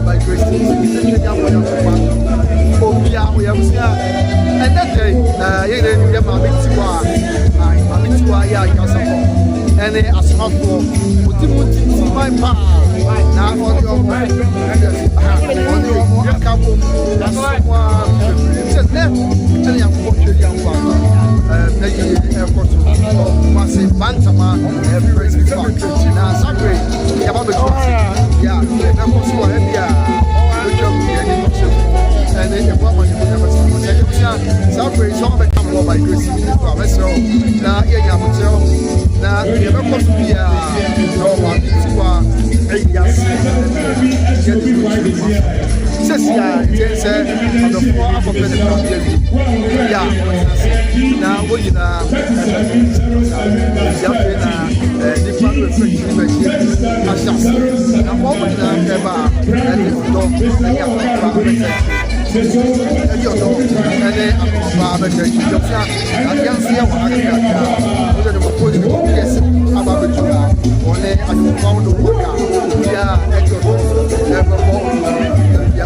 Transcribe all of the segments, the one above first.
by grace. And that day, you get Maame Tiwaa, yeah, you can support. And they ask for my power. Now, on your mind, on your couple, that's someone says, and I'm watching young one. Airport, massive Bantama, every now, Sunday, yeah, I'm also and then the woman you never see. Sunday, so I become more by grace. Now, yeah, now, you're not supposed to be no one. Yes, yes, on the floor of the yeah. Now, what you know, different reflections. Now, what we know about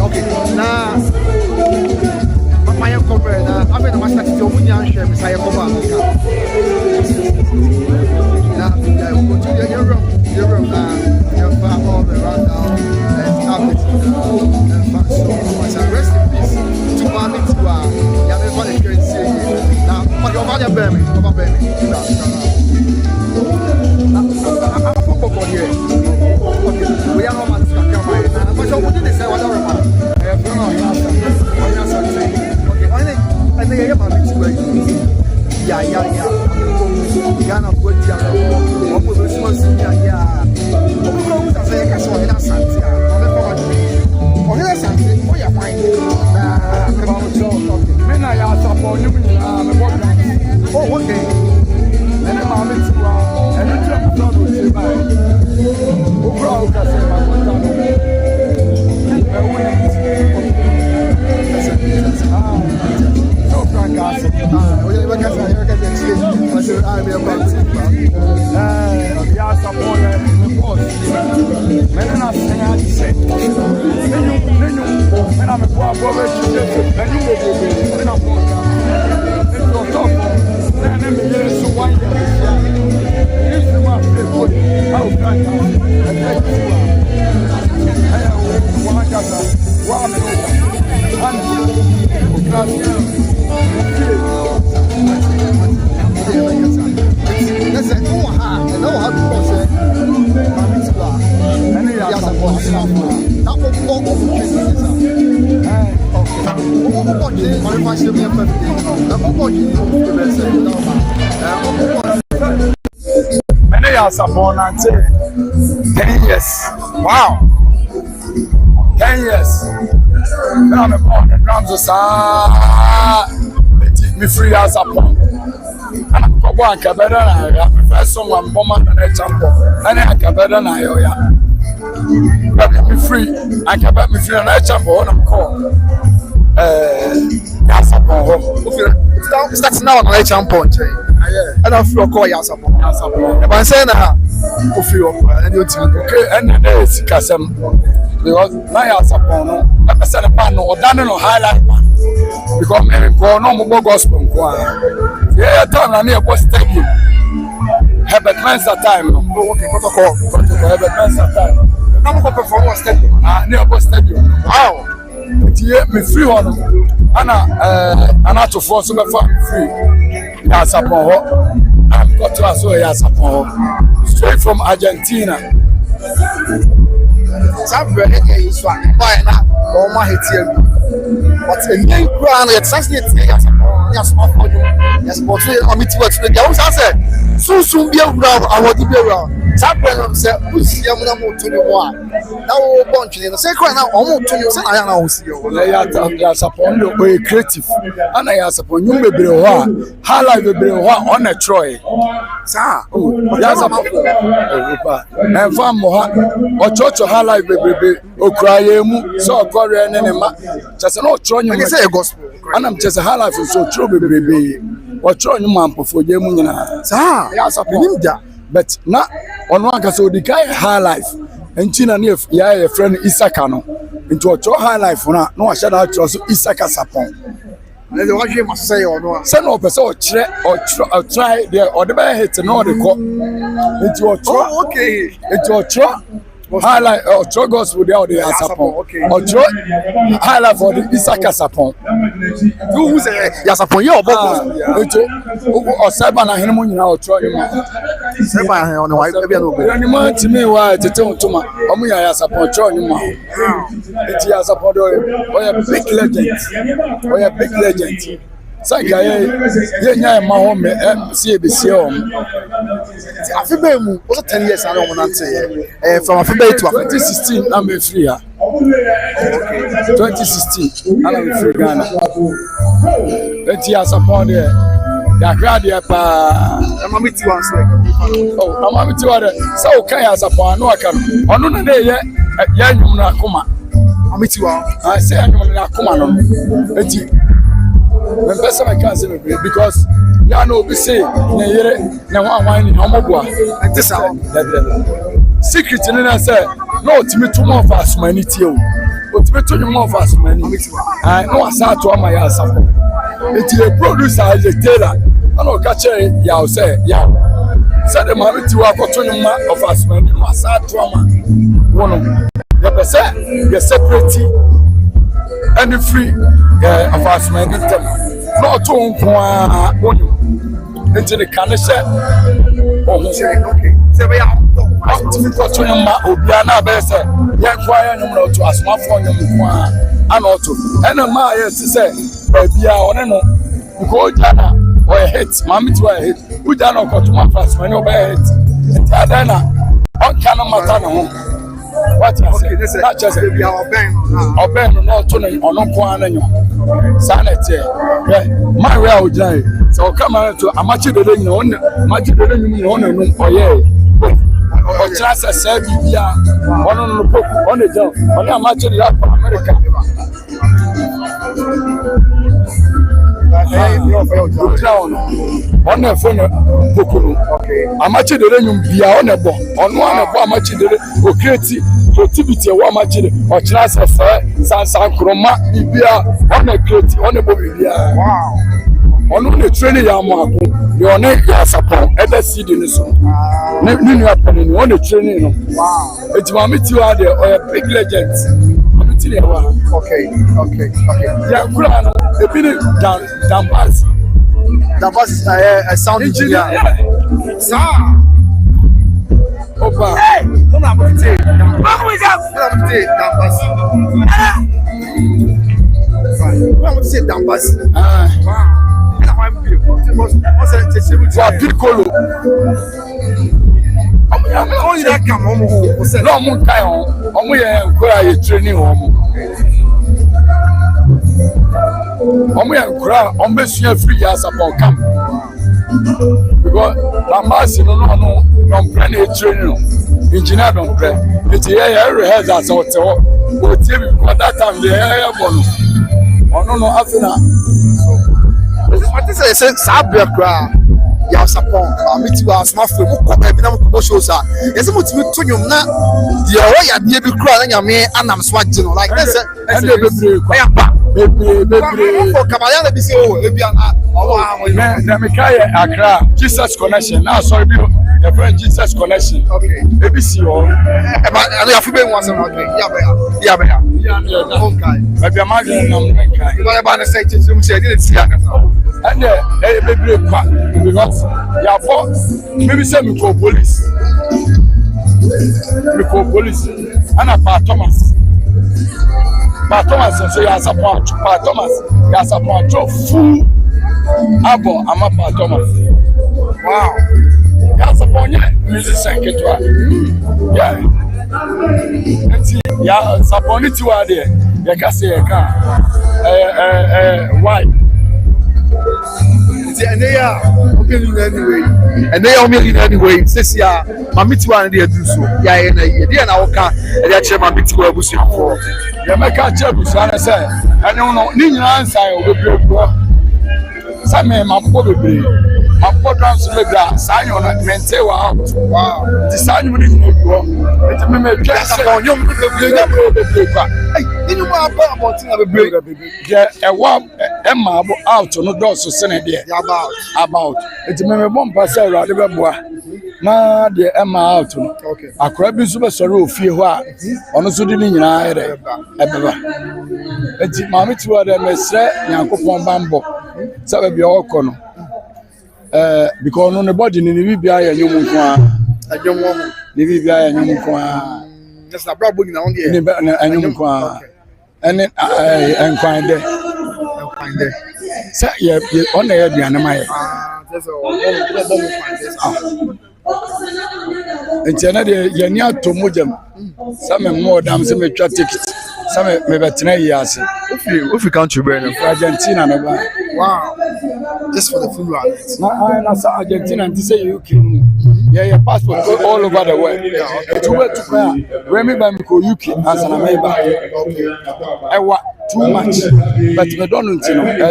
okay. Now, my cover now. I'm going to master to Munyan share Messiah cover. Now, yeah, we go to your room now. You're far all the round now. And have it. And so, rest in peace to Maame Tiwaa. Yeah, I'm going to say now, but your mother bear me, over bear me. I'm from here. Okay, we are not man to come here. But you wouldn't say what I remember. I have no answer. Okay, I think I have a bit yeah. Ghana good job. What was response? Yeah. What was I say? I saw in a Santia. Oh, here's something. Oh, you're fine. Men I asked upon you. Oh, okay. And I'm Maame Tiwaa. And it's not to say bye. Who proud to say my so Frank Castle. We never get the exchange. I'm about to. Yes, upon the post. Men are not saying I said. And I'm a poor brother. And you will be in a post. It's your top. And I'm here to wind up. It's the one that would. How Frank Castle. Many years upon 10 years. Wow. 10 years. Now I'm born the drums of me free as a pump. And I'm going to better than I am. First, someone bomb and a champion. And I can better than I am. Me free. I can bet me free and I champion. I'm called. Yasapon. That's now on a champion. I don't feel call Yasapon. If I say now, you feel and you think, okay, and the days, Cassam. Because now Yasapon, I said a pan or done no highlight man. Because maybe go no more gospel. Yeah, done a near bus stadium. Herbert Mensa time. Okay, protocol. Herbert Mensa time. I'm going to perform a stadium. Near bus stadium. Wow. Me free one. Anna to force me free. Yasapon. I'm got to ask Yasapon. Straight from Argentina. Some very gay is one. Why not? Oh, my here. But a name crown, it's actually yes, but I'm it to the girls. I said, soon be around. I want to be around. Some said, who's the Yamuno to the one? Now, bunch in the second now, almost 20 years. I know you upon you, very creative. And I ask upon you, maybe highlight the bill on a Troy. Sir, yes, and from or church or highlight the baby, or cry, so Korean and just an old Troy, you say a gospel. And I'm just a highlight so true, baby. Or Troy, man, for Yamuna. Sir, yes, upon that. But not on one case, the guy high life and China near a friend Isakano. into a high life for now. No, I shall not trust Isaka Sapon. And the one you must say or no. Send up a sort or try there or the bear hits and all the cop into a truck. Okay, into a truck. Highlight or Chogos with the audio Sapon. Or highlight for the Isaka Sapon. Who say Yasapon? You're or Saban and him now trying. Saban on the white baby. Anyone to me why to tell to my Omuya Sapon trying. It's Yasapon or a big legend. Or a big legend. Saka ye my home CBC I feel was 10 years I don't want to say from February to 2016 I'm free 2016 I'm free Ghana 20 years upon there the crowd here pa Maame Tiwaa oh Maame Tiwaa so kan as upon no aka ono na dey ye nyum na akoma Maame Tiwaa I say nyum na akoma no eti when person I can't say because you know be say na yere na wan ni omoboa and this how secret ni na say no ultimate too more fast money tie o ultimate too more fast money I no asa to am ya asa it the producer is a tailor I no catch ya say ya say the Maame Tiwaa ko to nyuma of fast money no asa to am one the person the separate and free of us men not to one into the can say okay say we are to my Obiana Bessa yan quiet no to as my phone and also and a my say baby on no go jana or a hit Maame Tiwaa hit who jana got to my fast when you bear it adana on can matter no what you say that just be our bang no to no no kwan anyo sanete my real jai so come on to amachi de no on amachi de no on no oye o chance say bibia ono no poku on the job on amachi de America on the phone poku okay amachi de nyum bia on ebo ono an ebo amachi de o create creativity e wa amachi de o chance say sansan kroma bibia on the create on ebo bibia wow ono the training ya mo ako the on ya support e da seed ni so ni nu apani ni on the training no wow eti Maame Tiwaa de o a big legend Maame Tiwaa okay ya kura no e bi ni dambas that was a sound engineer sir opa hey don't have to say how is that dambas what am say dambas wow wa piccolo only that come home say no mo kai on omo ye nkura ye training omo ye nkura omo besua free ya support camp because Lambasi no plan a training engineer don't play it here rehearsal so o tie because that time the born no afina what is say sabia kra ya support Maame Tiwaa smart frame ko e bi na mo shows ah yes mo timi to nyum na de o ya de bi kra na nyame anam so agye no like this and the bebre for kamaya na bi say o e bi ana na me kai Accra Jesus connection na sorry bi the friend Jesus connection okay ABC o e ba ya fi be won say okay ya be okay baby amage na me kai ba na say chim say dey see aka and the bebre kwa because ya for maybe say me call police and a Thomas so ya support Thomas ya support full abo ama Thomas wow ya support musician ketwa yeah ya support Tiwaa there ya ka say ya ka why and they are anyway says ya Maame Tiwaa dey do so ya na woka e dey che Maame Tiwaa busu for ya meka che busu na say ene no ni nyina ansan o bebre bro sa me ma po bebre my programs me gra sign on maintain out. Wow. The sign you need to go. It me just on you be kwa. Hey, you know about thing be break. Yeah, a one Emma out no do so sene there. About. It me bomb pass around the boa. Na de Emma out no. Okay. Akora bi so be sori ofie ho a. Ono so di ni nyina ere. Ebeba. Enti Maame Tiwaa de mesre Nyankopon bambo. Sabe bia okono. Because no body ni bibia ya nyum nko a. Adwom ho. Ni bibia ya nyum nko a. Just na brabo ni na on there. Ni anyum nko a. Ene enkwan de. Enkwan de. Sa ye on na ye aduane ma ye. That's all. Enti na de ye ni atomojam. Sa me modam se me twa ticket. Sa me betena yi ase. If you country brand for Argentina na ba. Wow. Just for the funeral. Na sa Argentina nti say UK. Yeah, passport go all over the world. To where to prayer. When me by me go UK as an America. I want too much. But me don't know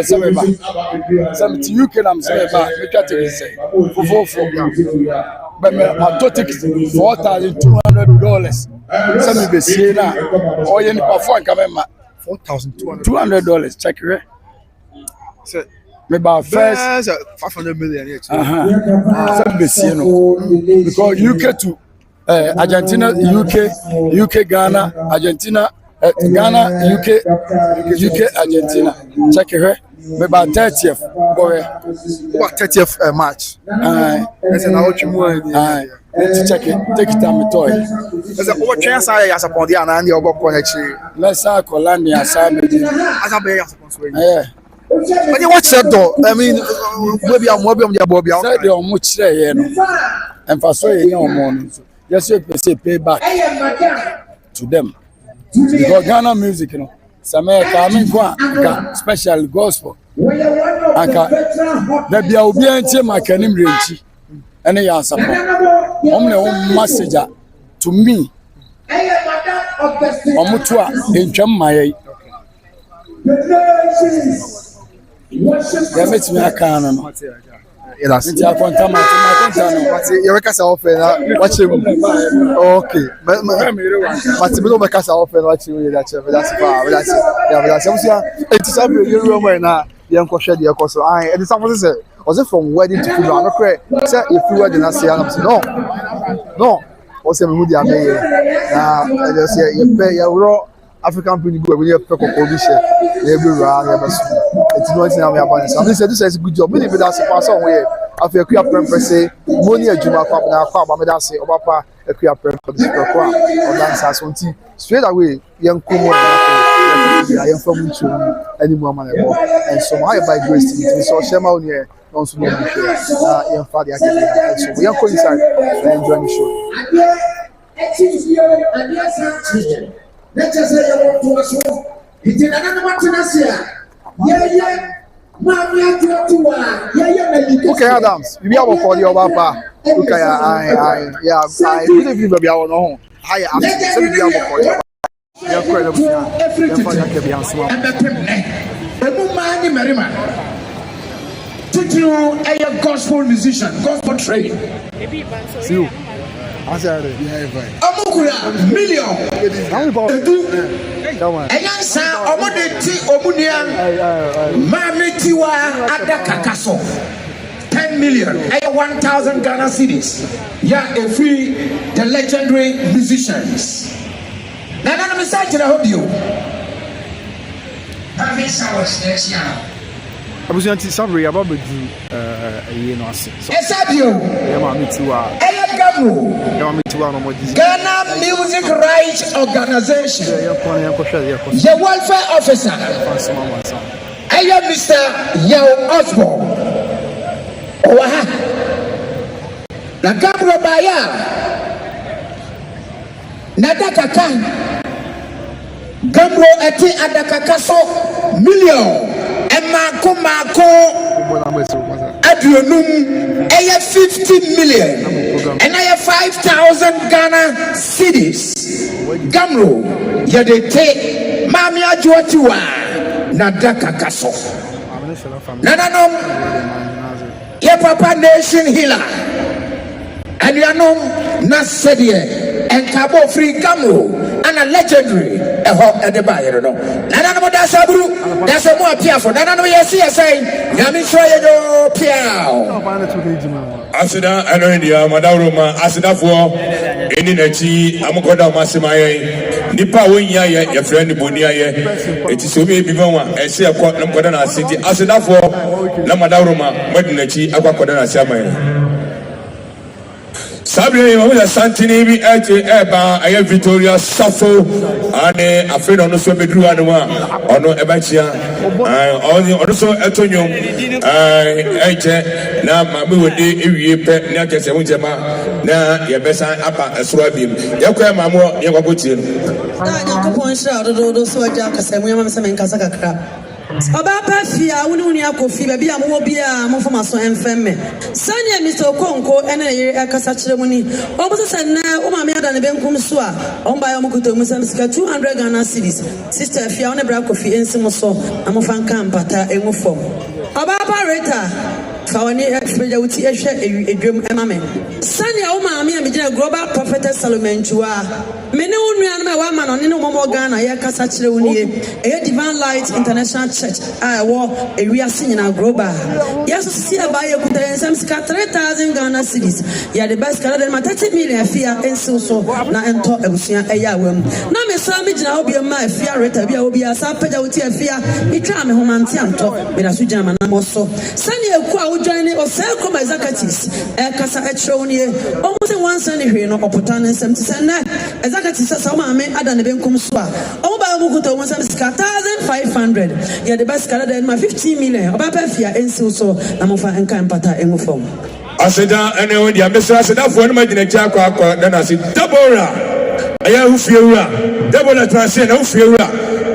say me ba. Some to UK am say ba. Me try to say. For. But me I took ticket $4,200. Some me be say na. Oh you need perform come ma. $4,200. Check it. So me about first 500 million. Some be say no. Because UK to Argentina, UK, Ghana, Argentina, Ghana, UK, Argentina. Check it. Me about 30th. Boy. What 30th March? That's an out you let's check it. Take it time toy. There's a over chance I as upon the and the over connection. Let's say Colania as I be as yeah. When you watch that though, I mean, maybe I'm Bobby. Said the much there, and for so you know morning. Just say pay back to them. Because Ghana music, you know, some coming kwa special gospel. Aka there be obi antie makanim renchi. And they are support. Omne message to me. Omutua entwam maye. Ya met me aka no. Yes. Nti akonta ma no. You weka sa ofe na watch him. Okay. But me no weka sa ofe na watch him that chef. That's far. That's yeah, that's it is abi you remember na yen ko hwe de ko so. It is something say was it from wedding to funeral? No correct. Say if you wedding last year, no. O say me hu dia me na just say you pay your African people go we pay ko bi share. Na every round ya basu. It's not in our balance. I'm say this is a good job. Me be that pass on we after akuya prem say money adwuma kwa na kwa ba me da say obapa akuya prem for this kwa o dance as on ti straight away yen komo na yen from to any more man and so my by grace to so shema on here non so no be sure yen fa the akebe so we go inside and enjoy the show. Let's just say you want to show it in another Tiwaa. Okay, Adams, we are for the Obapa. Okay, I believe you be our no. I am we are for you. You are credible. A gospel musician, gospel train. See you. Answer million. Eyansa omode ti omunia Maame Tiwaa adakakaso 10 million 1,000 Ghana cedis. Yeah, a free the legendary musicians. Now let me say to the whole you. Having sours next year. I was going to say about the you know so Maame Tiwaa Ghana Music Rights Organization the welfare officer Mr. Yao Osborne Owaha na Gambro Baya na Dakakan Gambro eti adakakaso million Mako Adrianum 50 million and I have 5,000 Ghana cedis. Gamro Yadete Maame Tiwaa Nadaka Kaso Nananom Your papa nation healer. And you know, not said here. And Cabo Free Gamro. And a legendary. A hot at the buyer. Nana no that's a brew. That's a more piafo. Nana no yes, yes, saying. Yamin Soyo Piao. Asida eno India Madaruma asida for eni nachi amokoda masimai nipa wonya ye friend bonia ye eti so me bi banwa ese akọ na mokoda na asiti asida for na Madaruma madinachi akwakoda na asiamai Sabre mo ya santini bi eba aye Victoria Safo ane afredo no so bedru anwa ono ebachia ono so etonyom na Maame wodi ewie pe na kese mo jema na ye besa apa esoro abiem yakwa Maame ye kwakotie no na Nyankopon hira dodo so agya kasa mu yama me nkasa kakra Oba pafia wuni akofi ba bia mo bia mo fama so enfemme sanya Mr. Okonko ene ye akasa kire mu ni o bo se na o ma me ada ne benkum so a o mba ya mo kuto mu sam sika 200 Ghana cedis sister afia o ne bra kofi ensim so amofa nka mpata enwu fom oba pareta Kawani expedia wuti ehwe edwem emame sanya wo maame amegina global prophetess Salome Tiwaa mene wonu an ma wa ma no ne mo Ghana ye kasa kire woni e Divine Light International Church wo ewiase nyina global yeso sisi aba ye kuta ensam sika 3000 Ghana cedis ya the best kala ma 30 million afia ensi so na ento ebusua eya awam na me sa megina obi ma afia reta bia obi asa pagya wuti afia itwa me homante anto me da so gina ma na mo so sanya eku joining or sell come executives kasa etroni almost once any hwe no opotane nsem ti say na executives sa ma me ada ne benkum so a o ba mu kuto mo sam 1500 ya the best kala den ma 15 million oba pa fia ensi so na mo fa enka empata enwufom aseda ene wodi amesra aseda fo no magina kya akwa na na se Deborah aya hu fiewura Deborah transe na hu fiewura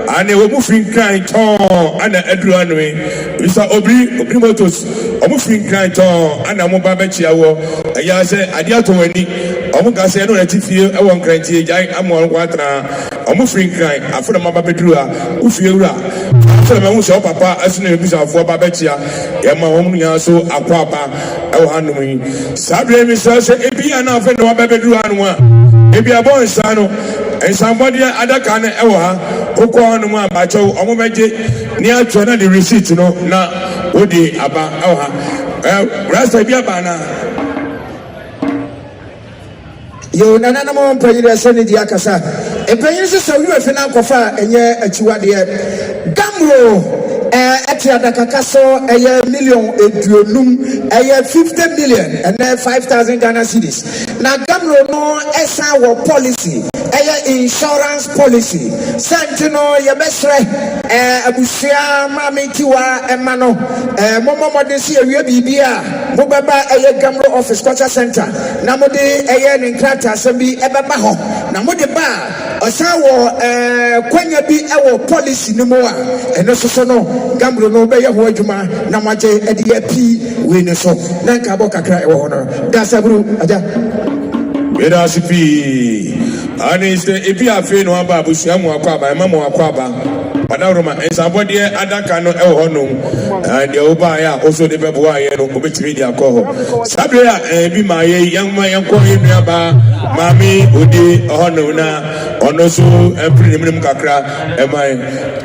ane wo mu finkran ton ana aduru anwe bisa obri motos o mu finkran ton ana mo ba ba chiawo aya se ade ato wani o mu ka se no na tifie e won krantie jai amon kwatra o mu finkran afuna ma ba beduru a u fiewura afuna ma hu se papa asuna bisa afo ba ba chia e ma wo mu nya so akwaba e wo hanu yi sabre mi so se ebi ana afuna wa ba beduru anu a ebi abon sano ensambode adaka na e wo ha kokwa no ma ba chew omo beje ni atwo na the receipt no na odi aba ha rasta bia ba na yo nana na mo mpanyire se ne di akasa empanyire se sawu efe na kofa enye achiwade gamro eti adaka so eye million eduonum eye 50 million and 5000 Ghana cedis na gamro no esa wo policy eye insurance policy santino ye besre abusia Maame Tiwaa emano momo modesi ewie bibia mo baba eye gamro office culture center na mode eye ne nkrata asembi ebeba ho na mode ba osan wo kwanya bi ewo policy ni mo a eno so no gamro no be ye ho adwuma na maje ede ya pi we ne so na nka bo kakra ewo ho no da sabru aja Weda sipi ani se ebi afi no aba abusua mu akwaba ema mu akwaba Madaruma ensabode adaka no ewo ho no de oba ya oso de bebo aye no obetimi di akọ ho sabre a bi ma ye yanma yanko enu aba Maame odi ho no na ono so empri nim kakra emai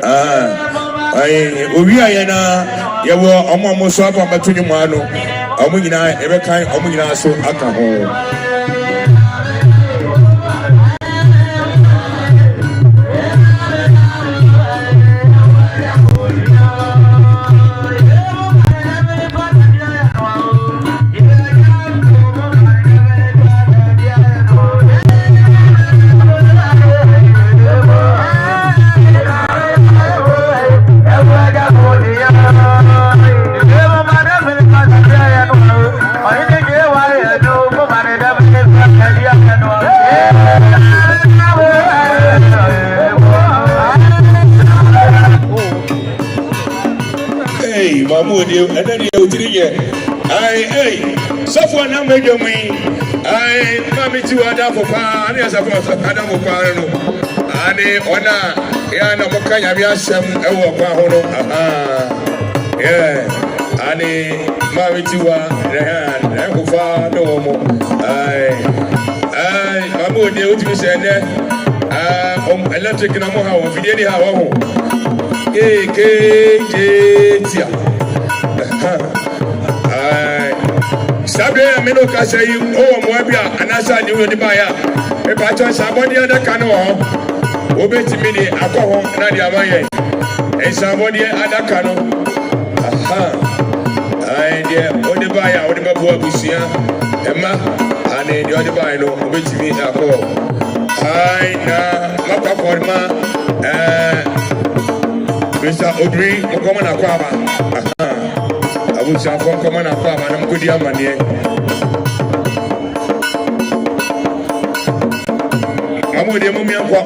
ai owi aye na ye wo omo so aba batunyu mu ano omo nyina ebe kan omo nyina so aka ho and then you three ai sofo na mejo mi ai Maame Tiwaa da for pa ani asafo adam for pa no ani ona ya na mokanya bi asem e wo kwa ho no aha yeah ani Maame Tiwaa na kufa no mo Maame odi o timi se ne electric na mo ha wo fidie ni ha wo ho tia sabe amino ka say o mo abia anasa ni wo ni ba ya e ba cho sabodi adaka no ho obetimi ni akọ na di amaye e sabodi adaka no dia Odebaya Odebabu Abusia Emma ane dia Odebaya no obetimi akọ na makwakorma Mr. Odri mukoma na kwaba abusia fon koma na kwaba na mkodi amane amode mumia kwa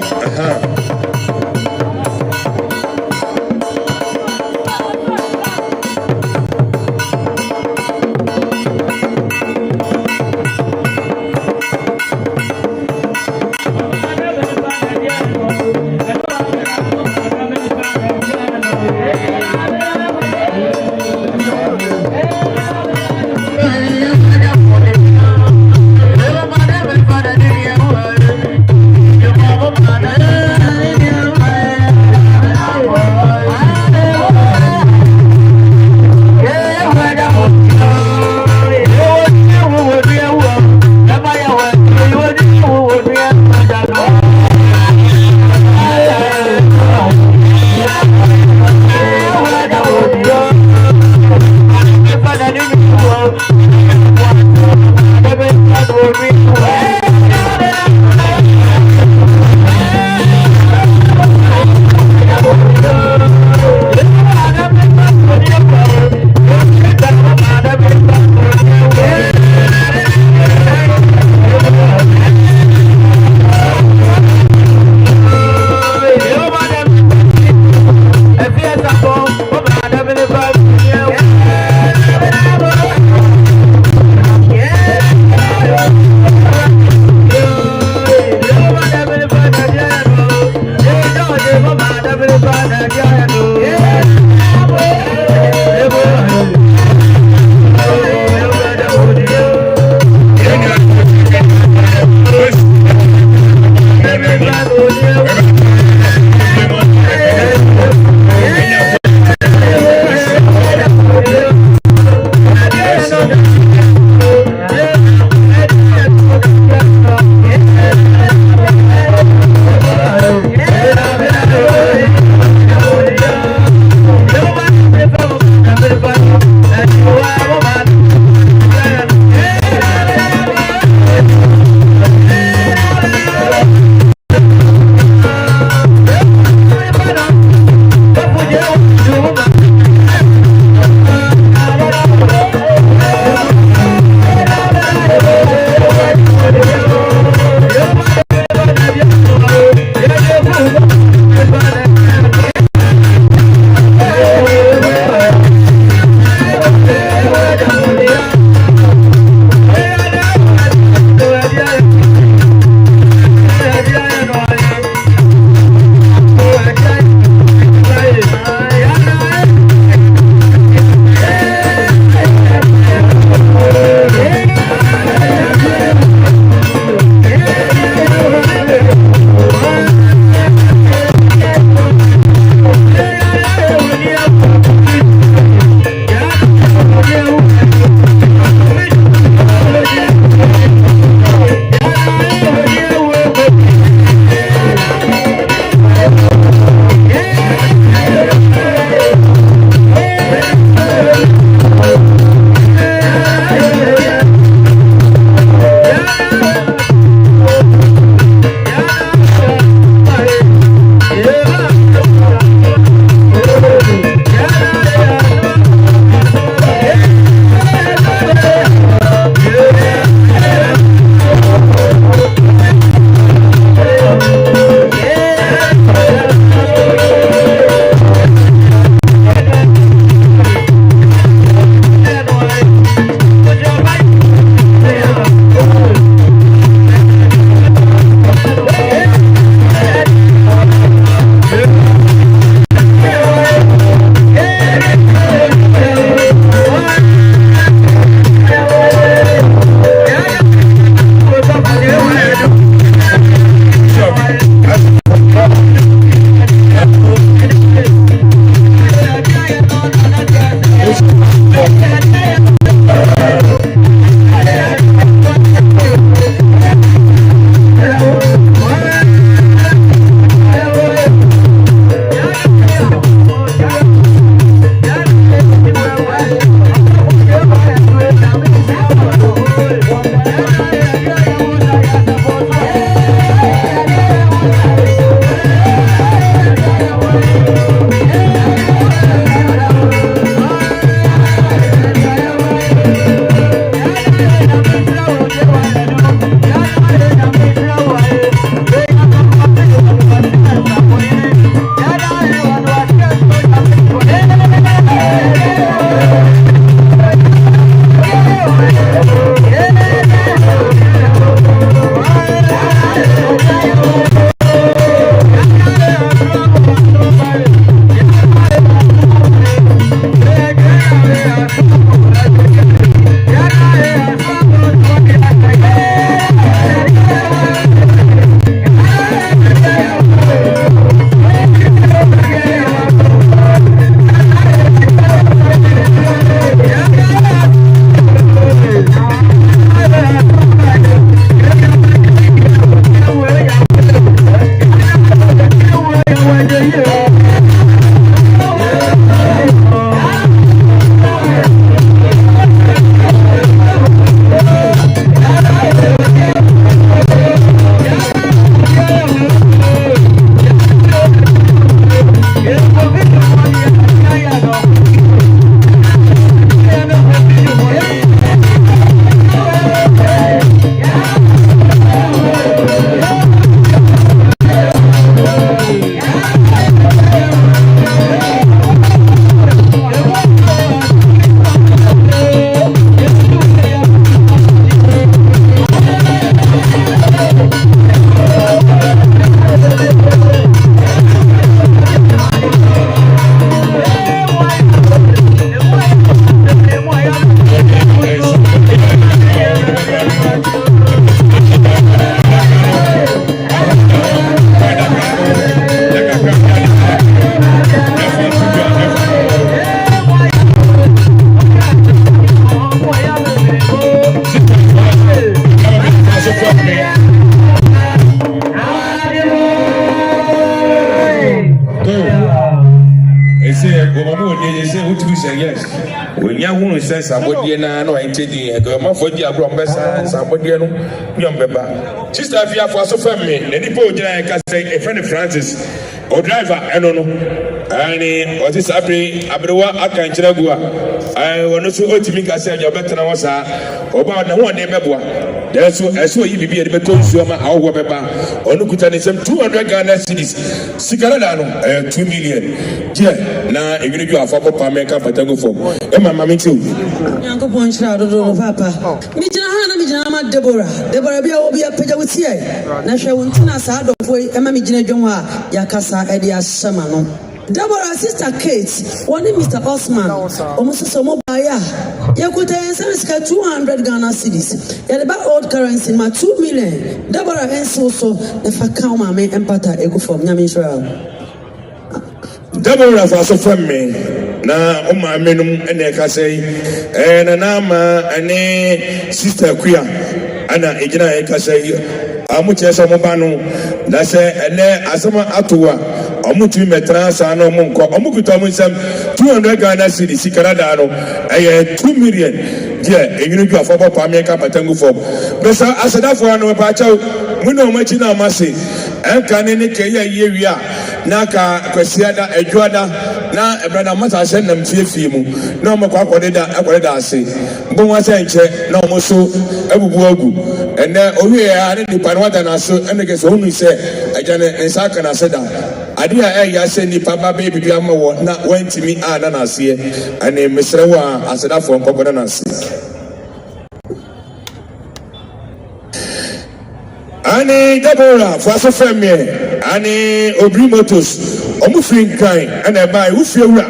Sabodier na no entedi e go mafodi agro mbesa sabodier no nyom beba sister afia for so family na nipa ogina e ka say e friend Francis o driver eno no ani o ti sabre abrewa aka nkyira gu a wono so otimi ka say jo betena wo sa oba na ho ne meboa there so eso yi bibi e de beto nsuo ma awo beba onu kuta ne sem 200 Ghana cedis sikara da no 2 million je na e gbeju afọ papa me ka patango fom e mama me ti Yanko Ponchra do papa. Mijina ha na mijina ma Deborah bia obi apagya wuti ai. Na hwe wontina saa dofo e ma mijina dwom ha yakasa e de ahyema no. Deborah sister Kate, one Mr. Osman, almost so mobile ya. Yakuta sika 200 Ghana cedis. Ya the old currency ma 2 million. Deborah enso so the fakao Maame empata ego from Nyame Israel. Deborah for so from me. Na Maame num ene ka say na ma ane sister Kuya ana ejina e ka say amuche so mo ba no na say ene asama atowa omutu metra sa na mo nko omukuta mo nsam 200 Ghana cedis Canada no 2 million je enyinu ju afọ papa me ka patangu fo besa asadafo no ba chaw mu na o machi na amase enka ne ke ya yewi a na ka kwasiada adwada na ebrada mata se nam fiefie mu na o makwa akwode da ase mbo wa se nche na o so ebubu agu ene owie ya ne nipa no wada na so ene ke so hunu se ajane nsaka na seda ade a ya se nipa ba be bibia ma wo na wantimi a na ase ene mesrewa asedafo nkoko na ase ani Deborah for so family ani obri motos omufrinkan ana bai ufiewura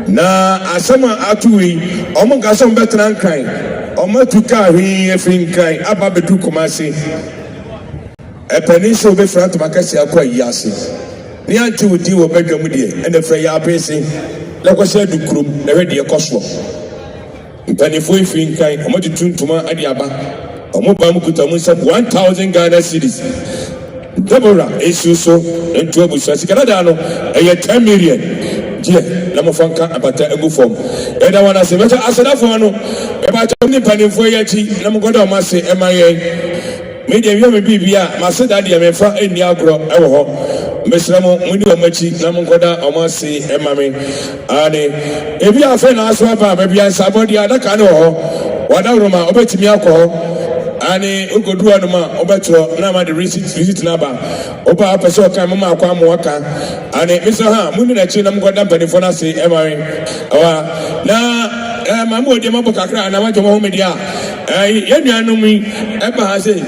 na asama atuwi omungaso betran kan omatuka hwi efrinkan aba bedu komase epeniso be front makasi akwa yase ni anti odi wo badwam die ene fra ya apese lekose dukrum na hwede ekoso mpanifo efrinkan omatu tuntuma ade aba omuba mukuta munsa 1000 Ghana cedis Deborah esuso into abusa Canada no 10 million je na mofanka abata egu form eda wana se beta asadafo no e ba cha ni panimfo yachi na mgoda o mase emaye media wi me bibia maseda de me fa eni agro e wo ho mesramo muni omachi na monkoda omasi emame ane ebi afa na aso aba ba bia sabodi adaka ne ho wadawroma obetimi akọ ani ugodu anuma obetro na ma the receipt number oba apeso kan mama akwa amwaka ani miso ha muni na chi na monkoda mpanifo na se emame awa na mamu odi mabo kakra na majo mo media yenuanum eba ha se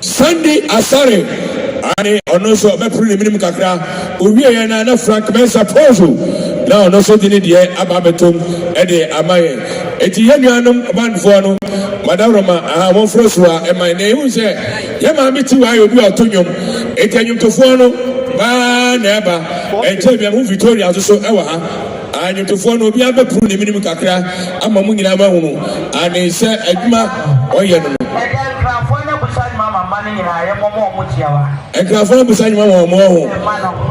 Sunday asare ani ono so be pru ni minim kakra owie ye na Frank Mensa Pozo na ono so dini de ababetom e de amaye eti yenuanum bandfo no madam Roma mo frosua e my name say ye ma mi Tiwaa obi otonyom eti anyumtofo no ba na eba e chebia mu Victoria so e wa ha anyumtofo no obi abepru ni minim kakra ama mu nyina ma hunu ani se adwuma oye no Ekrafo busa nyuma mo ho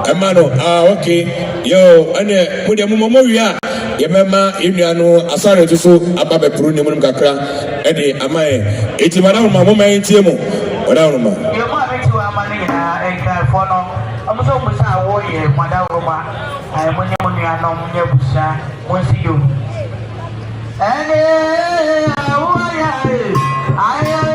emano okay yo ane mudi mo wia ye mema enuano asare to so ababe pro ne munum kakra e de amaye eti madam mo entie mo madam ma yo ma beti wa amane nyina ekrafo no amuso busa wo ye madam ma ay mo nuano mo busa mo si yo ene awo ya ay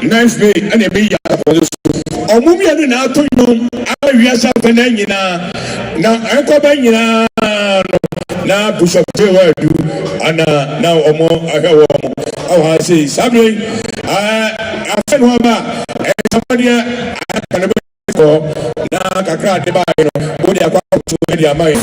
Nice way, and a be or movie and I told you, I will have now Uncle Benina now push up to do and now or more. I have I say something. I said, somebody I can for now. I can't divide what they are going to media mind.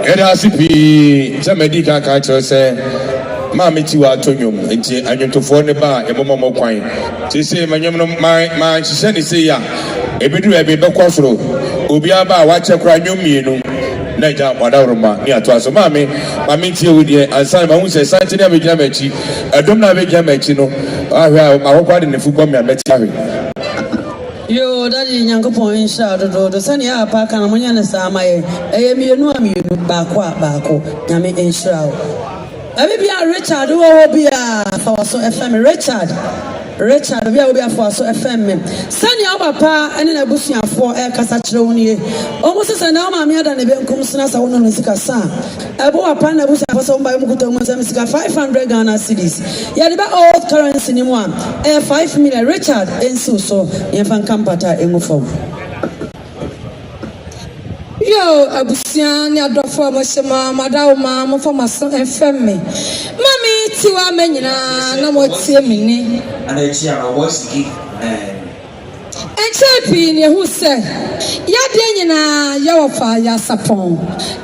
Erasipi, Samedica Catcher say, Maame Tiwaa Tonyum, and you to phone the bar, a moment quine. She say, my, she said, say, ya, a bit of a baby crossroad, Ubiaba, watch a cry, you know. Naja, Wadaruma, near to us, Maame, Mammy with you, and Simon who says, Santi never jamachi, I don't have a jamachino. I have my work in the football, I met Harry. Yo, that is young point shout to the sunny park and ammonia and Samae. I am your no backward backo, Yami and Shroud. Maybe Richard who will be for so FM Richard we will be for so FM. Sani papa and in a bush for air Casachoni. Almost an hour me than a bit comes na sa wono sika sa. Ebo upon a bush for some by Mukuto Mosamica 500 Ghana cedis. Yadiba old currency in one. 5 million Richard and so infant campata in form. Yo, abusia ni adofo amoshema madawma mo for maso FM. Mami Tiwaa menyina na mo tie mini. And I cheer my voice to Enchepi ni hu se yade nyina yawofa ya sapon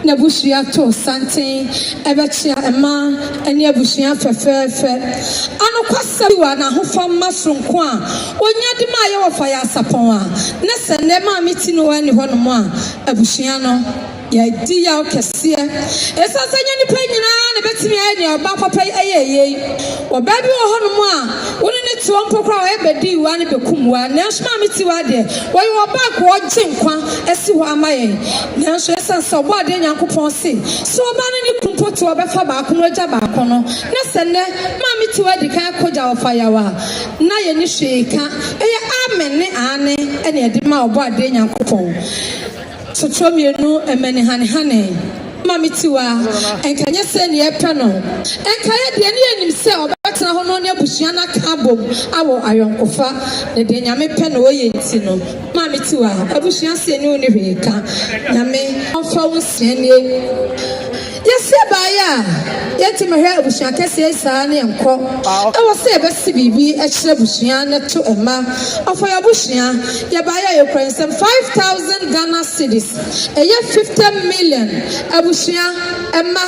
na bushia to santen ebechia ema ene abushia fefefe ano kwasa wa na hofa masronko a onyade ma yawofa ya sapon a na se ne ma meti no ani hono mo a abushia no ya di ya okese esasanya ni panyina na betimi ayi ne oba papa ayeye oba bi wo hono mo a woni ne to mpokra o ebedi wa ne bekumwa na so ma meti wa de wo yo oba ko oginkwa esi ho amaye na so esansa obo ade nyankopon se so oba ne kumpo to obefa ba ko no ja ba ko no na se ne ma meti wa de kan koja ofa ya wa na ye ni hweka eye amen ne ane ene ede ma obo ade nyankopon so chomienu emene hane Mami Tiwaa enkanye se ne epe no enkaye de ne anim se obetena ho no ne abusua na kabom awo ayonkofa ne de nyame pe no oye nti no Mami Tiwaa abusua se ne oni hweka nyame ofa wo se ne yesi baya yeti mehwe abusua kese saa ne enko e wo se ebesi bibi e kire abusua ne to ema ofa ya abusua ye baya ye kwensem 5,000 Ghana cedis eye 50 million abusua ema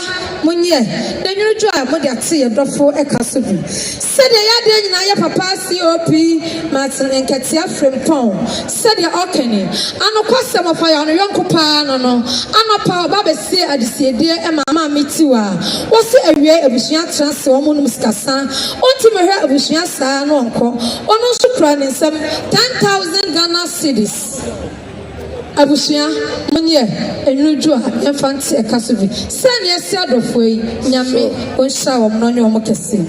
munye denwuju a mo de ate ye dofo e kaso bi se de ya de nyina ye papa COP Martin Nkete Afrimpon se de okeni anokwasem ofa ya no yonkopa no anopa oba be se adisiede ema Maame Tiwaa wosi awie abusua transe wo munum skasa onti mehwe abusua saa no onko ono nso kura ne nsam 10,000 Ghana cedis abusua munye enwuju a infant ekasovi sani esi adofo yi nyame onhya wo no ne wo kese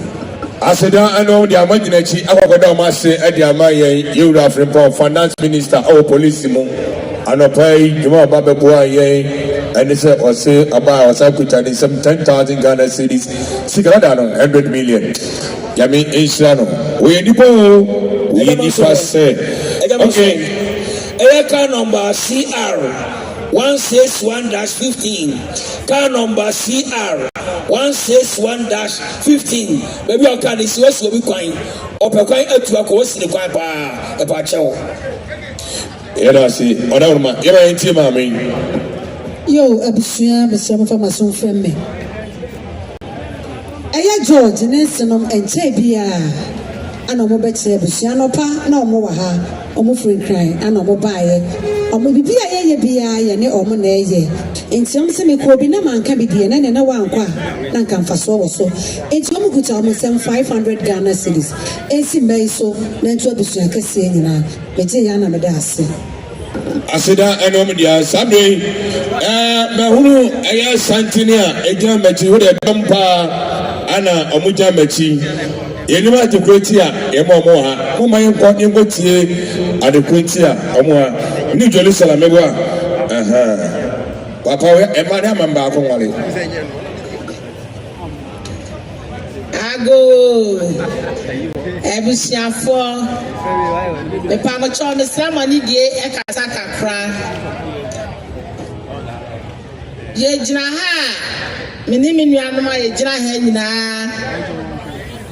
Aseda ano dia maginachi akwakoda ma se e dia ma yen Yewura Afrimpon finance minister o police mu anopai juma ba beboa yen and it's a say about Sakuta some 10,000 Ghana cedis. Sigrada 100 million. Yami Inspirational. We nipo we nipa say. Okay. Car number CR 161-15. Car number CR 161-15. Maybe I can is what's we coin. Or per coin at to a course in the coin pa a pacho. Yeah, see. Odobroni. Eba inti Maame. Yo, abusua besama fa maso fremme. Eya George Nelson enche bia ana mo beche abusua no pa na omo wa ha omo free cry ana omo baaye omo bibia ye bia ye ne omo na eye enti omo se me ko bi na manka bi die na na wankwa na nka mfaso wo so enti omo kuta omo 500 Ghana cedis esi mbei so na ntu abusua kese nyina beje ya na meda ase Aseda enom dia sabe mahunu eya santinia ejina machi wo de dompa ana omuja machi yenima adekwenti a emo ha mo man ko nkotie adekwenti a omo ha ni Jerusalem ebo a papa we e ma na mamba akonwale ago ebusiafo me pa mo cho me srama ni die e kasa kakra ye jina ha me ni nuanom a ye jina ha nyina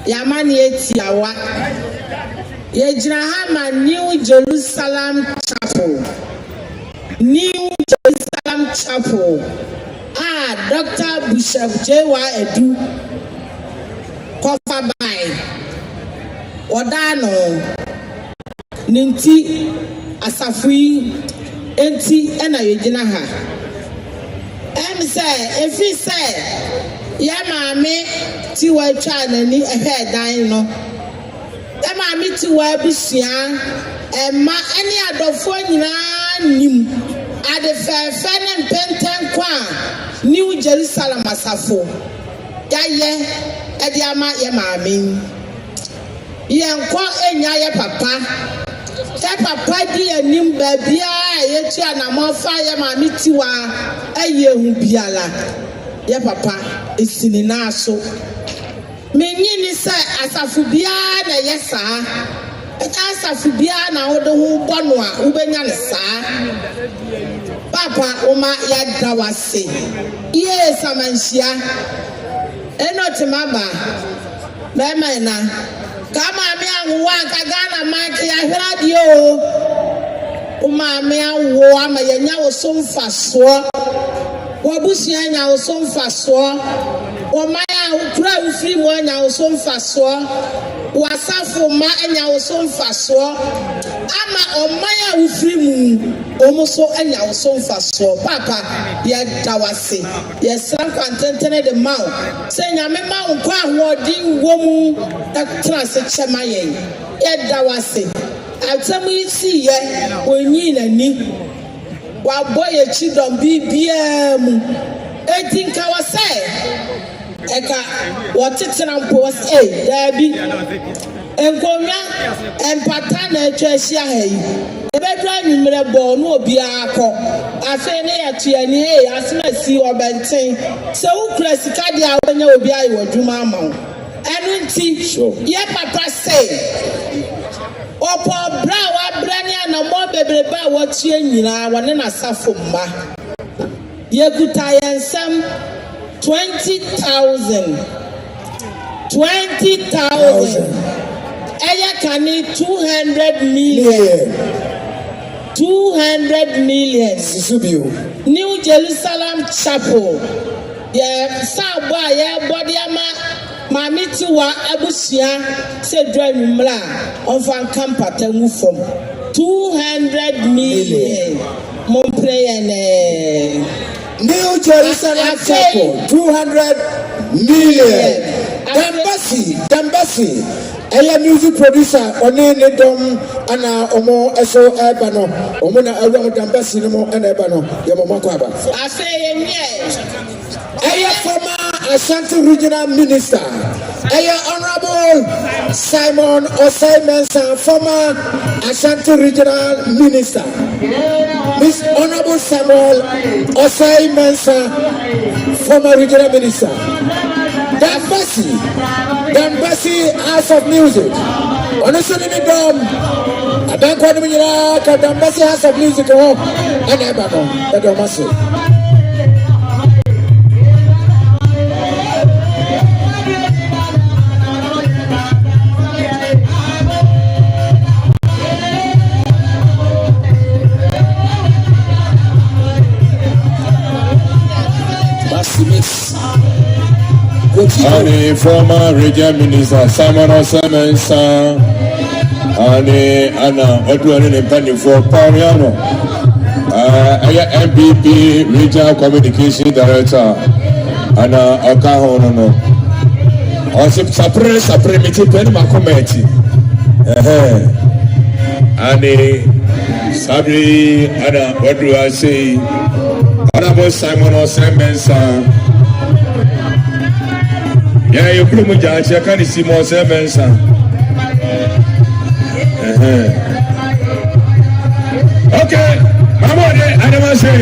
ya ma ni Tiwaa ye jina ha ma New Jerusalem Chapel Dr. Bishop Tiwaa Edu Kofa by Odano Ninti Asafui Enti ena yejina ha say if he say ya Maame Tiwaa twa nani ehwe dan no ya Maame Tiwaa bisia ema ene adofo nyina nim ade fefe ne mpenten kwa New Jerusalem asafo yaye edi ama ye maame ye nko enya ye papa papa di anim ba bia ye tua na mo fa ye maame Tiwaa aye hu biala ye papa esini na so menyi ni se asafu bia na ye saa asafu bia na wo de hu bono a wo benya ne saa papa oma ya dawase ye samanhia enoti maba mema na kama me anwo anka Ghana mike ya hwera dio oma me anwo ama yenya wo so mfaso wo busua nya wo so mfaso wo maya ukura ufiri mo nya wo so mfaso wasafo ma nya wo so mfaso ama omaya ufiri mu omuso anya wo so mfaso papa ya dawase ya san kwantentene de mawo se nya me mawo kwa ahodi wo mu trans chema yen ya dawase atamu isi ye onyi na ni wa boye chidom bibia mu etinka wase eka wotetena mpo wase dabi enkonya empata na etwahia hayi ebedra nyimre bo no obi akọ afi ne yatuani asemasi obenten se ukura sika dia wonya obi ayi wadwuma ama wo enu nti ye papa say opo bra wa brani na mo bebreba wo tie nyina wone na safo mma ye kuta yensam 20,000 aya kani 200 million 200 million Sisubio New Jerusalem Chapel ye sabo ye body ama Maame Tiwaa abusia se dwan mla onfan kampata ngu fom 200 million mon prayer ne New Jerusalem Chapel 200 million Dambasi aya music producer oni ne dom ana omo eso eba no omo na awu Dambasi no mo ana eba no ye mo makwaba afi ye aya former Ashanti Regional Minister aya Honorable Simon Osei-Mensah, former Ashanti Regional Minister. Miss Honorable Samuel Osei-Mensah, former Regional Minister. Dambasi House of Music. Honestly, the dom. I don't want to be Dambasi House of Music. Oh, I never know. I don't want to. And former regional minister Simon Osei-Mensah and Odobroni pending for Pariano. MPP regional communication director and Okahono. Also separate meeting pen committee. And Sabri and what do I say? Honorable Simon Osei-Mensah. Yeah, you put me down. I can't see more servants. Okay, Maame, I never say.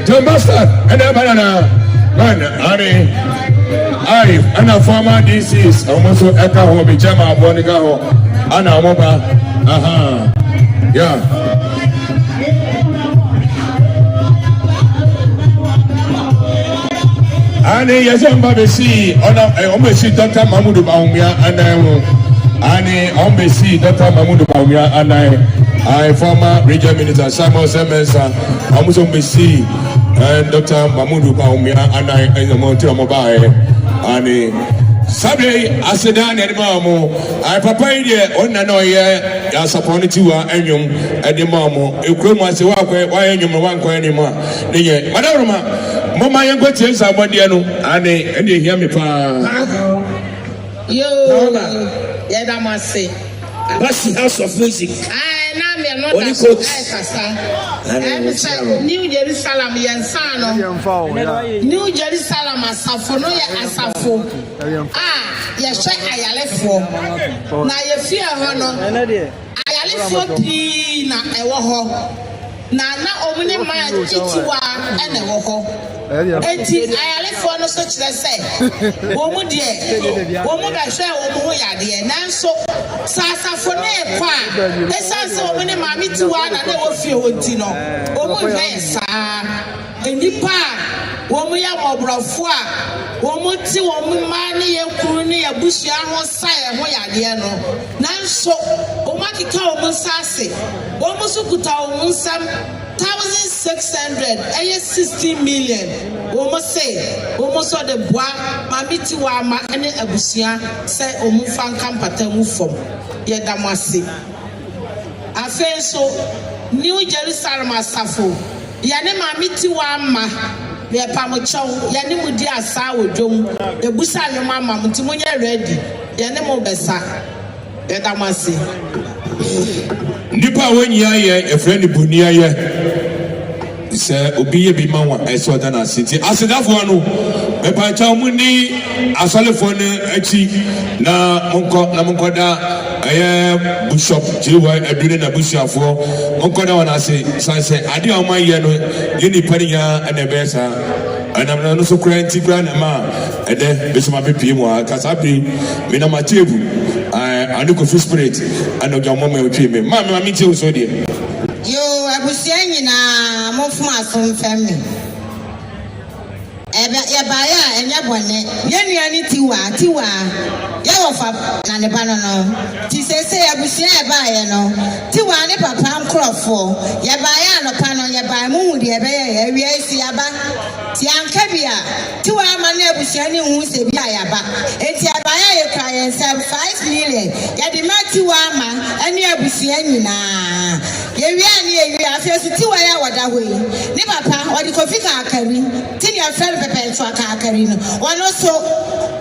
John Bastard, and a banana. Man, and a former DCs, almost Eka Hobi Jama Bonigaho, and a Moba. Yeah. And yes, I'm going to see Dr. Mamudu Baumia and I'm going to see Dr. Mamudu Baumia and I former regional minister Simon Osei-Mensah. I'm going to see Dr. Mamudu Baumia and I in the Mountain Mobile and Saturday I said down at Mamo. I prepared on an oye as upon Tiwaa and at the Mamo. You could want to walk why you want anymore. Madame. Mama, you're going to tell somebody, and they hear me. Yo, yeah, that must say. That's the House of Music. Aye. na me no da so kasa New Jerusalem yensano New Jerusalem asafo no ye asafo ye hwe ayalefo na ye fie ho no ayalefo pii na ewo ho na omune ma Tiwaa ene ewo ho enti ayalefo no so kire se wo mu de wo mu da hwe wo mu ho yade nanso sasafo na e kwa esanse omune Maame Tiwaa na wo fie ho ti no wo mu hwe sa enipa wo mu ya mobrofo a wo mu ti wo mu ma ne ye kuru ne ya bushia ho sae ho yade no nanso wo makika wo mu sase wo mu sukuta wo mu nsam 1,600 16 million wo mu say wo mu so de boa Maame Tiwaa ma ene abusia se wo mu fa nkampata mu fom ye damase afen so New Jerusalem asafo ya ne Maame Tiwaa ma me pamocho ya ne mudi asa wodwom ebusa nwoma ma mutimunye ready ya ne mo besa ye damase nipa wonyia ye friend bunia ye se obi ye bi manwa eso da na senti asedafo anu me pa cha mu ni asolefo ne achi na monko da bishop Tiwaa adune na busuafo monko da wana se sanse ade o man ye no ye ni paniya ene besa anam no so kranti kran ma ede besoma pepie mu akasa bi me na matebu anu ko spirit anu ga mama otwe me Maame tie so de yo abusia nyina mofuma asom family ya baya enya bone ye nuani Tiwaa ya wofa na ne ba no ti sese abusia ya baya no Tiwaa ne papa nkrofo ya baya no pa no ya baya mu de ebe ya wiesi ya ba ti anka bia Tiwaa ma na abusia ne hu se bia ya ba enti ya baya ye kwa ye 5 million ya de ma Tiwaa ma ene abusia nyina ye wi afesu Tiwaa ya wada hoyi ne papa odi kofika akari ti ne afel pepe to akari no wono so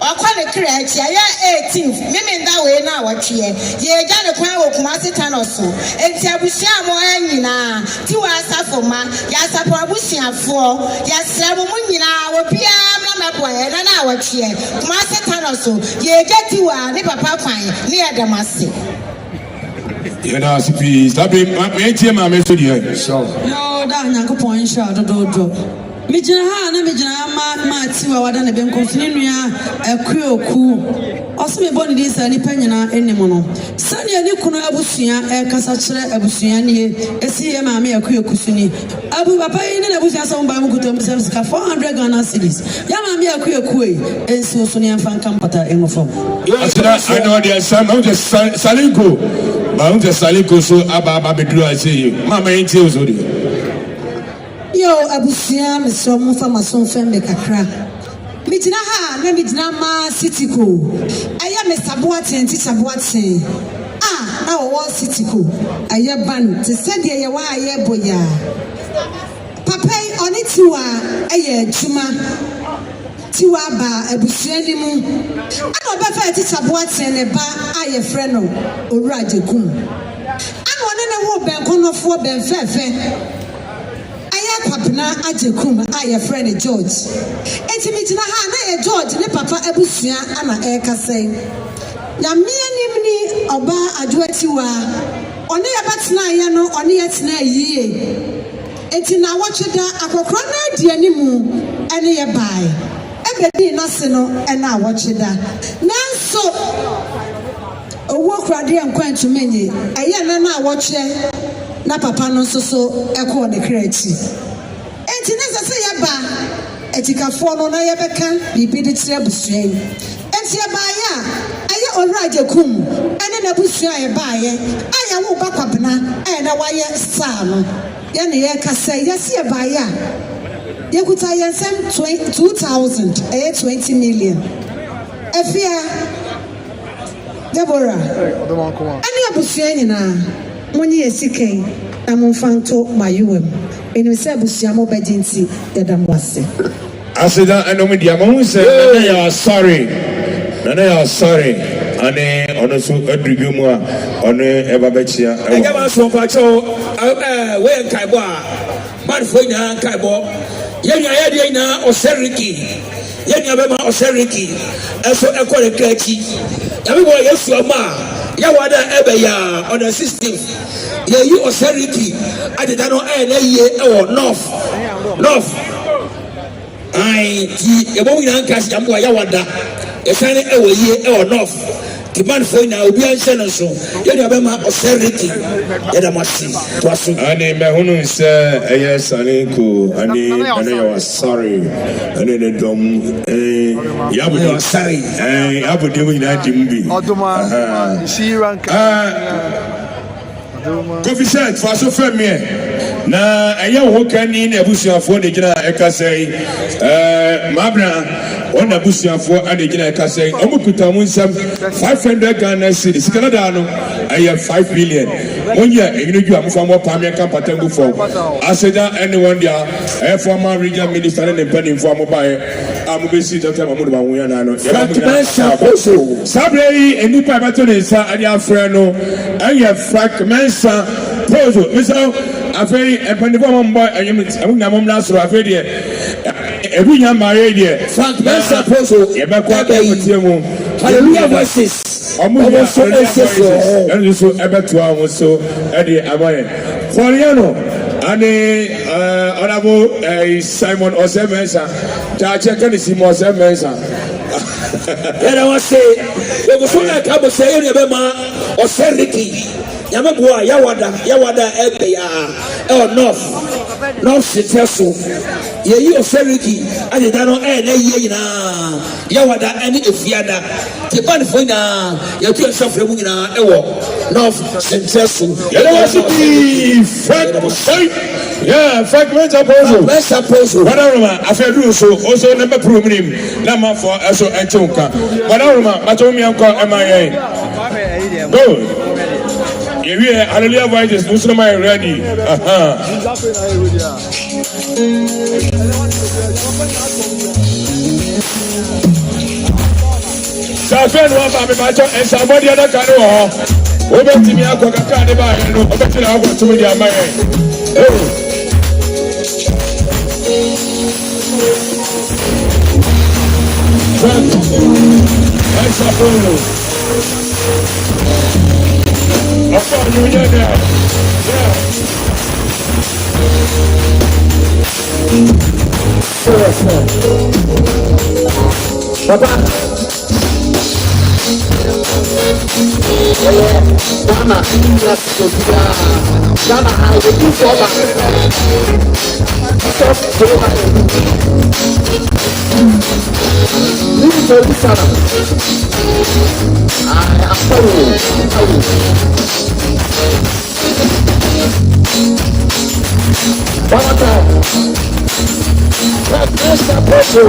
akwa ne kra achi ya 18th mimi nda we na awotwe ye gya ne kwan wo kuma setano so enti abusia mo anyina Tiwaa safo ma ya sapo abusiafo ya sramo mu nyina wo bia na boye na awotwe kuma setano so ye gya Tiwaa ne papa kwan ne ya damase yana sipi sabe me tie Maame so de so yo da nyankopon sha dododo mijina ha na mijina ma Tiwaa wada na benko fini nua akuoku osme boni di sa ni panyina enimo no sani ani kuno abusua kasa kire abusua ne esi ye Maame akuoku suni abu papa yi ne abusua so mba mu kutom sika 400 Ghana cedis ya Maame akuoku ensi so ne amfa nkampata engofom asira I know the son the salingo ba unje salingo so aba bedru ase Mama yin tie so de yo abusia mesomo fa mason family kakra mijina ha na mijina ma city ko aya me saboaten ti saboaten na wo city ko aya ban te said ye wa aye boya papa oni Tiwaa aye adwuma Tiwaa ba abusia ni mu ana obefa ti saboaten ne ba aye frɛ no owuraje kum ana one ne ho ben konofo ben fefe Papina ajekum aye friend George enti mi gina ha na ye George ne papa abusua ana ekasai na mianim ni oba adwo Tiwaa one ye batena ye no one ye tena yie enti na wotweda akokro na adi animu ene ye bai ebedi na se no ena wotweda nanso owo krade enkwantu menye eye na wotwe na papa no so ekọ de kreachi enti na se ye ba etikafo no na ye beka bibi de kire busua enti ye ba ya aye Owuraje kum ene na busua ye ba ye aya wo ba kwabena na waye star no ye ne ye kasa ye se ye ba ya ye kuta ye nsem 2000 20 million efia Deborah ani abusua nyina monye esiken na monfanto mayuwem enu se abusua mo badinti yadamwase asida enom dia mo hu se na ya sorry ane ono so adrugo mu a ono eba bechia e ga ba so pa cho we nkaibo a man fo nya nkaibo ye nya ye de nya oseriki ye nya be ma oseriki eso ekore kachi ya be boy yesu ama ya wada ebe ya on the 16th ye yi oseriki adeda no na ye e wo north ai ti e bo nya nkasi ambo ya wada e sane e wo ye e wo north the man for now obi anse no so ye nya be ma oseriki ye da masi to aso ane me hunu se eye saninku ane ya wasari ane ne dom ya bu wasari ya bu de wi na dimbi Odoma Shiranka Coefficient for so family na eye wo kani na abusuafo de gina ekasai mabra on abusuafo ade gina ekasai omukuta mu nsam 500 Ghana cedis Canada no eye 5 billion onya enyinu amufa mo pamia kampatangu for aseda anyone there former regional minister and penny for mobile amubesi Dr. Mahmoud Bawuya na no sabre enipa bato ne sa ade afre no eye fragmensa pozo miso afei epandifo ambo anyam nasro afei de ebunya mare de fragmensa pozo yebekwa abetie mu hallelujah voices omo so and so ebeto am so e de abaye foriano ane honorable Simon Osemensa ta check ni Simon Osemensa era wase e go so na ka bo se e be ma oseriki yama boa yawada ebe ya e north siteso ye yi oseriki ade da no na ye nyina yawada ani efiada te ban fo na ya tu sofre mu nyina e wo north siteso era wase bi fragment aposo whatever afedu so also number program na ma for eso enchunka whatever matomi anko emaye go yeah, hallelujah voices, Muslim ready. Safen wa ba me ba cho e somebody other can o. O be timi akọ kaka de ba no, o be timi akọ tumi di amaye. I saw you in there. Papa. Mama, let's go. Mama, I will do for that. I am sorry. One more time. Let's go.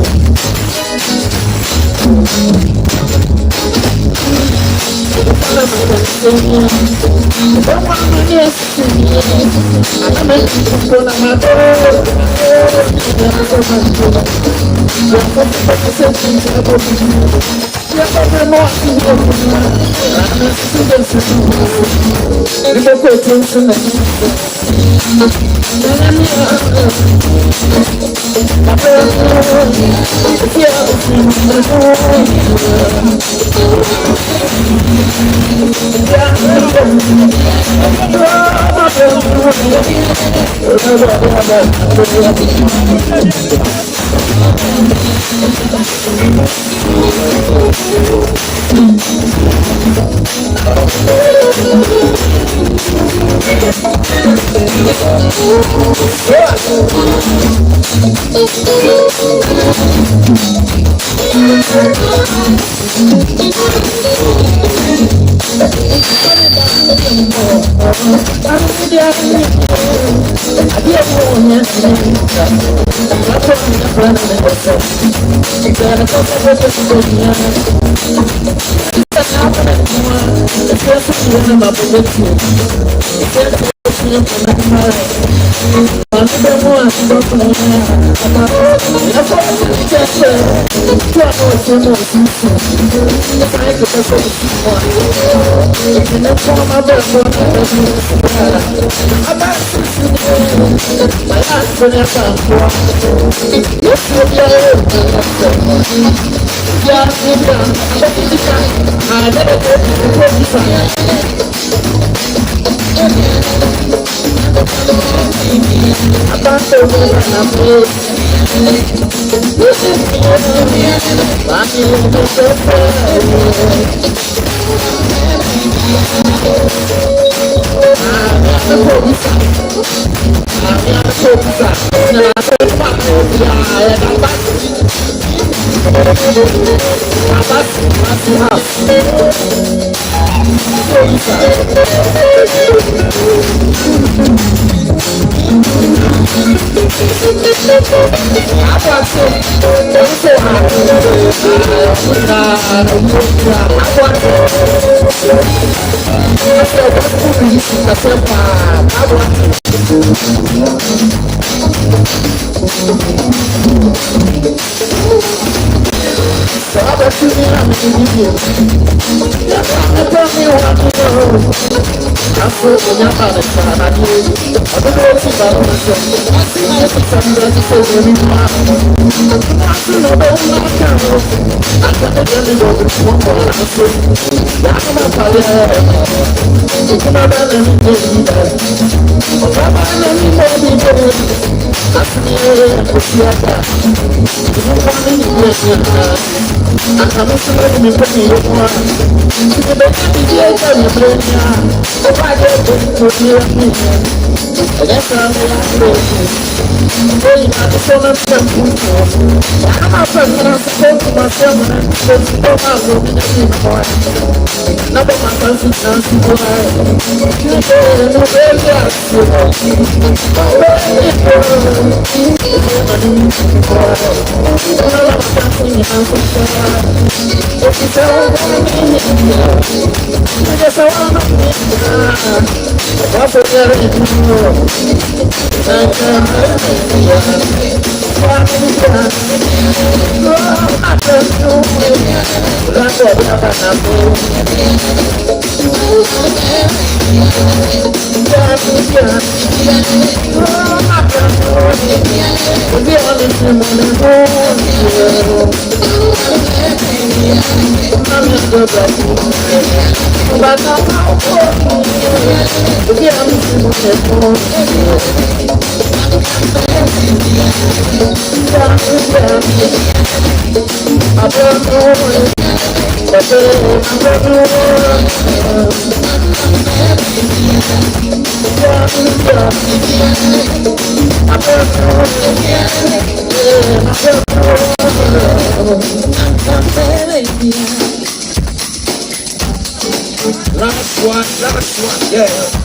Last one, yeah.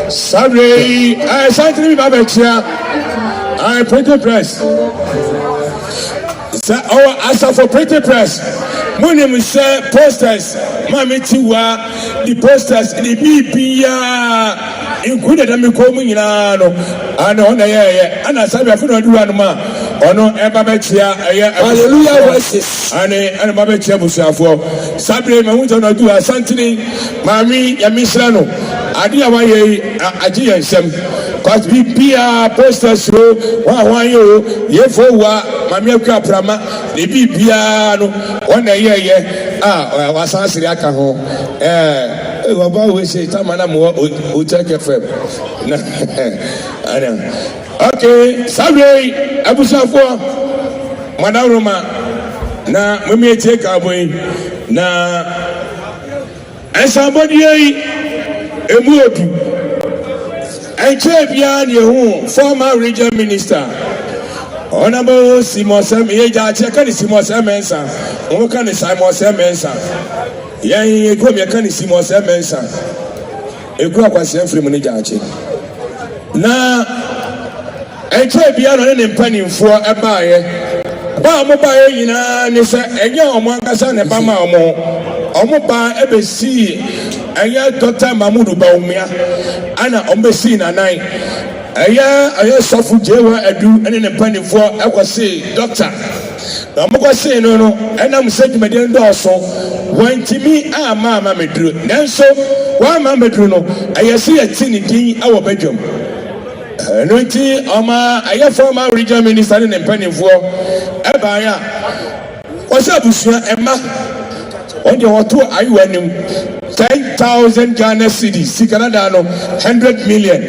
Sorry, I something about I printed press. Our answer for printed press. My name is posters. Maame Tiwaa, the posters, the BPA, included them coming in. I know, and I said, I couldn't do one more. Ono ebabetia hallelujah voices and babetia busafo sabre me won to do asantini mami ya misrano ade awaye agi yensem cause bibia posters ro wa yo yefo wa mami akwa prama de bibia no wona ye wasansiri aka ho baba we say tamana mo o check FM okay, sabre abusafo madam Roma na meme take aboy na somebody M0urn enche bia ne hu former regional minister honorable Simosem yeja check ni Simosem mensa o kan ni Simosem mensa yen ko me kan ni Simosem mensa eku akwase free mu ni jaache na enche bia no ne mpanimfo ebaaye ba mo baaye nyina ne se enye omo ankasa ne ba ma omo ba ebesi enye Dr. Mamudu Baumia ana ombesi na nine aya sofu jewa adu ene ne mpanimfo ekwose doctor na mo kwase no enam segment ndo so wantimi ama medru nanso wa ma medru no ayesi yati ne din awo badwam nti ama aye former regional minister ne mpanimfo ebaya wasa busua emma onde woto ayiwanim 10,000 Ghana cedis sikanada no 100 million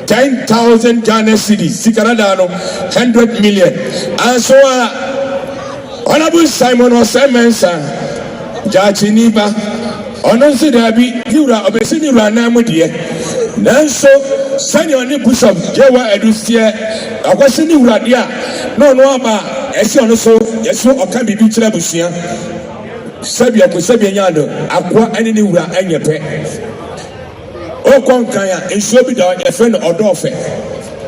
10,000 Ghana cedis sikanada no 100 million and so Honorable Simon Osemensa Jachiniba Ononsi Dabi Yura Obesini Ranamu dear Nanso Sanya ni Bishop Jewa Edusia Akwasini Uradia no aba esi ono so yeso oka bibi kira busia Sabia ko sabia nyado akwa ani ni wura anyepe o konkan ya enso bi da e friend odofe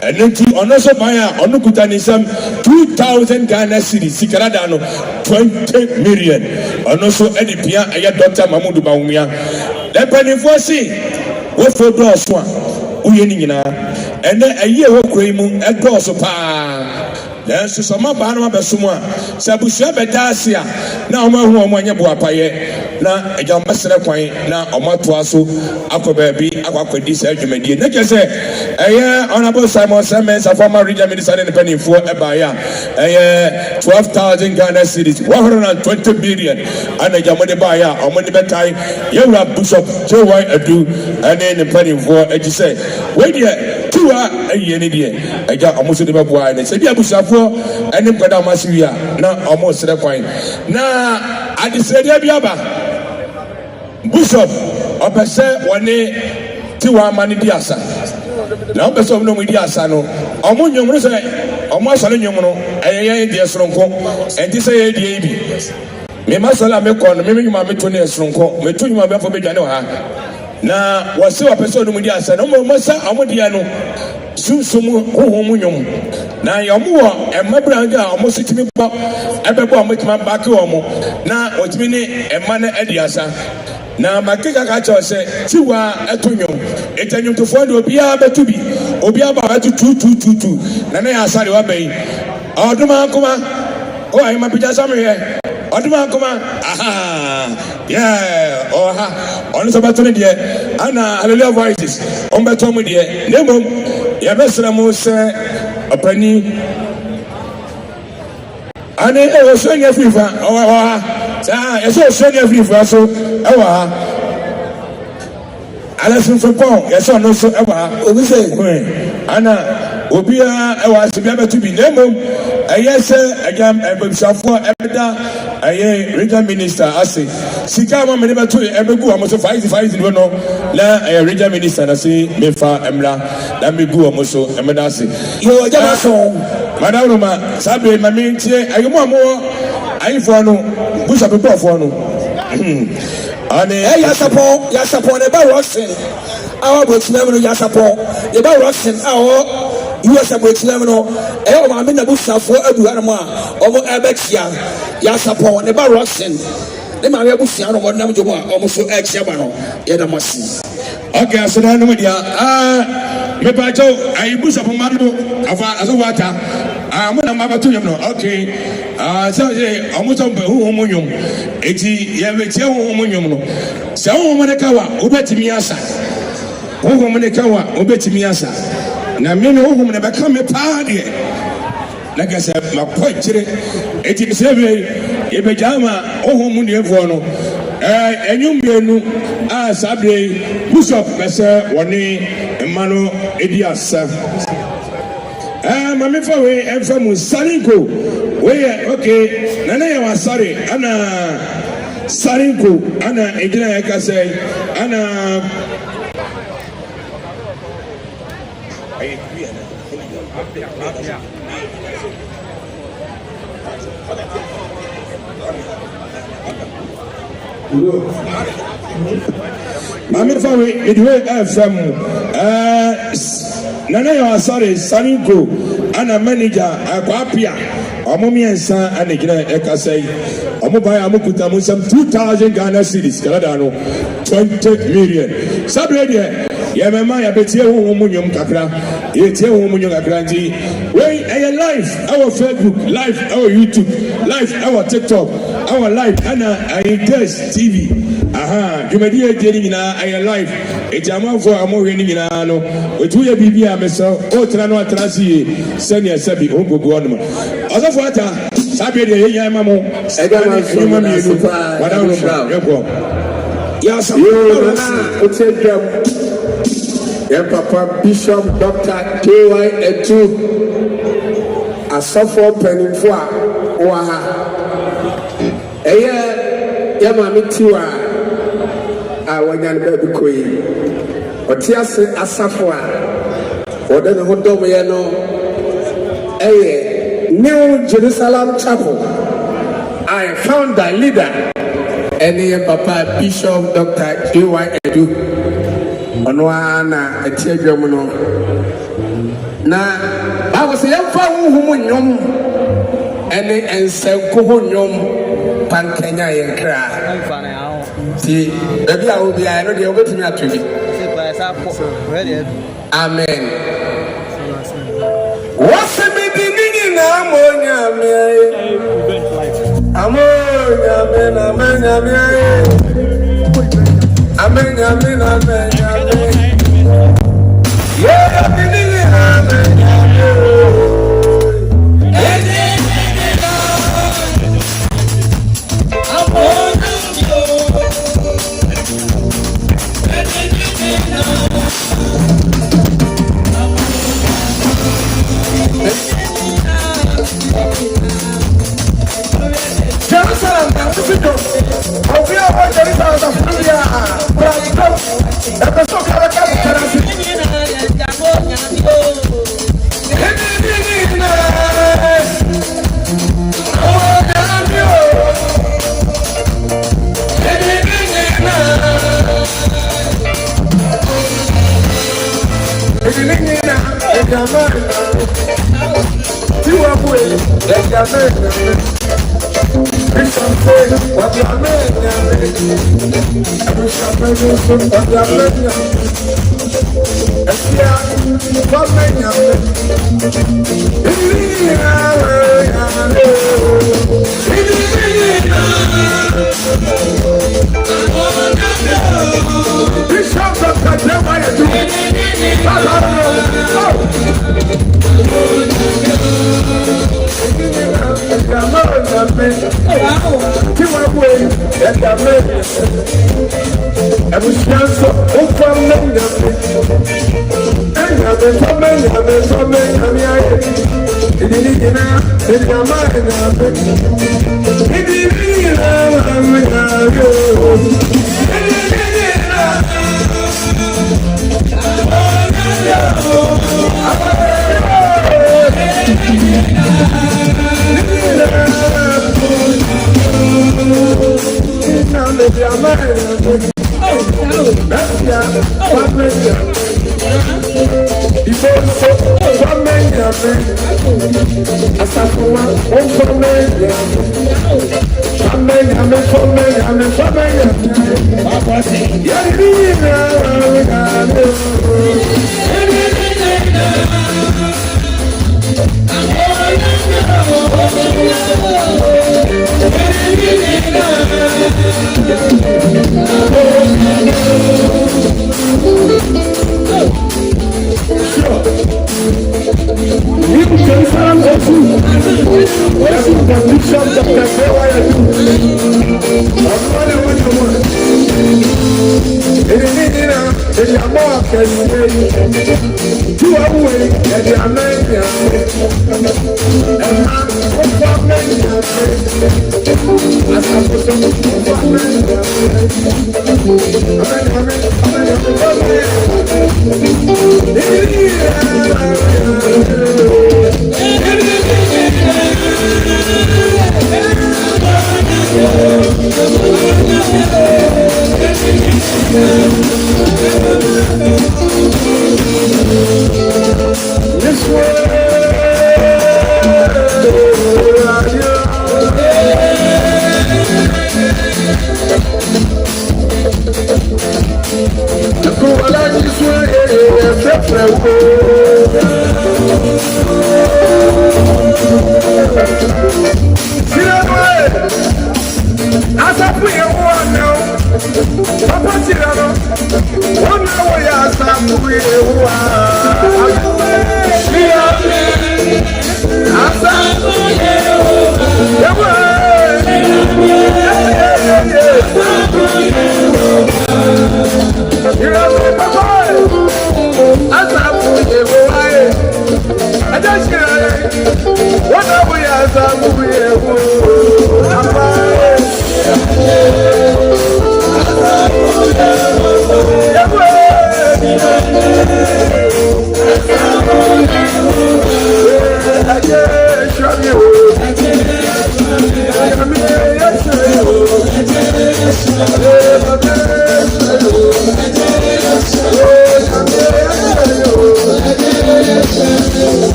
enenti ono so ban ya ono kuta ni sam 2,000 Ghana cedis sikarada no 20 million ono so edipia aya Dr. Mamudu Bawumia lepani fosi wo fodo so a uye ni nyina ene aye wo kroimu edo so pa nanso sama ba na abesom a sabusua bedase a na omahu omanye boapaye na ejam mesere kwan na omato aso akoba bi akwakodi sa adwumadie na je se Honorable Simon Semens former regional minister in Penifo ebaya 12,000 Ghana cedis 120 billion and ejamode baya omode betai yewra Bishop Tiwaa Edu ane ne Penifo eji se we de Tiwaa ayene de eja omoso de beboa ne se dia busafo ene kwada masiwia na omo sere kwan na adisredia biaba Bishop opese woni Tiwaa mani di asa na opese woni mo di asa no omo nyomro se omo asale nyomro ayeye di esronko enti se ye di ebi me masala me kon me nyuma me to ne esronko me to nyuma be fo be dwane ha na wose opese woni mo di asa no mo sa omo di ano sunsum hohom nyom na yomo wo emabrange a omo sitimi bo ebebo omo tima back omo na otimi ne emma na adiasa na makika ka cho se Tiwaa etonyom etanyom to fo de obia betubi obia ba betu 2222 na na ya sare wa bai oduma kuma o ai ma pija samye oduma kuma aha yeah oha onu so betu ne de ana hallelujah voices on betu mu de nemom ya besra mu se opani ane e so nya fifa oha sa eso nya fifa so ewa alasun so pon yeso no so ewa obi se ana obia ewa se bia betu bi nemom ayese agam ebisafo ebeda aye regional minister ase sika ma me betu ebegu amoso 5 no na regional minister na se mefa emra na megu amoso emeda ase yo agama so madam Roma sabe mami ntie ayomo amo ayifo no busa people for no ane ya support ne ba Roxin awa botinam no ya support e ba Roxin awo US botinam no o ma me na busafo aduhare mo a omo ebexia ya support ne ba Roxin ne ma me busua no mo nam jomo a omo so exia ba no ye na masi okay so na no dia me ba jo ayi busafo mando afa aso wata mo na mabatu nyom no okay so je omo so be hu homo nyom eti ye be tie hu homo nyom no se hu homo ne kawa obetimi asa hu homo ne kawa obetimi asa na me no hu homo ne be ka me pa de na gase makwachire eti me se be ye be jama hu homo ne efo no enyum bienu sabre Bishop pese woni emano edi asa mami fa we emfamu sarinko we okay nana ya wasare ana sarinko ana ejina ya kasai ana mami fa we edwe emfamu nana ya wasare sarinko ana manager akwapia omo miensa ana gina ekasai omo baya amukuta mu sam 2,000 Ghana cedis kala no 20 million sabre de ye mema ya betie ho mu nyom kakra ye tie ho mu nyom kakra nti we live our Facebook live our YouTube live our TikTok our live ana ITS TV dwumadi edie ni nyina aye life eti amanfo amohwe ni nyina no otu ye bibia meso o tena no atrasi senia sabi ogogo onuma osofo ata sabi de ye yan mamo ega ma so ma mi nu wada no yeko ya sabi o te drum ya papa Bishop Dr. Tiwaa etu asofo penifo a wa ha ya Maame Tiwaa a wanyan ba bi koyi otiase asafo a oda ne hodom ye no New Jerusalem Chapel I found the leader and papa Bishop Dr. Tiwaa edu ono ana atiadwam no na ba wo se yemfa huhum nyom ene ensanko ho nyom pankanya yenkra ti baby a obi a no de obetimi atobi amen wase me dinini na amonya me amonya me na amenya me amenya me na amenya me yeah dinini na amenya me Jerusalem,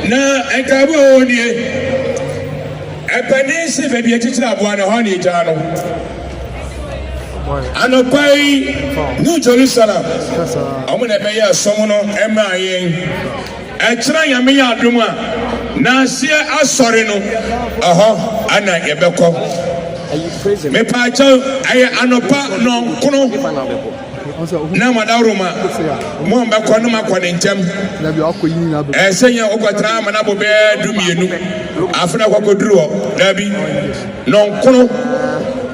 Na ekabo nie epenisi bebi echichira abuana ho ni jano anopai New Jerusalem omo na be ya somo no ema yen echira nyame ya adom a na asie asore no ana yebekọ me pa cha aye anopa no nkono na madawroma mo mbekọ no makọ ntem esenya okwatra mana bobe dumienu afuna kwakoduru dabi no nkono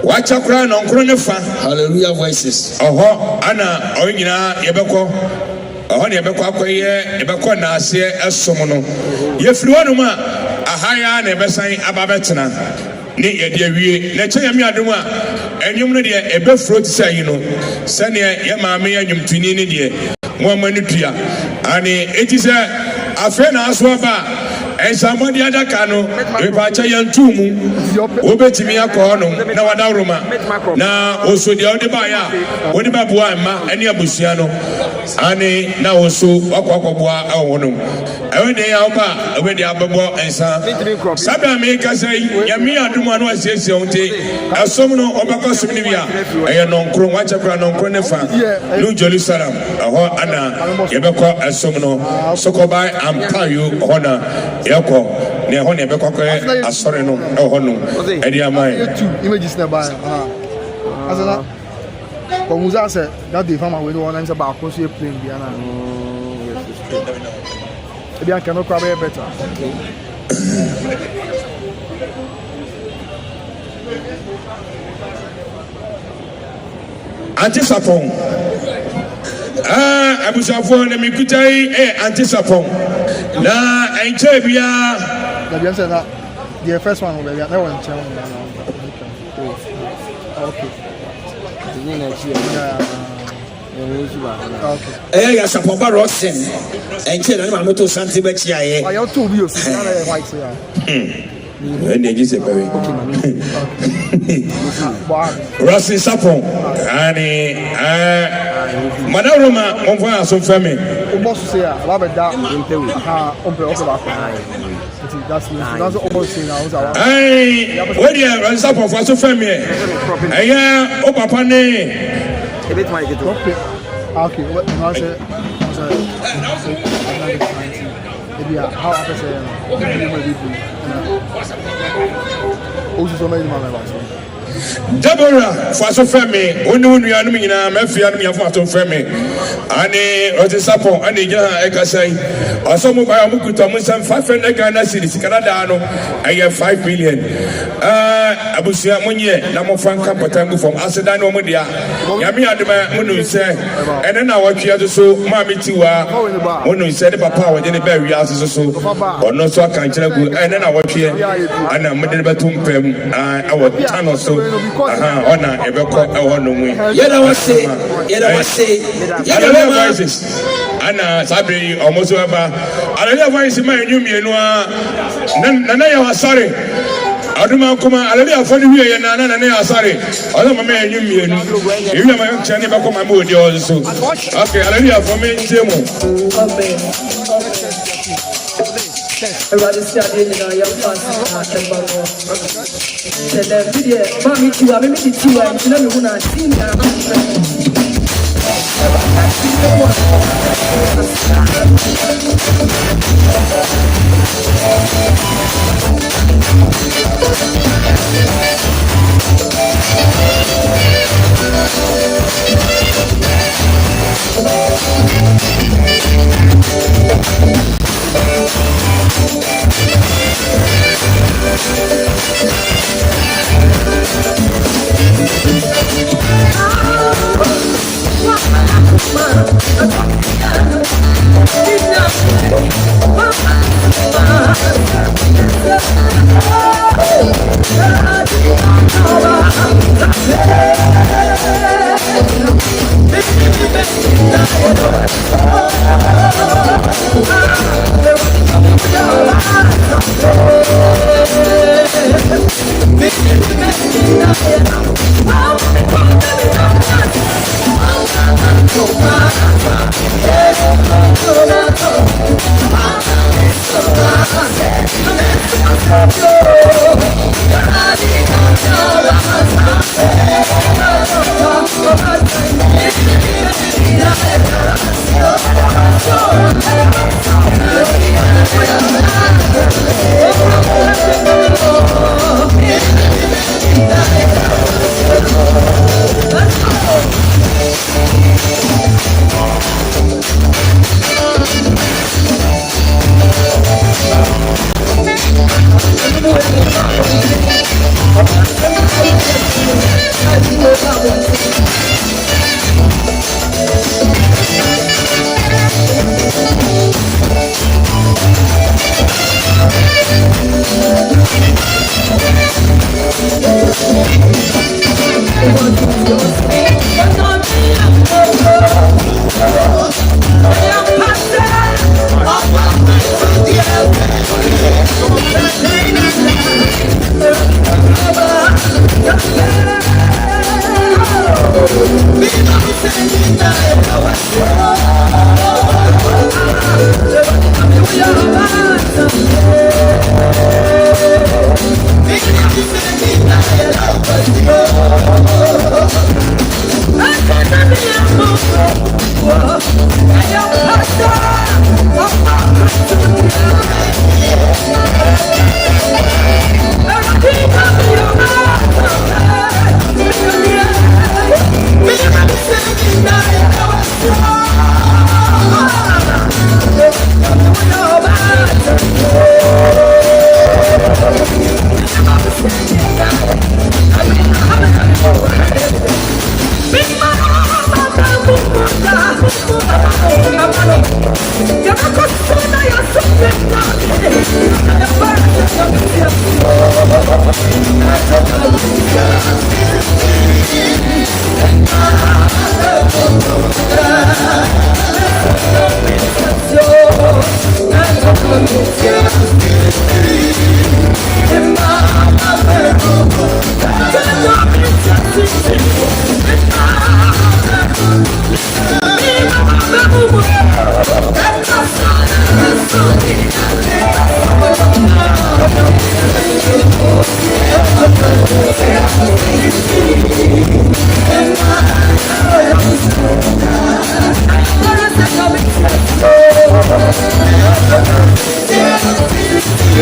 wachakura no nkono ne fa hallelujah voices ana onyina yebekọ ne yebekọ akoye yebekọ na ase esom no yefiri wonu ma ahaya na ebesan ababetena ne yede awie na kyenya mi adom a enyum no de ebefro ti sai no sane ye maame ya nyumtuni ne de mo amanu tua ani eti se afa na aso ba and somebody other cano, if I tell you two moon, Obetimi Akono, now Adaruma, now also the other buyer, Odibabuama, and Yabusiano, Annie, now also Aquabua, Awonum. I went there, I went there, Babo, and Sabah make us say, Yamia Dumano says, as some no Obaka Sumivia, I non cron, watch up non cronefa, New Jerusalem, Anna, Yabako, as some no, Sokobai, and Payu, Honor, Yako, Nehone Beko, as Soreno, Honum, Eddie Amai. Two images nearby. As a Musa said, that the farmer will want to about Cosia playing Diana. Maybe I cannot cover better. Antisapon. Abusafon, let me put a antisapon. Na, and Jabia. The first one will be that one. Okay. Okay. Yes, a Papa Rosen and Children Mamoto Santi Bechia. I have 2 views. White. When they just say, Rossi Sapon, and Madame, on voit son famille. Almost say, love it down in Peru. That's almost saying, hey, what do you have? Sapon for so family. Hey, oh, Papa, a bit my get okay, what I say? Maybe how I say, Deborah, for so family, when you are me, I'm a family of what family. And what is up on any Ekasai, or some of my Mukutomus and 500 Ghana cities, Canada, I have 5 million. Abusia Munye, Namo Franca Potango from Asadano Mudia, Yami Adama Munu said, and then I watch here to so Maame Tiwaa, Munu said, Papa, when they bury houses so, or no so I can't tell you, and then I watch here, and I'm Medabatum Pem, our tunnel so, honor, Ebeko, I want no way. Yet I was say, Anna Sabri almost over. I don't know in my new Mianua. Nana was sorry. I don't know come I don't for you and Nana sorry. I don't know my new Mian. You know my channel back on my mood also. Okay, I don't know for me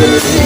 Yeah.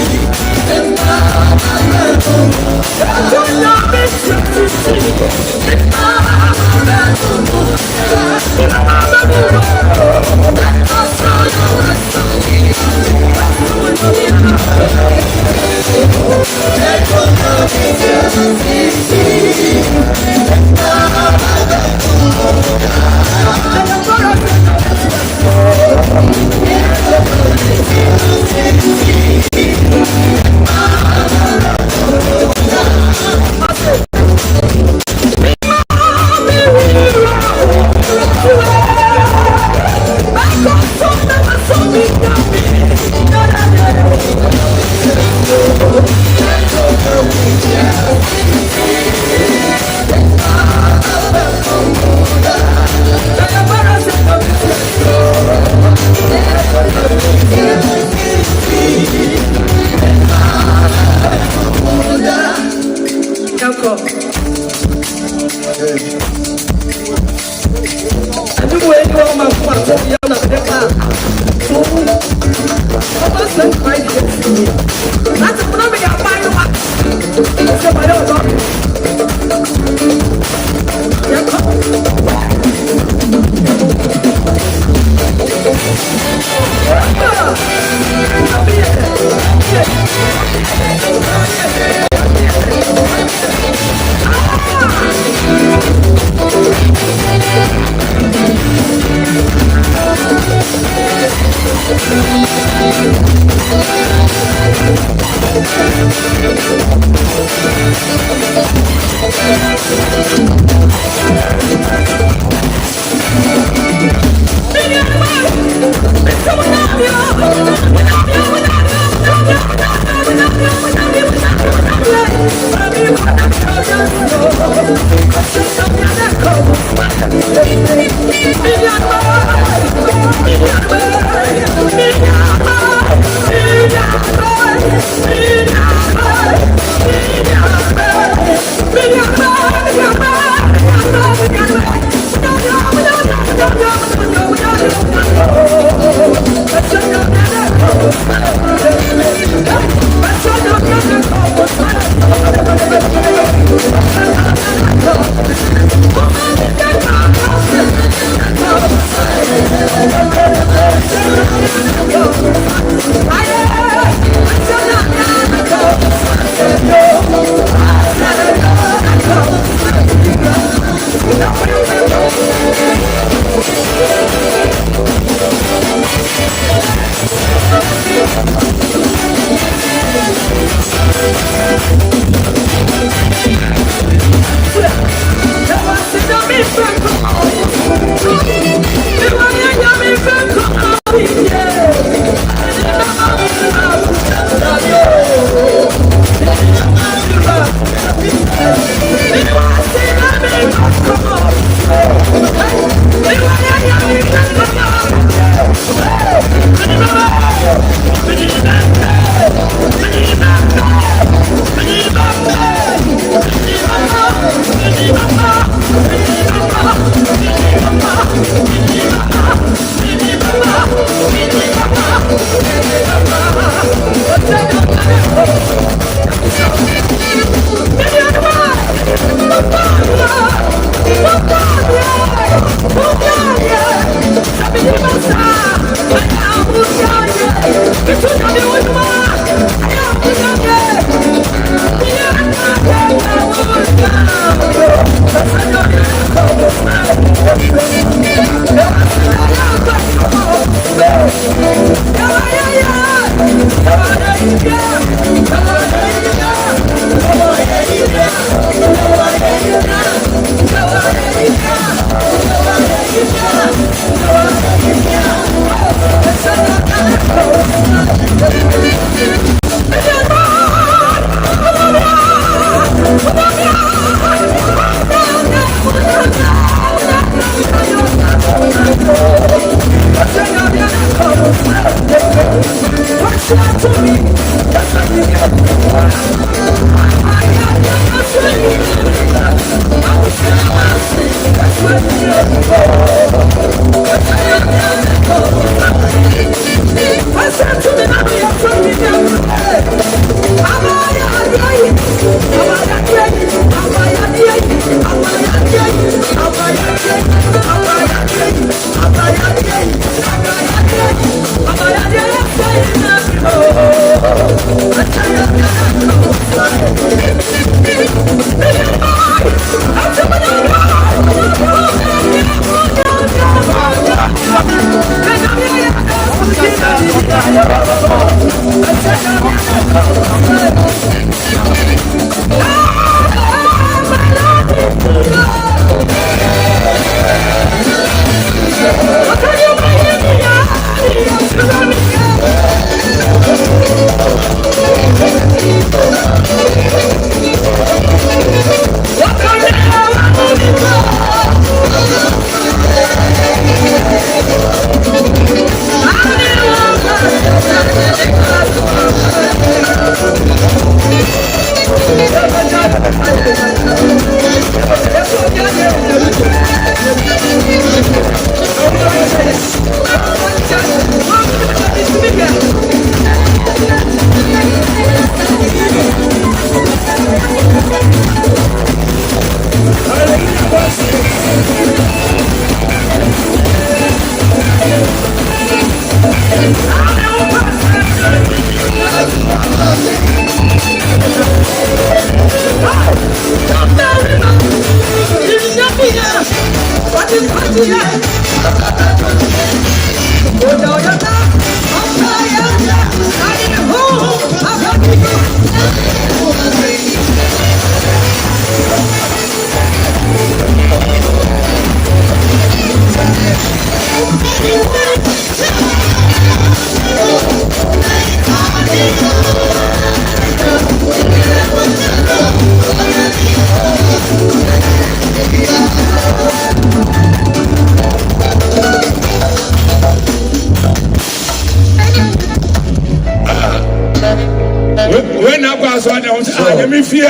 When I was on the me fear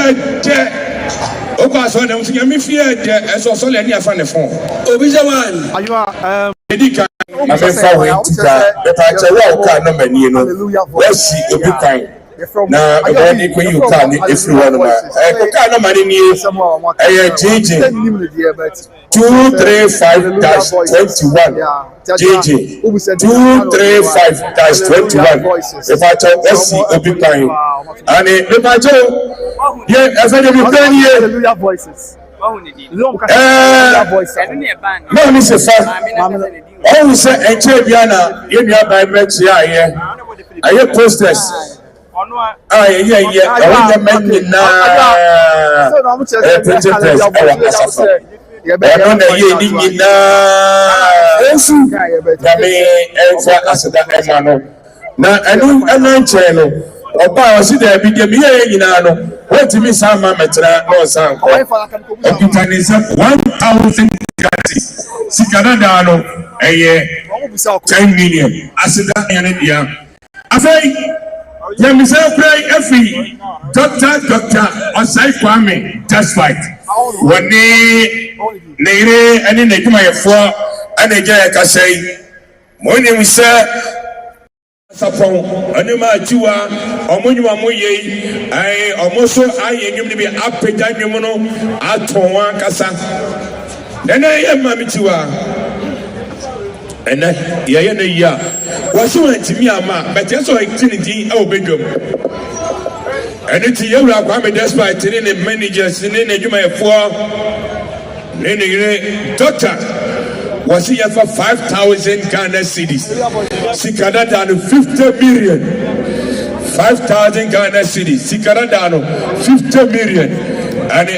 Okas on the me fear as also let me find the phone. Obijaman. Edika. I'm forward to that. I tell you, can no many, you know. Let's see if you can. Now, when you can, if you want to, can no money near JJ 235-21. JJ 235-21. If I tell, let's see if you can. And if I tell, yeah, as I be playing here. Hallelujah voices. Maame se fa. Oh, say Echebiana, you know by Mex here. Aye posters. Aye, yeah. I want the men na. Printers. I don't know ye na. Ensu. Maame enfa aseda emano. Na enu channel. Oba osi da bi de me nyina no. What me say ma metra no san ko. Okutanisa 1000 gratis. Sikana da no eye 10 million. Asida ene dia. Afei ya me say pray every doctor Osai Kwame just fight. Woni neire ene na dwuma yefo ana gya ka sei. Mo ni we say Sapon, anima Tiwaa, omunyuma moye, ai omoso aye nyum ni bi apega nyum no atonwa kasa. Nene ye Maame Tiwaa. Ene ye na ya. Waso antimi ama, beteso activity e obedwom. Ene ti yewura Kwame despite ni managers ni na dwuma yefo. Nene doctor was here for 5,000 Ghana cedis. Sikadadano 50 million. 5,000 Ghana cedis. Sikadadano 50 million. And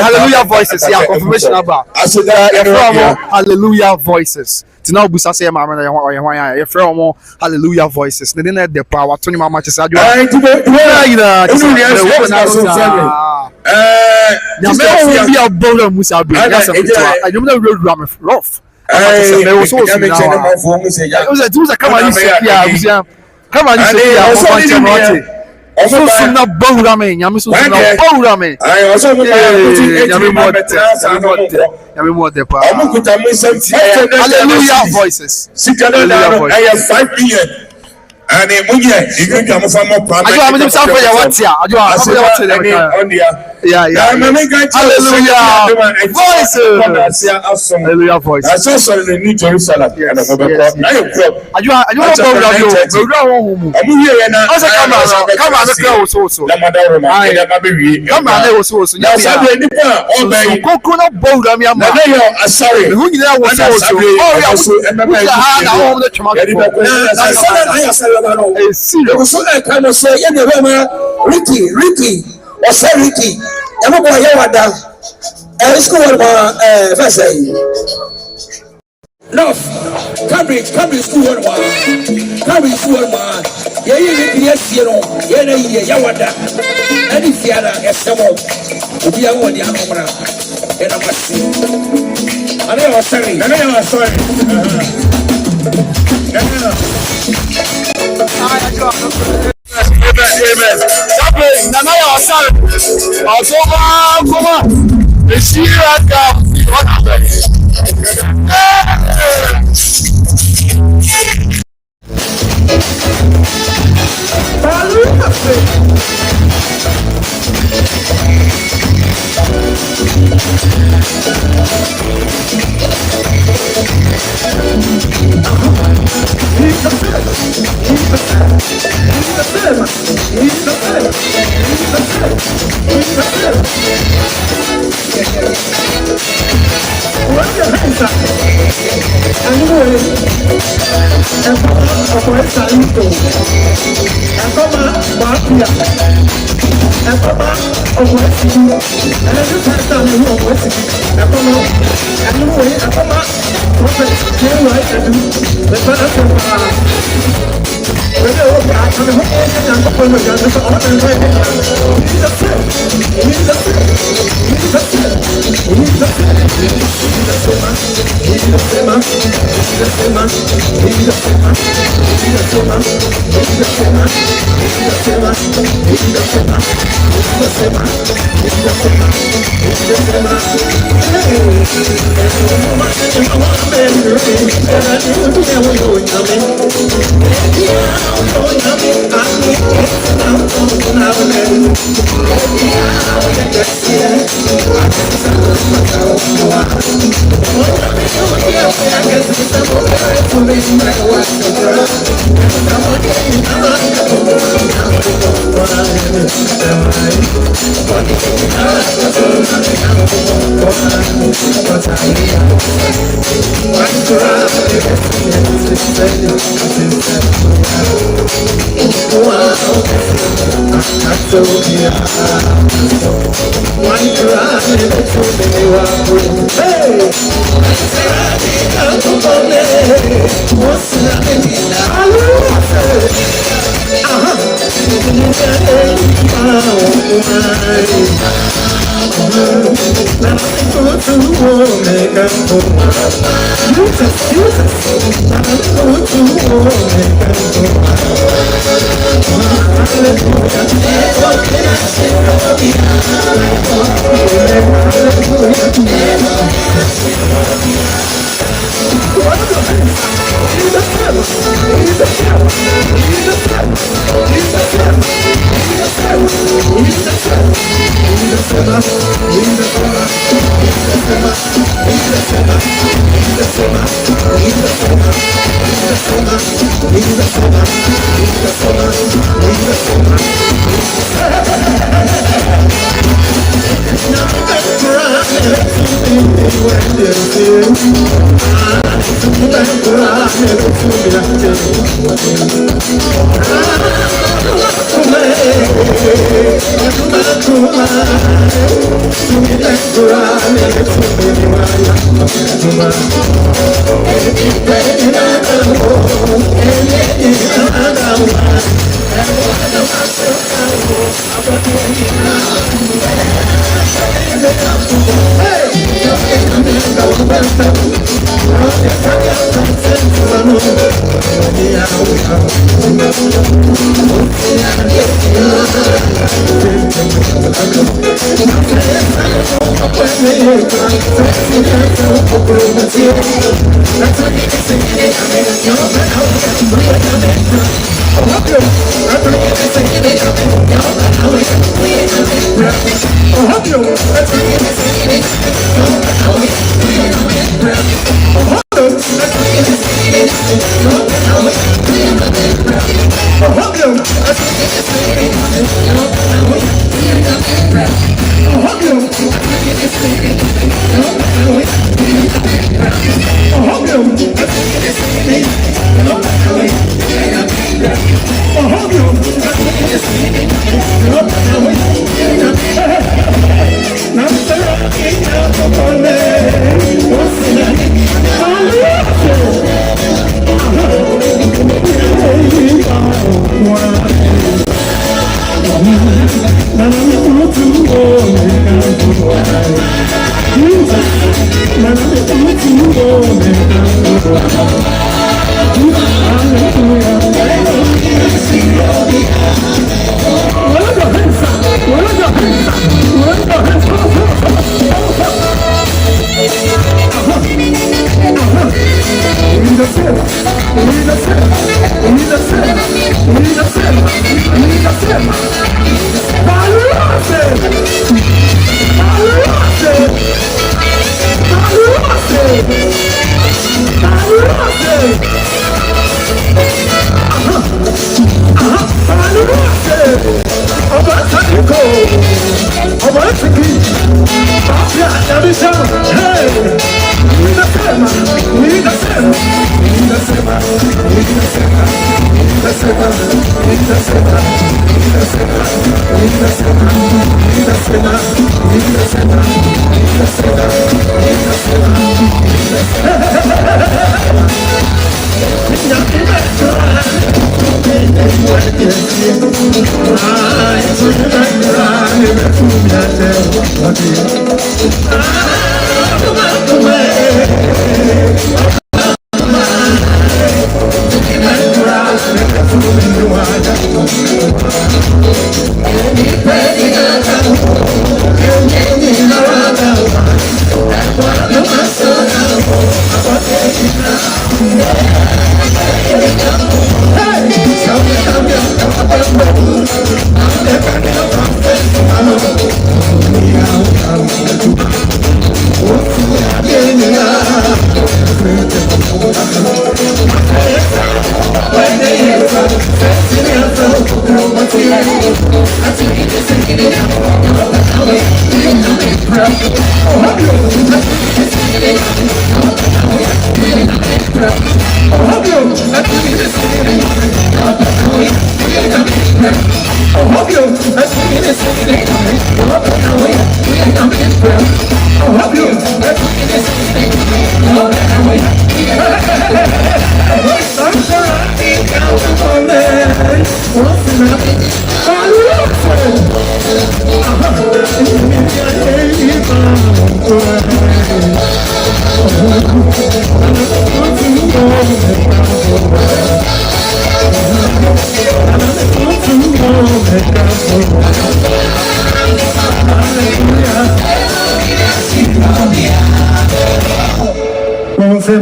Hallelujah voices. Yeah, confirmation about. Hallelujah voices. Now busa say Maame ya from Hallelujah voices. They didn't the power to mama just ajo. Ya me be a bowler musa be. I don't know road ram rough. Come on, so na bowrame nyame so na bowrame I also nyame mo de pa hallelujah voices I have 5 million and you drink a more palm. I am just for your what's here. I do have voice. Hallelujah voice. I saw some in the New Jerusalem. I do Ricky, or say Ricky, I'm not going to hear that. Let's go on my verse. No, Cambridge school one. Cambridge school one. Yes, you know, Yawada. And if you are a summer, we are one, and I'm sorry. I was sorry. Amen. Something, Nana, your son. Also, come on. The Syria come. What happened?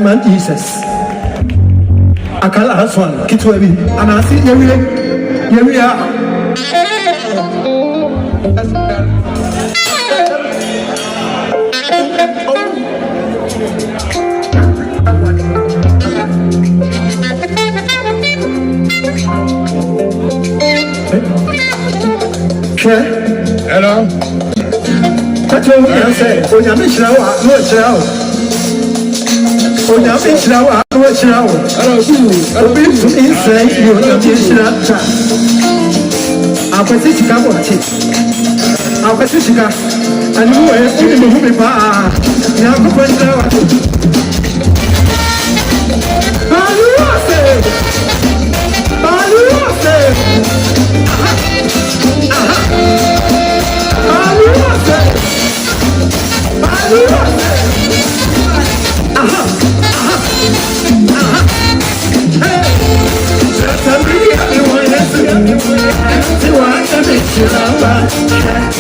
Man Jesus. Akala has one, Kitwabi, and I see here we are. Hello. That's what we say. Oh, you're missing out. No, it's out. Oh, you're missing out. No, it's out. Hello, people inside you. You're missing out. I'll put this in our teeth. I'll put this in our and you are only moving back. Now, go put it out. Are you lost? Are you lost?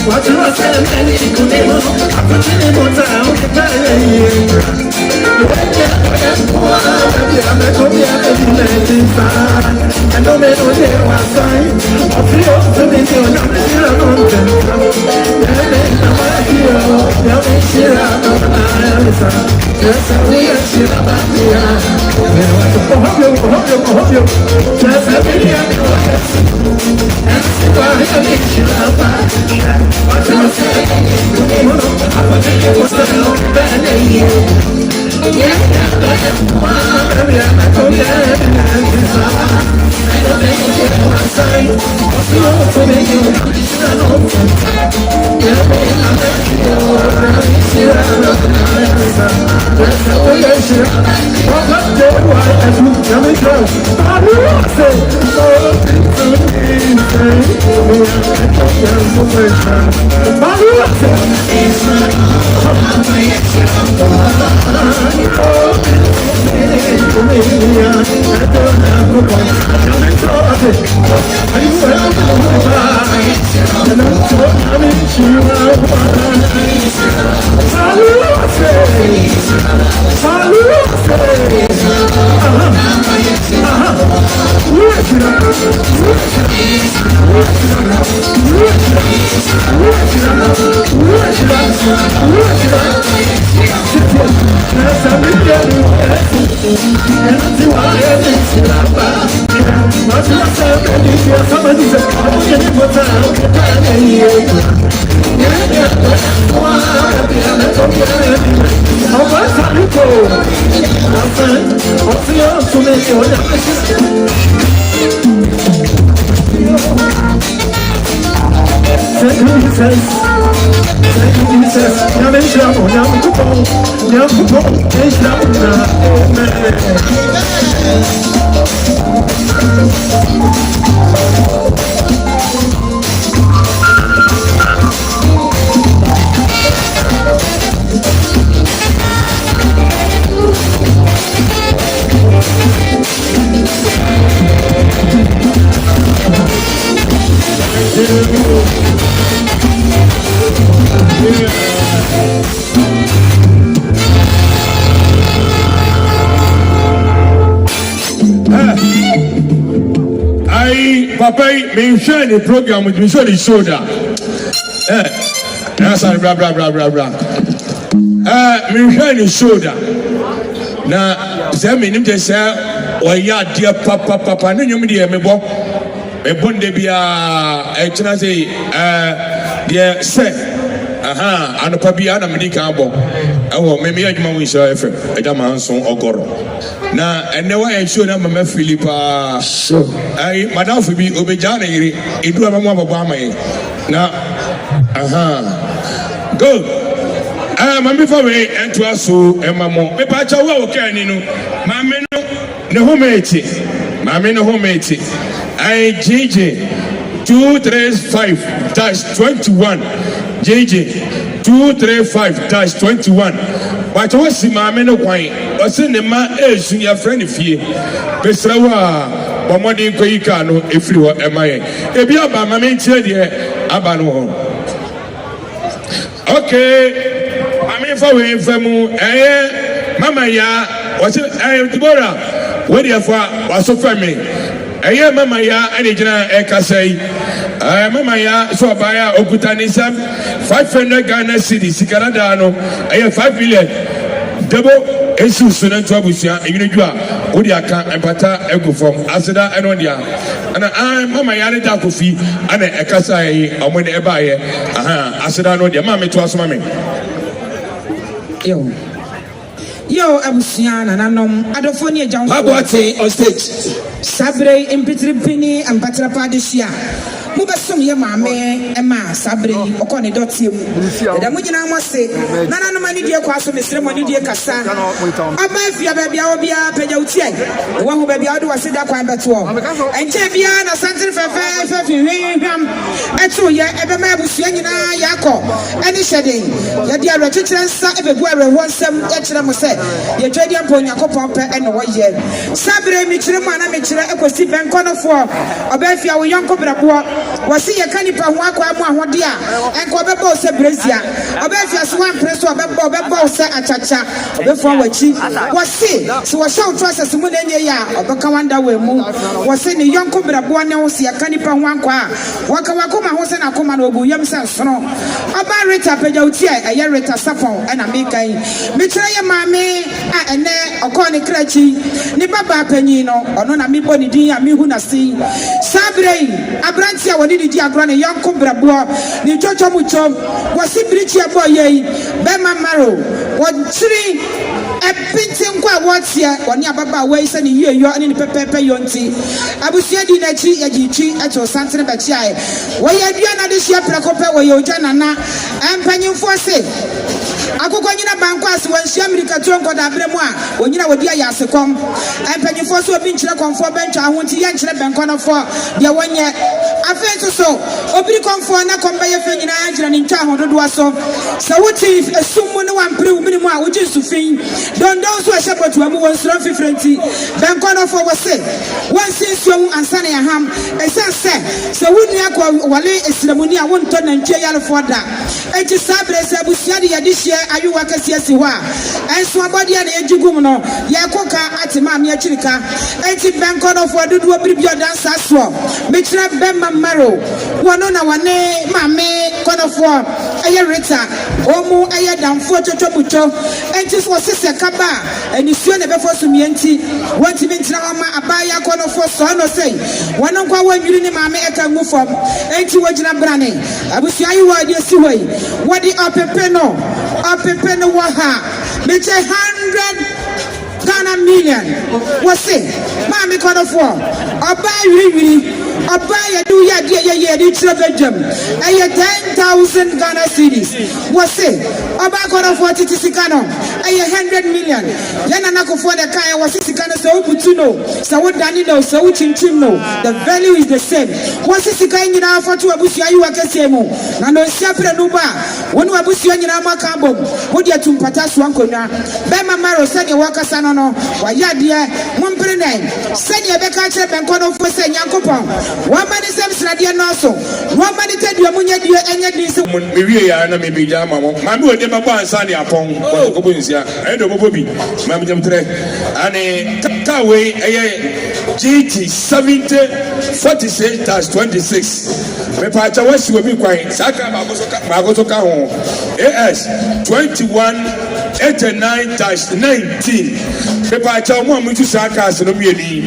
What you are saying, and you could never I'm Papa, me share the program with me show the shoulder. That's a blah blah blah blah blah. Me share the shoulder. Now, say me nimje say, oh yeah, dear papa, no you me dear me bo de bia. China say, dear say. And Papi Adam Nicabo. Oh, maybe I can wish her a man son or Goro. Now, and no way I should have my Philippa. So, I, Madame Phoebe Obejani, it do have a mama Obama. Now, go. I'm before we enter us so, and Mamma, me pacha well, can you know? Maame no homemate. Maame no homemate. I JJ 235-21. JJ 235-21. But what's the Maame no wine? What's in the man is your friend if ye? Pesrawa, Bomodi Koikano, if you were MIA. If you are Maame, Abano. Okay, I'm in for we famu. Mama ya, what's it? Deborah, what do you for? What's so family? Mama ya, and Eka say. Mama ya so baya okutanisa 500 Ghana cedis Canada no 5 million double esu sunan to abusia enwedua odi aka empata egu from aseda eno dia ana mama ya ne da kofi ana ekasa yi omone eba ye aseda no dia mama to asoma me yo abusia na nanom adofo ne agya Aboti on stage sabre impitripini ampatra padisia Mubasom ye Maame ema sabre okone dotie mu da mugina mo se nana no mani die kwaso mesre mani die kasa aba fia ba bia obia pagya utie wo hu ba bia ode wase da kwan beto enche bia na santre fefe hwam eto ye ebe ma abusua nyina yakọ eni hyeden ye dia retwetire nsa ebegu areho nsam ye kire mo se ye twedi ampo nyakopon pe ene wo ye sabre mi kire mo na mi kire ekosi benkonofo aba fia wo yonko brabo wasi ye kanipa ho akwa mu ahode a enko bebo se brezia Obefia so one press obebo se achacha obefo wachi wose so wo show trust mu na nye ya obeka wanda we mu wose ne yonko brabo ne wo se aka nipa ho anko a waka wakoma ho se na koma na ogu yam se sono oba reta pagya uti eye reta sapon na mekai me kire ye maame a ene okoni krachi ni baba panyin no ono na me boni din a me hu na sei sabrei abranti a woni di agro ne yonko brabo ni chocho mucho wose brichi abo ye be mamaro wonchiri epitin kwa wotia woni ababa we se ni yeyo ani ni pepepe yonti abusia di na chi yagichi acho santere ba chi ai wo ye dua na de hia prekope wo ye oja nana empanyimfo se akoko nyina banko ase wanhia America tonko da bremu a onyina wodi ayasekom empanyimfo so obi nkyere konfo bentwa ho nti ye nkyere benko no fo de wonye afenso so obi konfo na komba ye fe nyina angyere ni ntwa ho dodo aso se wuti esum ne wampre wumini mu a wogi sufin don so a shepherd to amu won sron fifrenti benko no fo wose won sinsuo ansane ya ham esense se wuni akwa wale esramuni a won to na ntwe yale fo da enti sabre se busia de yade hie ayuwa kase si ho a enso abodi na ejigum no ye koka atima me achirika enti benko no fo dodo obiribio dansa so me kire bemma maro wono na wane mame kono fo eye reta omu eye damfo chochobucho enti so sese kaba enisuo ne befo so mienti wanti mintina ma abaya kono fo so no sei wono kwa wanwiri ni mame eka ngufom enti wogina brane abusia yi wa de si hoi wodi opepe no wa ha me 100 Ghana million wose mame kono fo oba wiri oba ya do ya de di trevejam eye 10,000 Ghana cedis wose oba kono fo titisika no eye 100 million yana nakofo de kai wose sika no so putuno so wodani no so wuchinchim no the value is the same wose sika nyina afo to abusia yi wakase mu na no siapre no ba wonu abusia nyina maka bom wodi atumpata so ankonwa be mama ro se de wakasa no no wayade mompre nai se de be ka kire benko no fo se nyankopon wamani sem srade no so wamani tadua munya die enye din se me wie ya na me be ja mamo ma me ode baba ansa ne apon ko bo nsia e do bobo bi ma me jam tre ani ka we GT 70 46-26 me pa cha wasi we bi kwan saka ma go so ka ho AS 21-89-19 me pa cha mo amutu saka se no mieni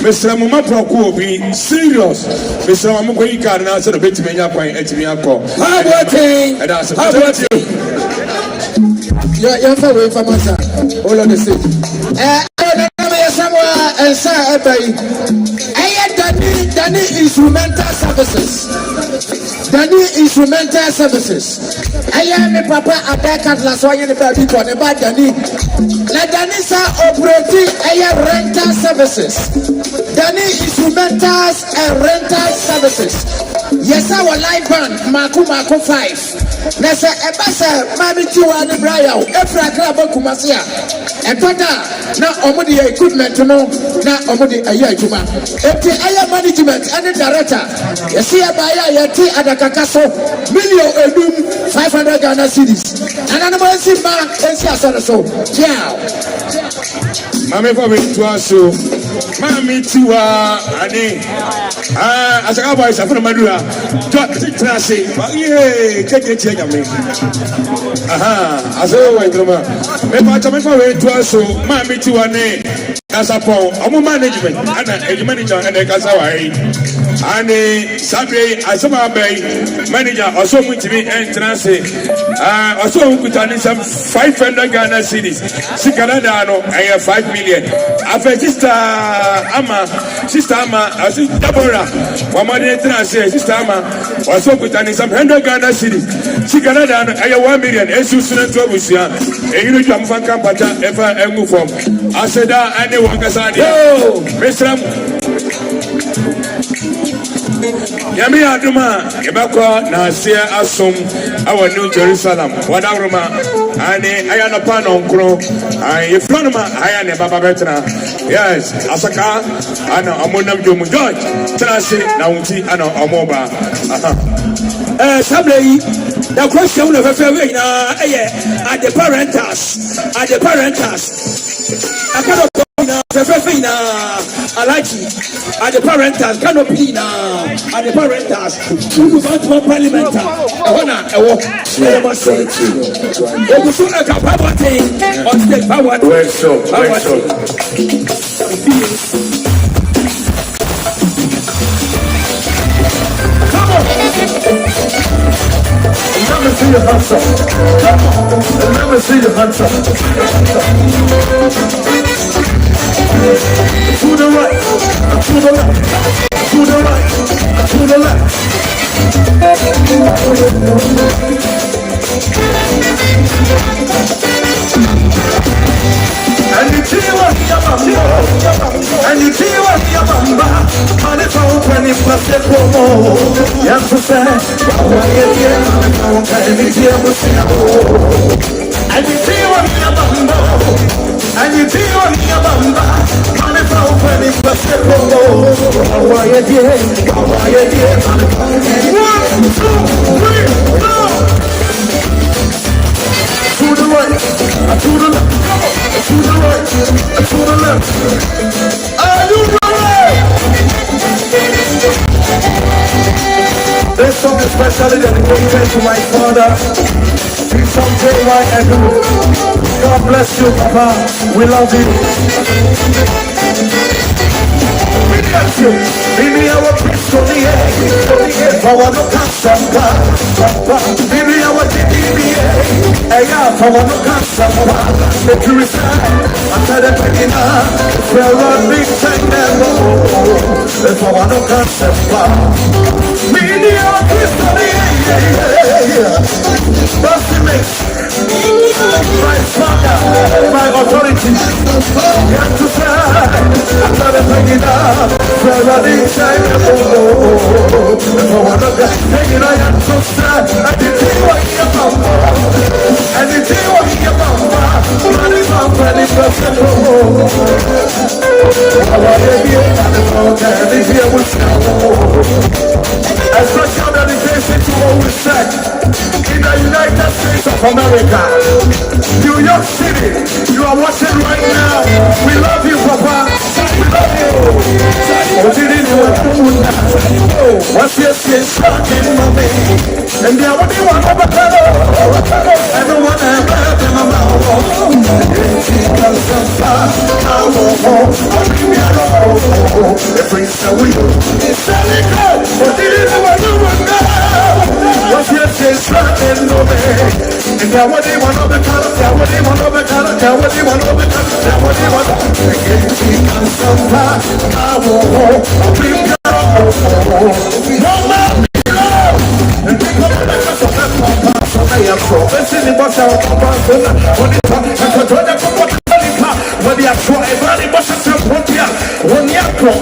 me sra mo ma proko obi serious me sra mo ko yi card na se no betime nya kwan etime akọ how about you fa we fa masa all on the same Dani instrumental services. I am a papa at that class. So I am a baby for the bad Dani. Dani sa operating rental services. Dani instrumentals and rental services. Yes, our live band Maku 5. Nasa ebasa Maame Tiwaa ne Brian Efra Kraba Kumasia. Etoda na omudi equipment no na omudi ayi adwuma. Eti aya management and director. Yesi abaya yeti adakakaso million edum 500 Ghana cedis. Anana mo esi ma esi asoro so. Ciao. Maame fa me to aso. Maame Tiwaa ani asaka boy safuna madura. Trase. Ye keje nyame. Aha, aso wa drama. Me pa we to aso. Maame Tiwaa ne kasapon omo management ana manager ana kasawai ani sabe asoma bay manager also mutimi entrance also kutani some 500 Ghana cedis sikana no 5 million afa sister ama asu Deborah mama de entrance sister ama also kutani some 100 Ghana cedis sikana no 1 million esu suna to abusia eyinu jam fan kampata efa engu form aseda ani wakasani Mr. Yami aduma ebako na sia asom awa New Jerusalem wadaruma ani ayana pano nkro ai fronuma ayane baba betra yes asaka ana amonam jomu George trase na unti ana omoba aha Sabrei, the question of a family at the parentals. I cannot go now, Fefina, I like it. At the parentals, canopy now, at the parentals, who want to parliament. I walk, I must say, there was soon like a power thing on the power. Come on. Let me see your hands up. Come on. Let me see your hands up. To the right, to the left, to the right, to the left. And you see what and you see what and it's all 20 plus the promo. Yes, I said, and you see what and you see what and it's all 20 plus the promo. 1, 2, 3, go! To the right, to the left, to the right, to the left. Are you ready? This song is specially dedicated to my father. He's from Tiwaa and God bless you, Papa. We love you. Baby, I will kiss on the air. For what no cancer, baby, I will take the air. For what no cancer, the truth is, I'm telling you, for what big time never. For what no cancer, baby, I will kiss on the air. That's the mix. My father, my authority. Got to say, I'm telling you, for what big time never. For what no cancer, I am so sad. I didn't see what you're about. And you see what you're about. But it's not very personal. I want to be here with you. A special dedication to what we said in the United States of America, New York City. You are watching right now. We love you, Papa. We love you. What's your skin talking, mommy? And the other one over there. Everyone ever been my mouth. Every so we it's selling good. What did it ever do now? What's your skin talking, mommy? And the other one over there. The other one over there. The other one over there. The other one over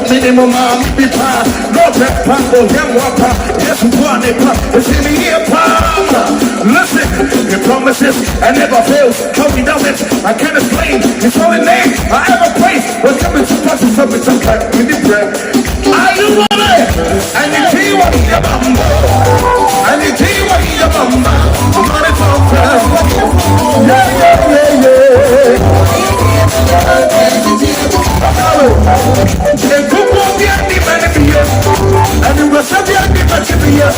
minimum no listen, he promises and never fails. How he does it, I can't explain. His only name I ever praise. We're coming to pass the subject of like with the bread. Are you ready? And you see what he about. And you see what he about. Money for friends. Yeah. And you were such a big material.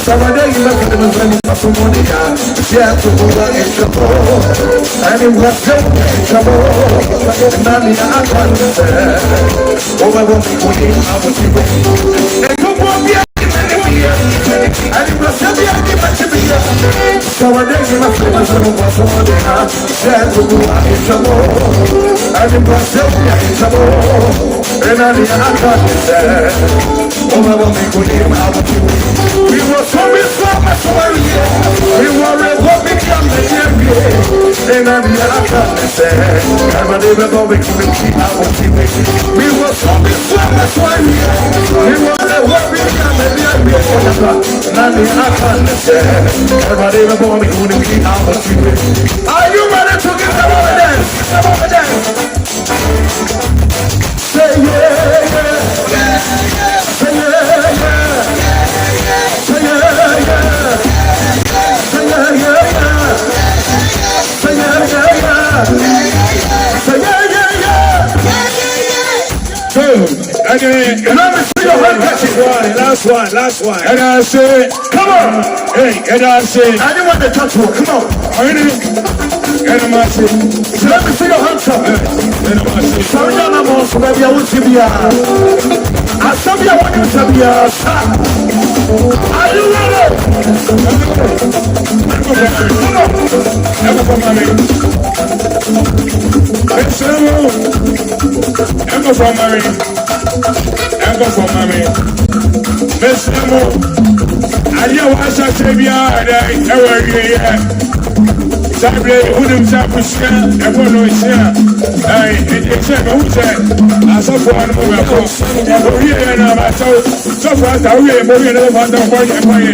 Somebody you look at them as many for money. Yeah, to go in trouble. And it was so trouble. Mommy, I can't say. Oh, I won't be going out with you. And you won't be and it was such a big material. So I did you my friends and it was on the house. Yeah, to go in trouble. And it was so in trouble. And I can't say. Oh, I won't be going out with you. We were so much worry. We were a woman come the year. And I can't say. I'm never going to be out with you. We were so much worry. We were a woman come the year. And I can't say. I'm never going to be out with you. Are you ready to get some over dance? Some over dance. Say yeah. Say yeah. Say yeah. Let me see your handkerchief. Last one. And I say, Come on. hey, and I say, Anyone that touch you, come on. and I say, Let me see your hands up. and I say, Sarjana Mons, maybe I will see you. I saw you when you said yes. Are you ready? Ever from Maame. Ever from Maame. Ever from Maame. Mesemo. Adia wasa sebia ada ewa ye. Sabre unum sapusia ebo no sia. Ai ese me hu se asafo anu mo ko. Ebo ye na ma so so fa ta wi ebo ye na fa ta ko ye.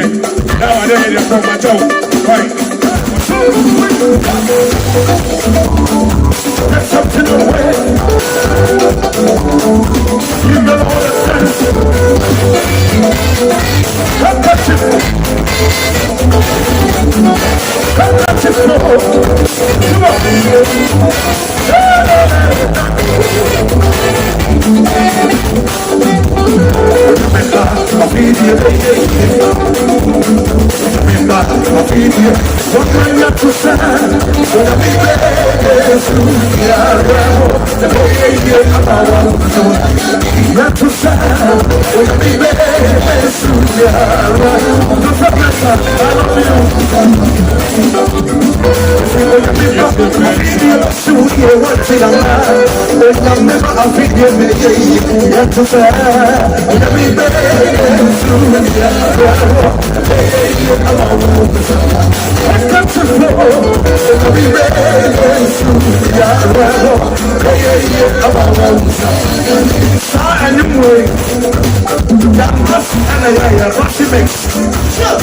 Na wa de ye ko ma taw. Right. That's up to the way. You know all the sense. Come touch it. Come touch it. Come on.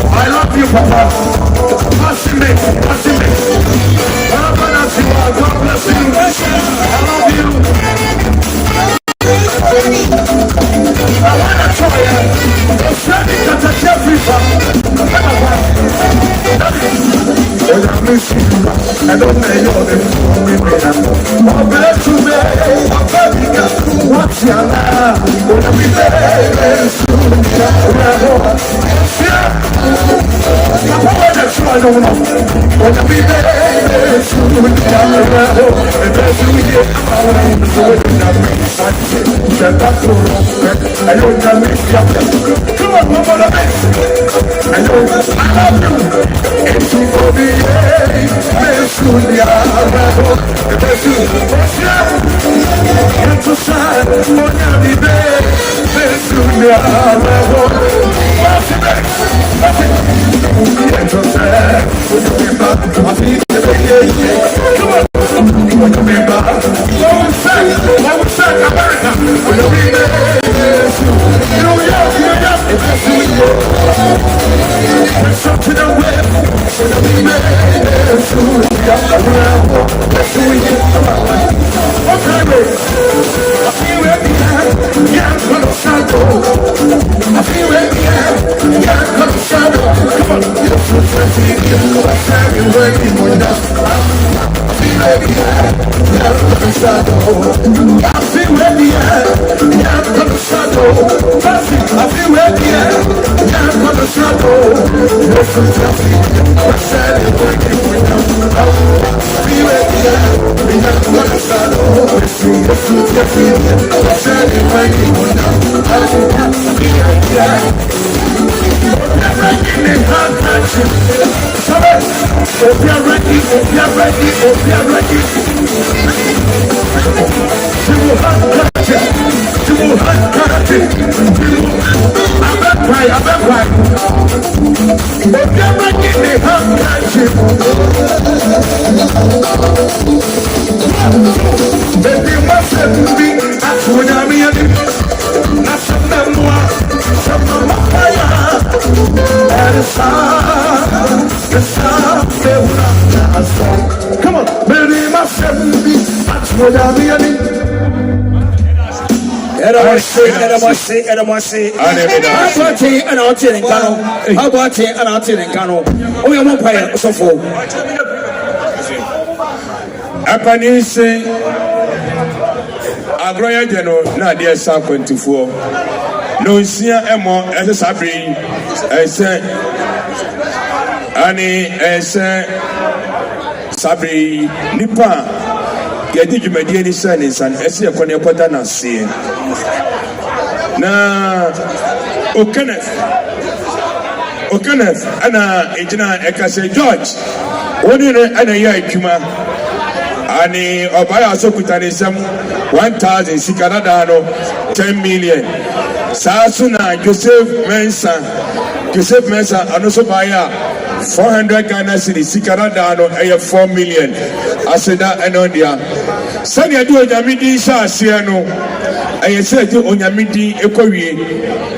I love you, Papa. God bless you. I love you. I want to try it. I don't know the bless you, what's your love? I don't know. Come on, mama, I know I love you. It's for me, come on, baby, my that's what I'm hearing. And I say, and I'll tell Gano. How about it? And I'll tell Gano. Oh, you're not paying so for agroya jeno na de sa kwantifuo no nsia emo ese sabre ese ani ese sabre nipa yedi dwumadie ni sane san ese yakone yakoda na se na Okenef ana ejina ekase George woni ne ana ya adwuma ani obaya so kutane sam 1000 sikanada no 10 million Sasuna Joseph Mensa ano so baya 400 Ghana cedis sikanada no 4 million aseda enodia sani adu onyamidi sha no ayese ti onyamidi ekowie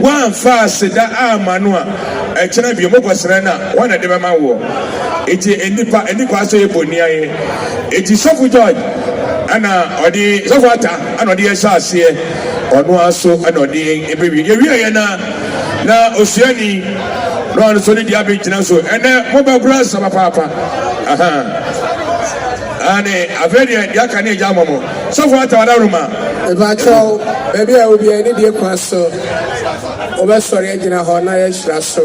wan fa aseda amanu a echena bi mo kwasere na wana de bema wo eti enipa so eboni aye eti sofu George ana odi sofu ata ana odi sha ase ono aso ana odi ebebi yewie na osuani no an so di abegina so ene mo ba bra sama papa aha ane aveni yaka ne jamomo sofu ata wala ruma ebacho baby I will be any day kwaso obe sorry agina ho na ye hira so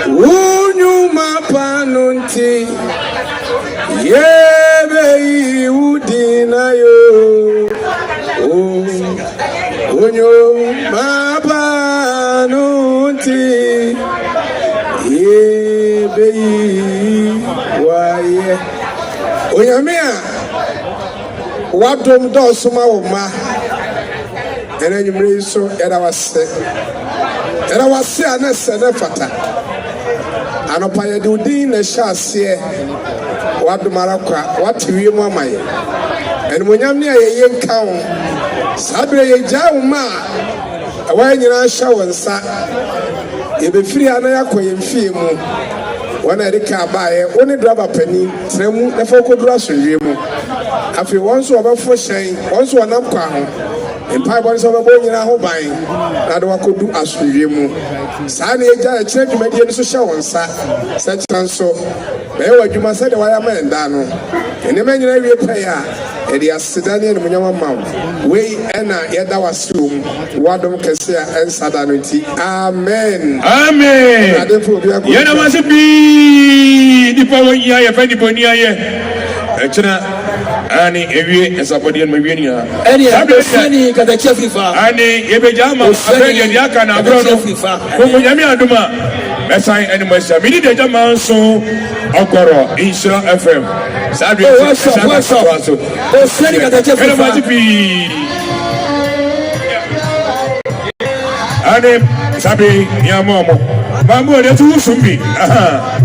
unyu mapanunti yebe udina yo unyu mapanunti yebe waye onyamia wadom do soma wo ma ene nyumre so era wase anese ne fata anopa ye de udin na hyase wadom arakwa watiwie mu amaye ene monyam ne ye nka wo sabre ye gya wo ma awa nyina hya wonsa ye befiri ana yakoye mfie mu wana erika baaye woni driver pani tremu na fokodura sonwie mu afi wonso obefo hyen wonso wanam kwa ho empa bonso obebo nyina ho ban na de wakodu asonwie mu saa na eja ekire dwumadie no so hye wonsa sa chanso be wadwuma sa de waya menda no enema nyina wie paya edi asedane no munyama mawo we ena yeda wasum wadom kese a ensada no ti amen yena masibi di pawo ya ya fadi boni aye echina ani ewie esapodi en mawie nia ani kada chefifa ani yebejama afedi en yaka na abrono ko nyame aduma mesan eni masha mini de jama so okoro insura fm sabi so sani kada chefifa ani sabi ya momo mambo de tu sumbi aha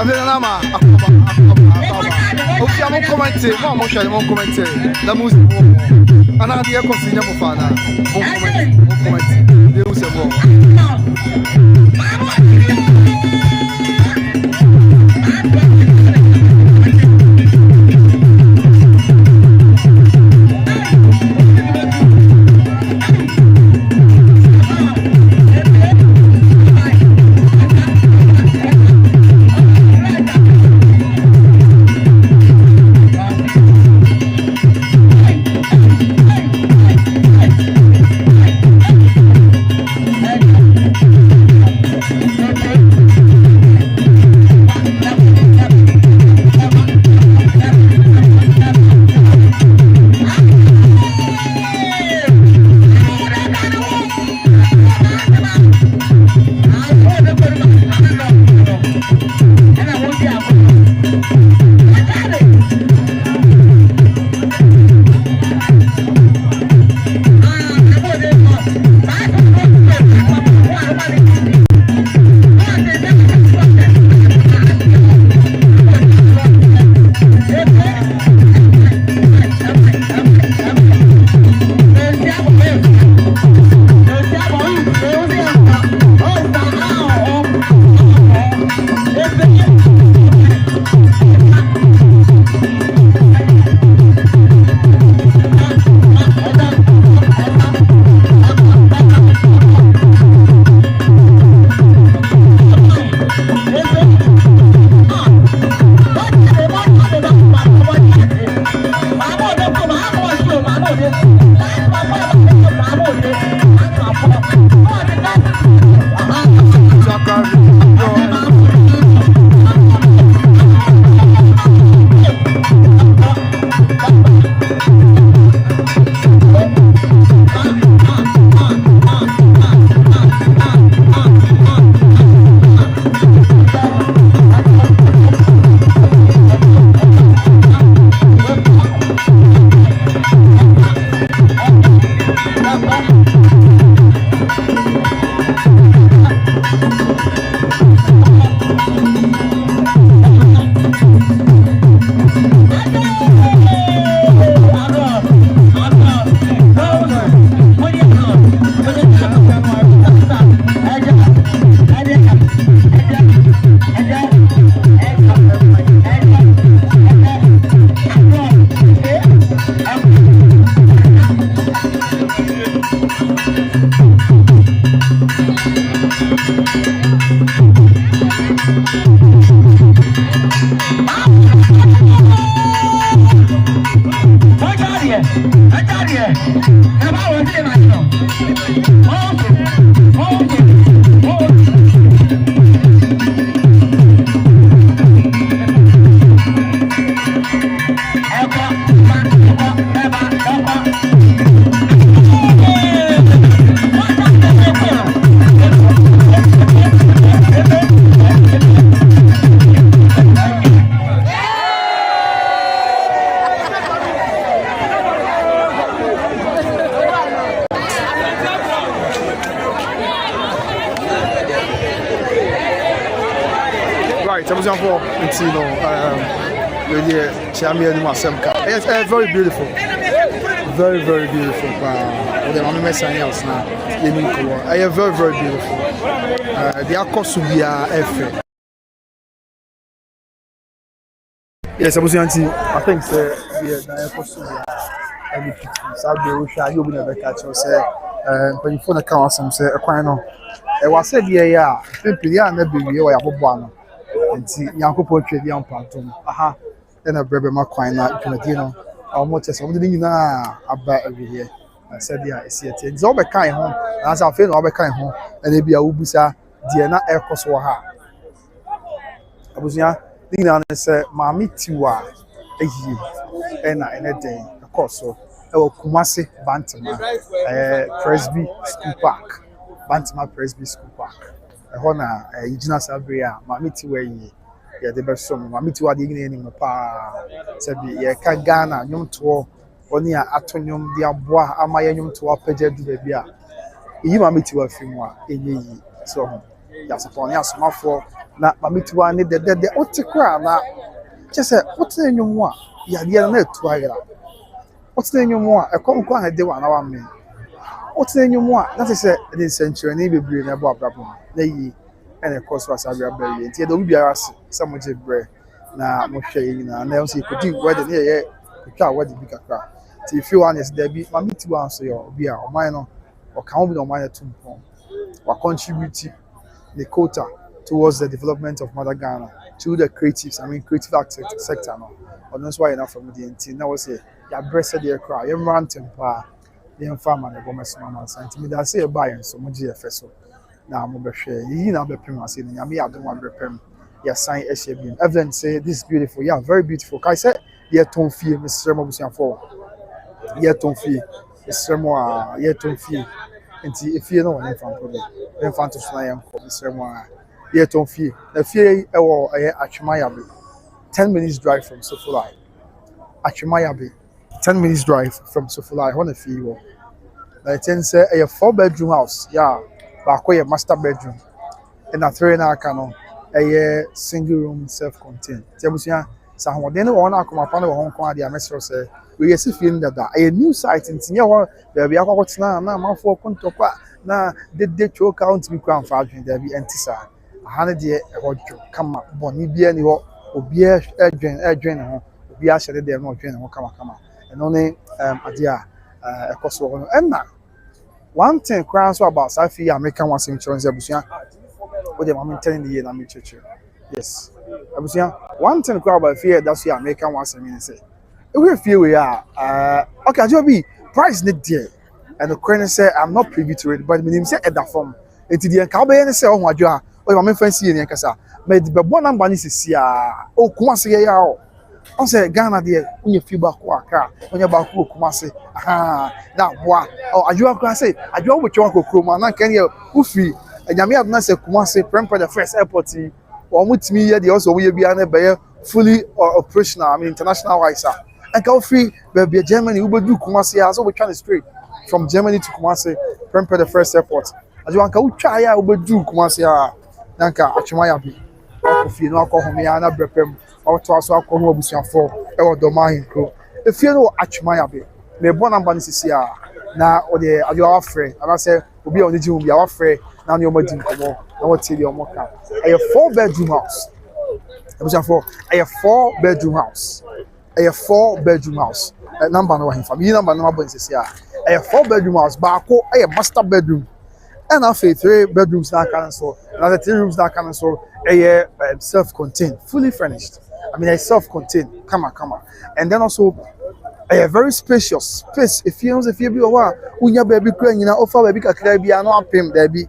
Nama, okay, I'm commenting, Mom, I'm commenting. The music, and I'm here considering my father. Comment, there was a more. It's very beautiful. Very, very beautiful. Wow. The Maame sign else now. Very, very beautiful. The cost to be a yes, I was I think the cost to be Saudi Russia, you will never catch us. When you phone account, some say a quino. I was said, yeah, simply, yeah, never be here. I hope one. And see, Yanko portrait, young Pantum. Aha. Then a brother Maquina, Canadino, or more test something about every year. I said, yeah, it's yet. It's all the kind home, as I feel all the kind home, and maybe a Ubusa, Diana Air Coswaha. I was young, Dina said, Maame Tiwaa, and a day, of course, so. Kumasi Bantama, Presby School Park, Bantama Presby School Park. Hona, Eugenia Sabria, Maame Tiwaa. Yeah, the best song. Maame Tiwaa di ngene ni pa. Sabi ye ka Ghana nyom to oni a atonyom di aboa amaye nyom to apagya du ba bia. Yi Maame Tiwaa fi mu a enye yi so. Ya support ya smafo na Maame Tiwaa ne de wote kra na kyese wote enwom a yade na etu ayera wote enwom a ekonko a de wa na wa me wote enwom a na se de sentury bebre na bo abrabo na yi ene koso asabia bari nti de obi biara se samoje bre na mo hwe yi na so ikodi wedding na ye kwa wedding bi kakra ti if you honest there be Maame Tiwaa so yo obi a o man no o kan obi no man tumpo wa contribute the quota towards the development of Mother Ghana to the creatives, creative sector. No, and that's why enough from the NT. Now, say, ya breasted your cry, you run temper, the farm and the Gomez Mama, and to me, that's a buy and so much GFSO. Now, I'm over share. You know, the Pima saying, I mean, I don't want to repem. Ya sign SAB. Evelyn say, this is beautiful. Yeah, very beautiful. Kai said, yeah, don't fear, Mr. Mobusian for. Yeah, don't fear. Mr. Moa, yeah, don't fear. And if you know what I'm from, I'm fan to fly and call Mr. Moa. Yeah, don't fear. The fear or Achimayabi. 10 minutes drive from Sofulai. Achimayabi. 10 minutes drive from Sofulai. I want to feel you. I think say a 4-bedroom house. Yeah. But a master bedroom. And a 3.5 a single room self-contained. Tiabusia, so then one come upon the Hong Kong, the Amestro say, we are feeling that a new site in Tiawa, where we are what's now, for Contopua, now, they choke out to be crown for there be antisa. 100 year come up, Bonnie be any or be a drain, be a shed there, no drain, come. And only idea a cost of and now. One thing crowns about Safi American was insurance, what the moment telling the year, I'm church. Yes, one thing crowd about fear that's the American was say. We feel we are okay, I'll be price need there. And the Queen said, I'm not privy to it, but me say at that form. It's the Kabe say, oh, my God. Oh, my friend, see, Kasa. Made the one number is see, oh, Kumasi, I say, Ghana, dear, when you feel back, when you're back, Kumasi, now, what? Oh, are you a say, I do with your Kroma, and I can hear Ufi, and Yami have not said Kumasi, Premper, the first airport, or with me, they also will be fully operational, international wise. And go free, baby, Germany, Uber do Kumasi, also we're trying to straight from Germany to Kumasi, Premper, the first airport. As you want to try, Uber do Kumasi. Nanka Achimayabi. Coffee, no alcohol, me, and a brepem, or to us alcohol, for Odobroni. If you know Achimayabi, the one number is here. Now, or the other friend, and I say, we'll be on the June, be our friend, now you're my dream. I want to tell you, I have 4-bedroom house. I was for a 4-bedroom house. A 4-bedroom house. A number no one from you, number is here. A 4-bedroom house, but a master bedroom. And after 3 bedrooms that can so another 3 rooms that can so a self-contained, fully furnished. A self-contained, come on. And then also a very spacious space. If you be aware, when your baby crying, offer baby can be an open baby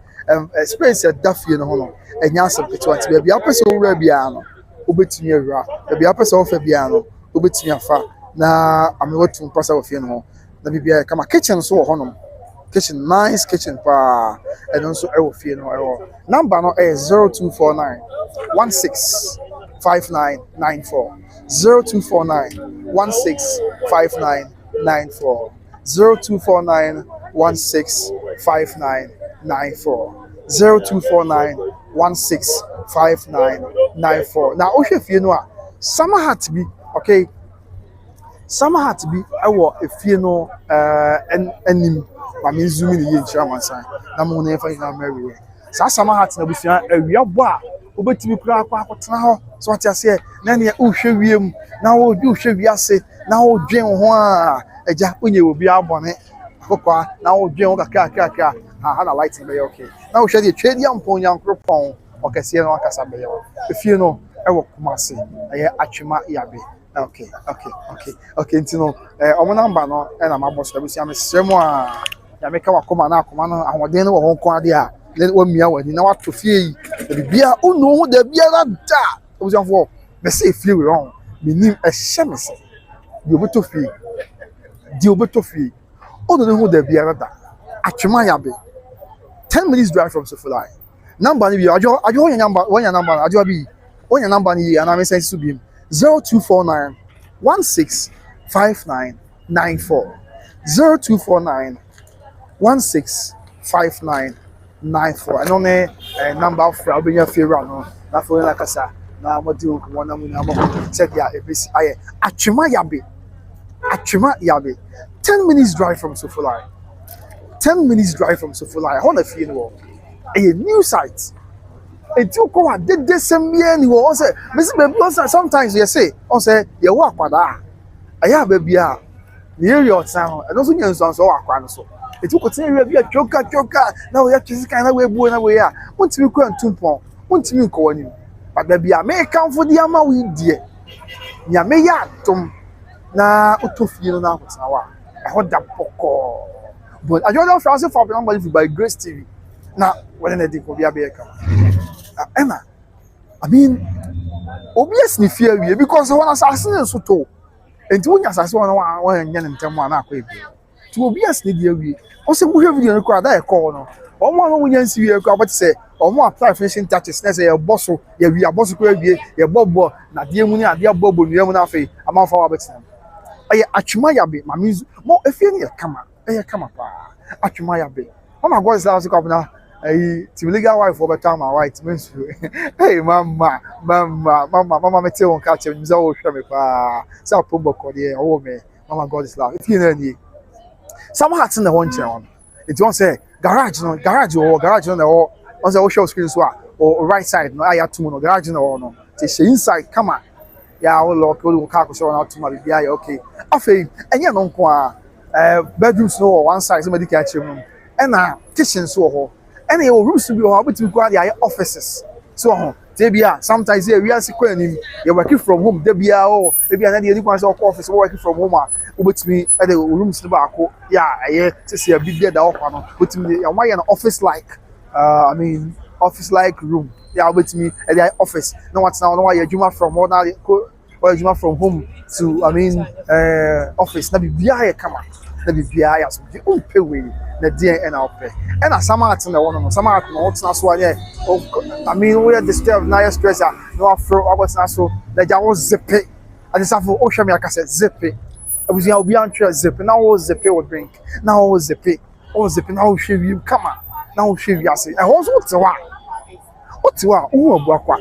space at Duffy and Honor. And yes, it's baby up so rebiano, Ubitina, baby up so Fabiano, Ubitina fa. Now I'm going to pass out funeral. Let me be a come a kitchen so honor. Kitchen, nice kitchen pa, and also I will feel no number no is 0249 165994 0249 165994 0249 165994 0249 165994. Now, if you know, summer had to be okay. Summer had to be if you know and zoom in the chairman sign. Na mo na fa ina marry. Sa sama hat na bufia awia bo a obetimi kura akwa ho. So what you say na ne uhwe wiem na wo uhwe wiase na wo dwen ho a eja onye obi abone akokwa na wo dwen ho kakaka ha na lighting be okay. Na wo hwe de twedi ampon yankropon okese na akasa be yo. If you know ewo kumase eye atwema yabe. Okay. Ntino omo number no e na maboso abusi amesremo a ya meka wakoma na akoma no ahoden no wo nko ade a wo mia wani na wato fie yi de bia unu hu de bia na da abusi afo be say fie we wrong minim e hyemese di obeto fie unu hu de bia na da atwema ya be 10 minutes drive from Sofulai number ni bi ajo wonya number ajo bi wonya number ni ana me sense bi 0249 165994 0249 165994. I know the number of Albania Fira no na for like asa na amodi nko na mu na mo said ya ebisi aye atwema yabe 10 minutes drive from Sofolai 10 minutes drive from Sofolai I want to feel no a new site enti ko wa de sembia ni wo say me say baby sometimes you say on say ye wo akwada aya baby a the area of town and also nyan so akwa no so enti ko tin area bia choka na we twisi kan na we buo na we a wontimi ko antumpon wontimi ko wani but baby a me kan fo dia ma we die nya me ya atom na utofie no na akotena wa ho da poko but I don't France for number by Grace TV na when na di ko bia be ka Emma I mean obvious ni fear we because when assassin so to enti wonya assassin one nya ntemu na akwa ebi to obvious ni dia we o se mu hwe video no kwa da e call no o mo no wonya nsi we kwa but say o mo apply finishing touches na say ye bosso ye wi abosso kwa wie ye bobo na dia mu ni ade bobo nu mu na afi amanfa wa betina aye atwuma yabe mamizu mo efie ni ye kama pa atwuma yabe mama God is house ko na hey Timiliga wife for better my right means hey mama mete won catch me say o hwe me pa say o pombo ko de o me mama God is love if you know ni some hearts in the one chair it won't say garage no on say o show screen so or right side no aya to no garage no say inside come on ya o lock o car ko show na to ma bia ya okay afei enye no nko a bedrooms no one side somebody can check room and kitchen so ho and your rooms to be able to go their offices so Debia sometimes we are sequencing you're working from home Debia or maybe another office working from home with me at the rooms to back yeah to see a big dead with me an office like I mean office like room yeah with me at the office no what's now why you from or you from home to I mean office na be bia come na be bia ya so the pay we na dia na opɛ ɛna samat na wɔn no samat na wɔtena so ayɛ I mean we are disturbed na yɛ stress no afro wɔtena so na ja wo zipe adisafo o hwɛ me aka sɛ zipe abusua obi antwe zipe na wo zipe wo drink na wo zipe na wo hwɛ wi kama na wo hwɛ wi ase ɛhɔ so wotewa wo abu akwa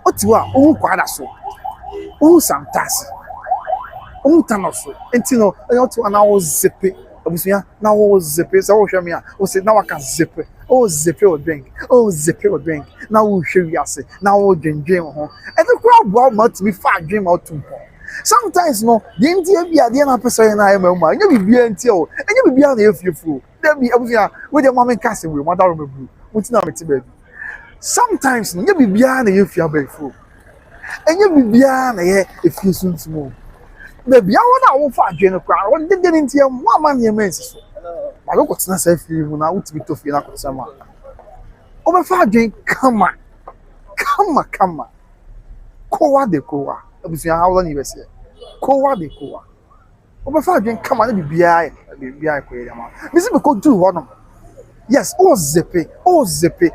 wotewa wo kwada so wo samtasi wo tanoso enti no ɛyɛ wotewa na wo zipe abusuya na wo zipe so wo hwɛ me a wo se na waka zipe zipe o drink na wo hwɛ wi ase na wo dwendwen ho ɛde kura boa ma timi fa adwen ma otumpo sometimes no the india bia de na pesa na ema mu anya bibia nti o anya bibia na efiefu da bi abusuya we de mama kase we mother room bru muti na meti baby sometimes no anya bibia na efia baby anya bibia na ye efie suntumo baby I want to fa adwen kura won de nti e mo ama ne emensi so ba go kotsena sa fie mu na utimi to fie na kotsema o be fa adwen kama kowa de kowa abusuya hawla ni bese kowa de kowa o be fa adwen kama na bibia ko ye ma me se be ko do ho no yes o zepe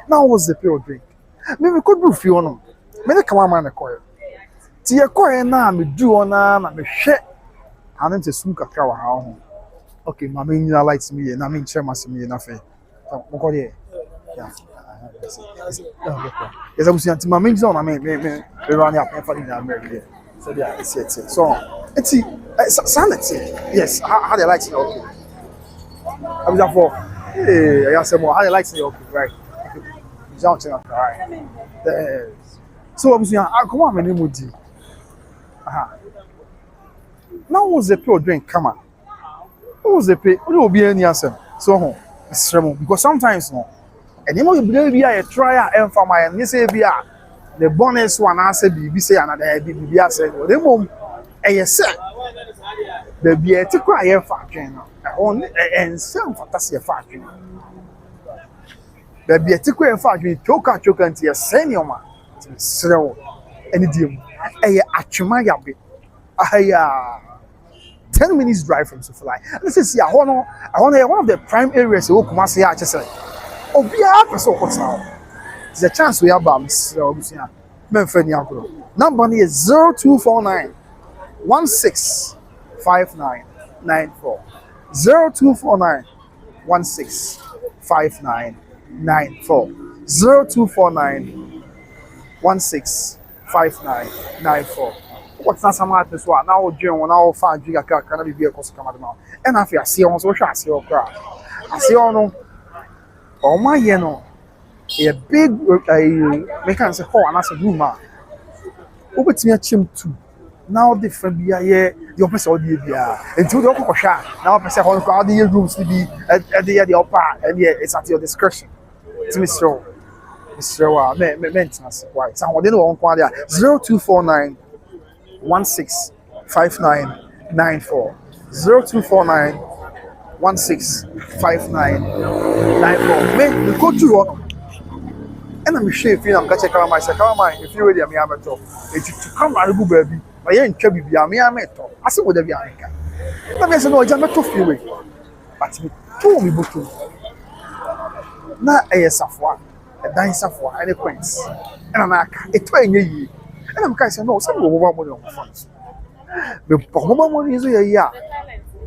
na o zepe o drink me ko do fie ho no me ne kama ma na ko ye ti ye ko ye na me du ona na me hwe anan te sum kakra wa ha ho okay mama ni na lights me na me nche masem ye na fe mo ko ye yeah yes abusuya ti mama ni na me run up for the America so yeah it's it so it's sanity yes how they like it okay abusuya for I say more how they like it okay right don't you know right so abusuya come on me ni mudi now was the pure drink come on was the pay o be any answer so ho because sometimes no and you know you be a try and for my and say be the bonus one answer be say another be say the mom yes the be a to cry for adwen on and some fantasy for adwen the be a to cry for adwen choka ntia senior man srew any dim atwuma yabe aya 10 minutes drive from Sofolai. This is I want one of the prime areas who come say just say obia person what now. There's a chance we have obviously memfani agro. Number is 0249 165994. 0249 165994. 0249 165994. What's not some at this one? Now, Jim, when I'll find you, I can't be a cost come out. And I feel I see on social, I see your crowd. I see on all my, you know, a big, make us a hole and as a rumor. Over to me a chim too. Now different be a the opposite of the until the upper shot. Now, I say, all the rooms to be at the upper, and yeah, it's at your discretion. To me, so. Mr. Maintenance, why? Someone didn't want 0249 165994. 0249 165994. Me, go to one. And I'm sure if I'm catching my second, if you're ready, I'm a talk. If you come out of baby, I ain't chubby, I'm a talk. I said, whatever I can. Let me say, no, I'm not too few. But me, told me, but not a safwa. A dancer for any points. And I'm like, it's 20 years. And I'm kind of saying, no, some will money on the funds. The Pokemon money is a year.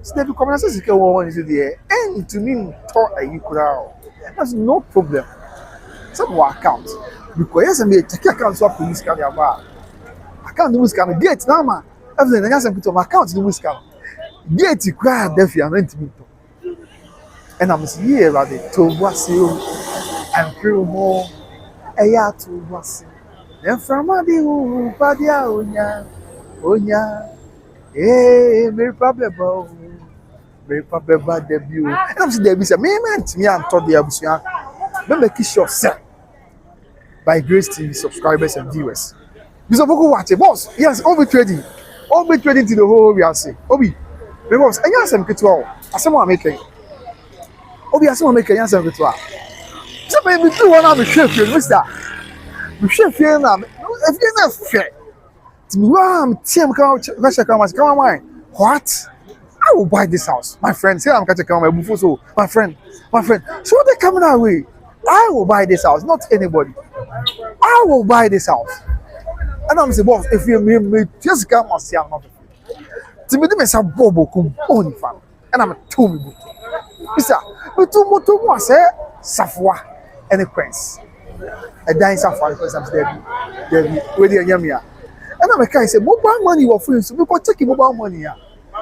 So the commerce is a one is the and to me, talk a you could out. That's no problem. Some more accounts. Because I may take accounts of police can have. I can't do this kind of gate now, man. Everything I can put on my account to this kind. Gate you cry, deafy and intimate. And I'm here at the Tobuasi. And through more a ya to was then from a deal, Padia, Onya, very probable debut. And I'm saying, there is a man to me and told the Abusia. Remember, kiss yourself by Grace TV subscribers and viewers. Because of who watch it, boss. Yes, over trading to the whole we are saying. Obi, because I asked them to all. I said, I'm making Obi, I said, I'm making answer to all. So maybe do one of the chef here, Mister. The chef here now. If you're not fair, to me, Tim come on. What? I will buy this house, my friend. Say I'm going to come my so my friend. So they're coming our way. I will buy this house, not anybody. I will buy this house. And I'm saying, boss, if you may just come and see I'm not. To me, they say Bobo come only fan. And I'm a two. Mister, but two more say Safwa. Any prince, a dancer for the with the Yamia. And I'm a guy say, mobile money or free, so we can take mobile money.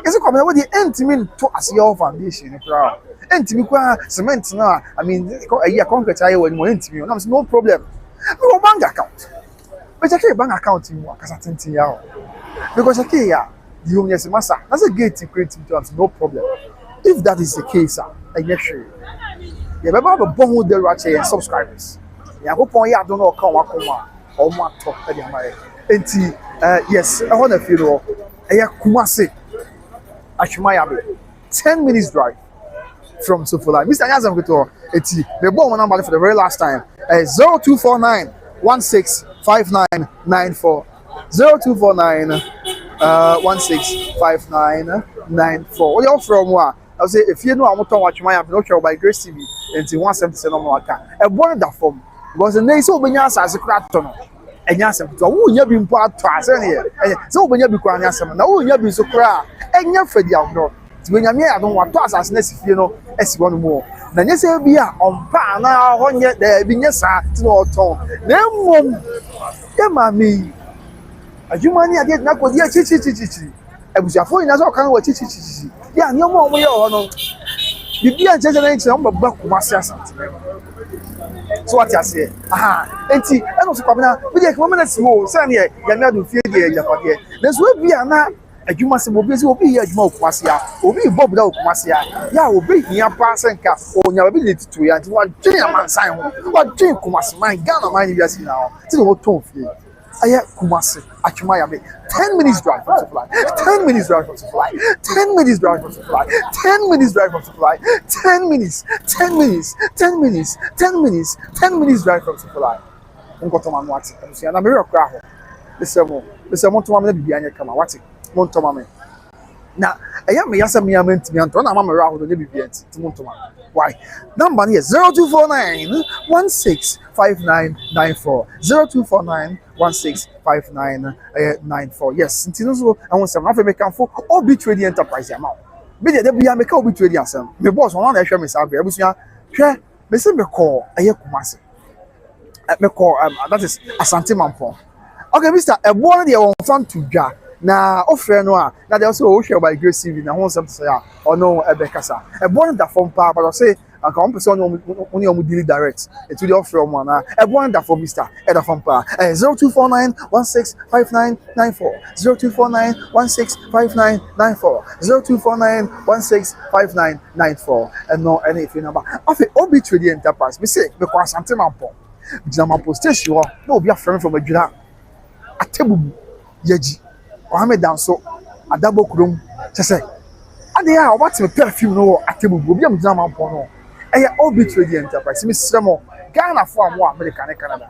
Is it coming with the end to me to as your foundation? And to me, cement now. I mean, a year concrete, I will more into me. No problem. No bank account. But I can't bank account in work as a 20 year. Because I can't, you yes, master. That's a gate to create no problem. If that is the case, I get sure. Yeah, but I'm a bomb the right here subscribers. Yeah, I hope I don't know come or my talk. Yes, I want to feel Kumasi Ashmayabe 10 minutes drive from Sufula. Mr. Yazam Vito, the bomb number for the very last time 0249 165994 0249 165994. What you from what? I'll say if you know I'm not watching my video by Grace TV until 170 no more time. A born that form because the name so many as a crack tunnel. And yes, who you be part twice here. So when you be crying, yes, now you be so cry. And you're for the outdoor. When you're I don't want to as next if you know as one more. Then you say be on pan now on yet there be yes, no tone. Then, yeah, Maame. As you money, I get not with your chichi. I was your phone as all kind of chichi. Yeah, no more way on. You be a generation of back something. So what I say? Aha, and also coming out with a common small, Sunny, you're not to fear the there's will be a you must be here, Mo Quasia, or be Bob Dog Quasia. Yeah, will be near passing car or your ability to you and what Jim Simon, what Jim Kumas, my gun, my yes now. To what tone feel. I have Kumasi, Achumayabe. 10 minutes drive from supply. 10 minutes drive from supply. 10 minutes drive from supply. 10 minutes drive from supply. 10 minutes. 10 minutes. 10 minutes. 10 minutes. 10 minutes drive from supply. Unkotoman what? And I'm a real crowd. Listen, Montomam, be any come. What's it? Montomam. Now, I am a Yasami meant to be on I'm around the BBN to Montomam. Why? Number is 0249 165994. 0249 165994. Yes, Intinozo, I want some African for all be trading enterprise amount. Be there be a make all be trading some. My boss on the show me Sabia, Busia, share, Messi call a Kumasi. me call that is Asante Mampong. Okay, Mr. Ebono de won fan to dwa na ofre no a na de also o hwe by Grace TV na won some say or no ebekasa. Ebono da form pa but say anka one person only deal direct to the offer one na Ebono da form Mr. Eda form pa 0249165994 0249165994 0249165994 and no any if number of Obi Trading Enterprise me say me kwa Asante Mampong Jama postation no obi afrem from adwira atebubu yaji Mohammed danso adabo krom chese ade a obati me perfume no atebubu obi am jama pon no eye Obi Trading Enterprise me sremo Ghana for am America ne Canada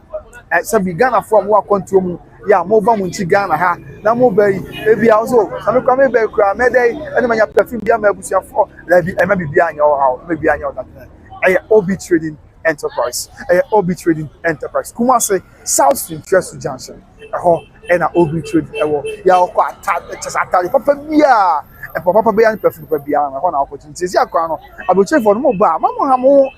sabi Ghana for am control mu ya mo ba mu nchi Ghana ha na mo bai ebi also ame kwa me bai kra me dai ene manya perfume bia ma abusia for la bi e ma bibia anya o ha me bia anya o that eye Obi Trading Enterprise Obi Trading Enterprise Kumasi South Stream Trust Junction na Obi Trading ya ko atade papa bia e papa bia ni perfume papa bia na ho na opportunity si akwa no aboche for no ba mama ha mo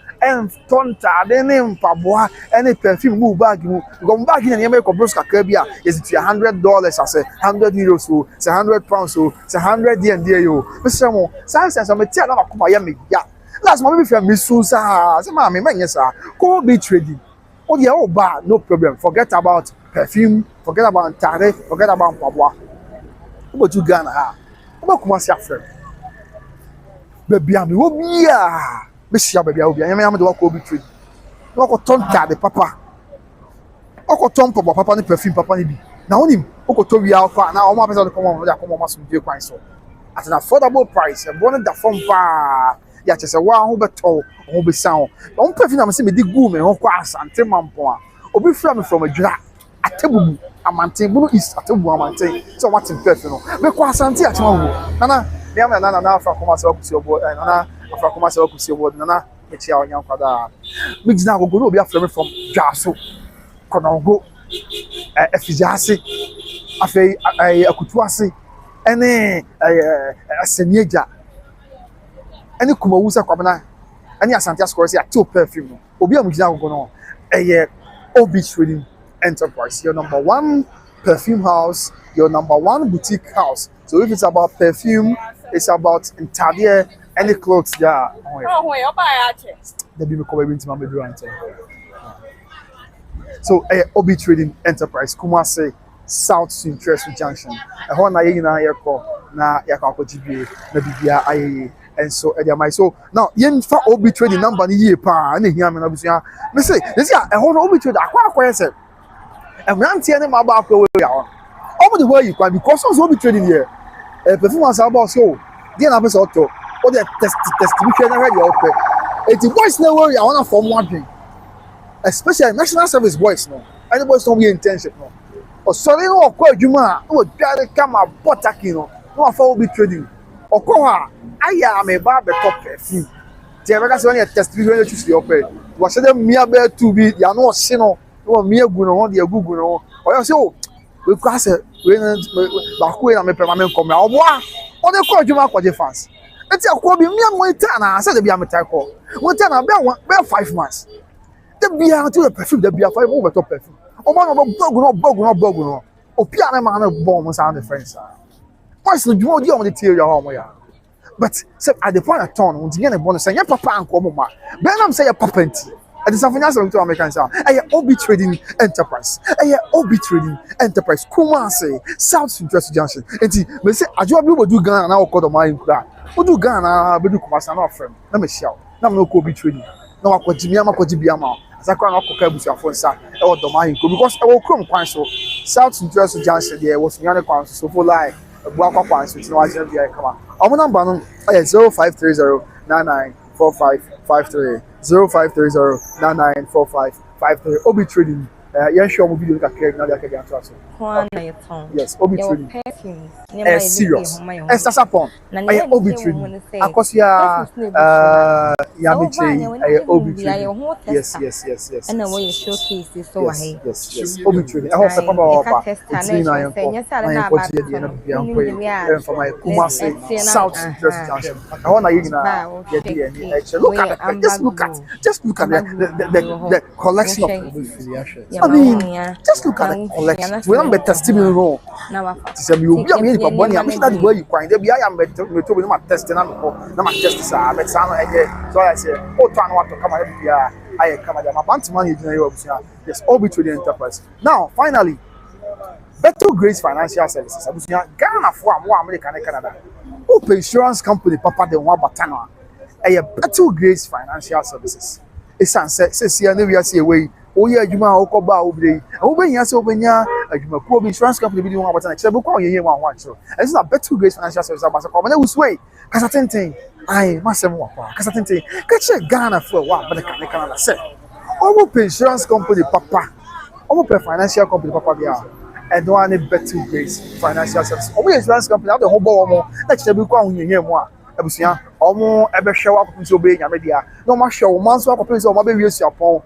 tonta de ne mpaboa any perfume mu bag mu go bag ni e ko bros kakra bia is $100 as €100 so say £100 so say $100 there yo me mo sense me tia na makoma ya me ya last month if you miss sa say Maame man yes Obi Trading oh yeah oh ba no problem forget about perfume forget about tare forget about mpaboa but you Ghana ha o kuma si afre baby am wo bia be sia baby obi am am de wa Obi Trading no ko ton tare papa o ko ton papa ni perfume papa ni bi na onim o ko to wi alfa na o ma pesa de come ma so die kwan so at an affordable price and one da form pa ya chese wa ho beto ho be san o perfume am se me di gu me ho kwa Asante Mampong a obi fra me from adwira atebubu amante bunu is atebubu amante so what in perfume no me kwa Asante a chama wo nana me am na afra koma se okusi obo nana afra koma se okusi obo nana me chia onya kwada me gina go no obi afra me from dwaso konongo efijase afei akutuase ene asenieja ene kumawusa kwabana ene Asante ascore say ati perfume no obi amugina go no Obi Trading Enterprise, your number one perfume house, your number one boutique house. So if it's about perfume, it's about entire any clothes there. So Obi Trading Enterprise, Kumasi South Stream Trust Junction. I want na yako GBA na bibia aye. And so so now yen fa Obi Trading number ni ye pa na hia me na busia me say this ya e ho no Obi Trading akwa say e mrantie ne ma ba akwa we ya o the way you can because of Obi Trading here performance about so dey na person to o dey testimony na ready o pe it voice na we ya wanna form one thing especially national service voice no any voice no be intention no o so le no kwa adwuma o dware kama botaki no fa Obi Trading okoha aya me ba be top perfume ti e be ka se won testimony you choose your pay wa se dem mia be to be ya no se no no mia gu no de agugu no o yo se o we kwa se we ba ku na me pe ma me nkom ya oboa o de ko adwuma kwaje fans eti akọ bi mia mo ita na se de bia me tai ko mo ita na be 5 months de bia to the perfume de bia 5 over top perfume o ma no bogu no o pia na ma na bo mo sound difference voice no dwuma di o mo de tie ya ho mo ya but say at the point of turn when you get a bonus say your papa and come ma be na say your papa nti at the Safanya so to American say Obi Trading Enterprise Obi Trading Enterprise Kumasi South Stream Trust Junction enti me say ajo bi do Ghana na okodo my nkura o do Ghana be do Kumasi na ofrem na me hia na me no ko Obi Trading na wakoji mi amakoji bi ama asakwa na okoka abusuafo nsa e wo do my nkura because e wo krom kwan so South Stream Trust Junction there was me kwan so for like Buakwa kwan so ti na wa je bi ai kama our number no 0530994553 0530994553 Obi Trading Yeah, sure, we'll video look at now they can answer us. Yes, Obi training. Serious. And that's upon. I am Obi training. Because yeah, Yamiche, Obi training. Yes. And the way you showcase so Yes. Obi training. I hope some of our I am for my Kumasi South Jersey Junction. I want to look at just look at the collection of I mean, just look at the collection. We don't be testimony wrong. Say you be a money. I'm sure that way you find. There be I am to my testing and no my test is a but so I say oh try want to come and be I come at my bank money yes all be trading enterprise. Now finally Better Grace Financial Services. Ghana for America and Canada. Open insurance company papa de one batana. Better Grace Financial Services. It's says here we are see away. Oh yeah, you ma okoba obey. Obey yes obenya adwuma ko insurance company bi di one batana. Chebe ko ye one so. And this is a Better Grace Financial Services abasa ko. Na uswe. Kasa tenten. Ai masem wa kwa. Kasa tenten. Ka che Ghana for wa America and Canada say. Open insurance company papa. Open financial company papa bia. And one Better Grace Financial Services. Omo insurance company have the whole bomo. Let's say we kwa hunye mo a. Abusia omo ebe hwe wa ko obe nyame dia. No ma hwe o man so akopin so omo be wiesi apon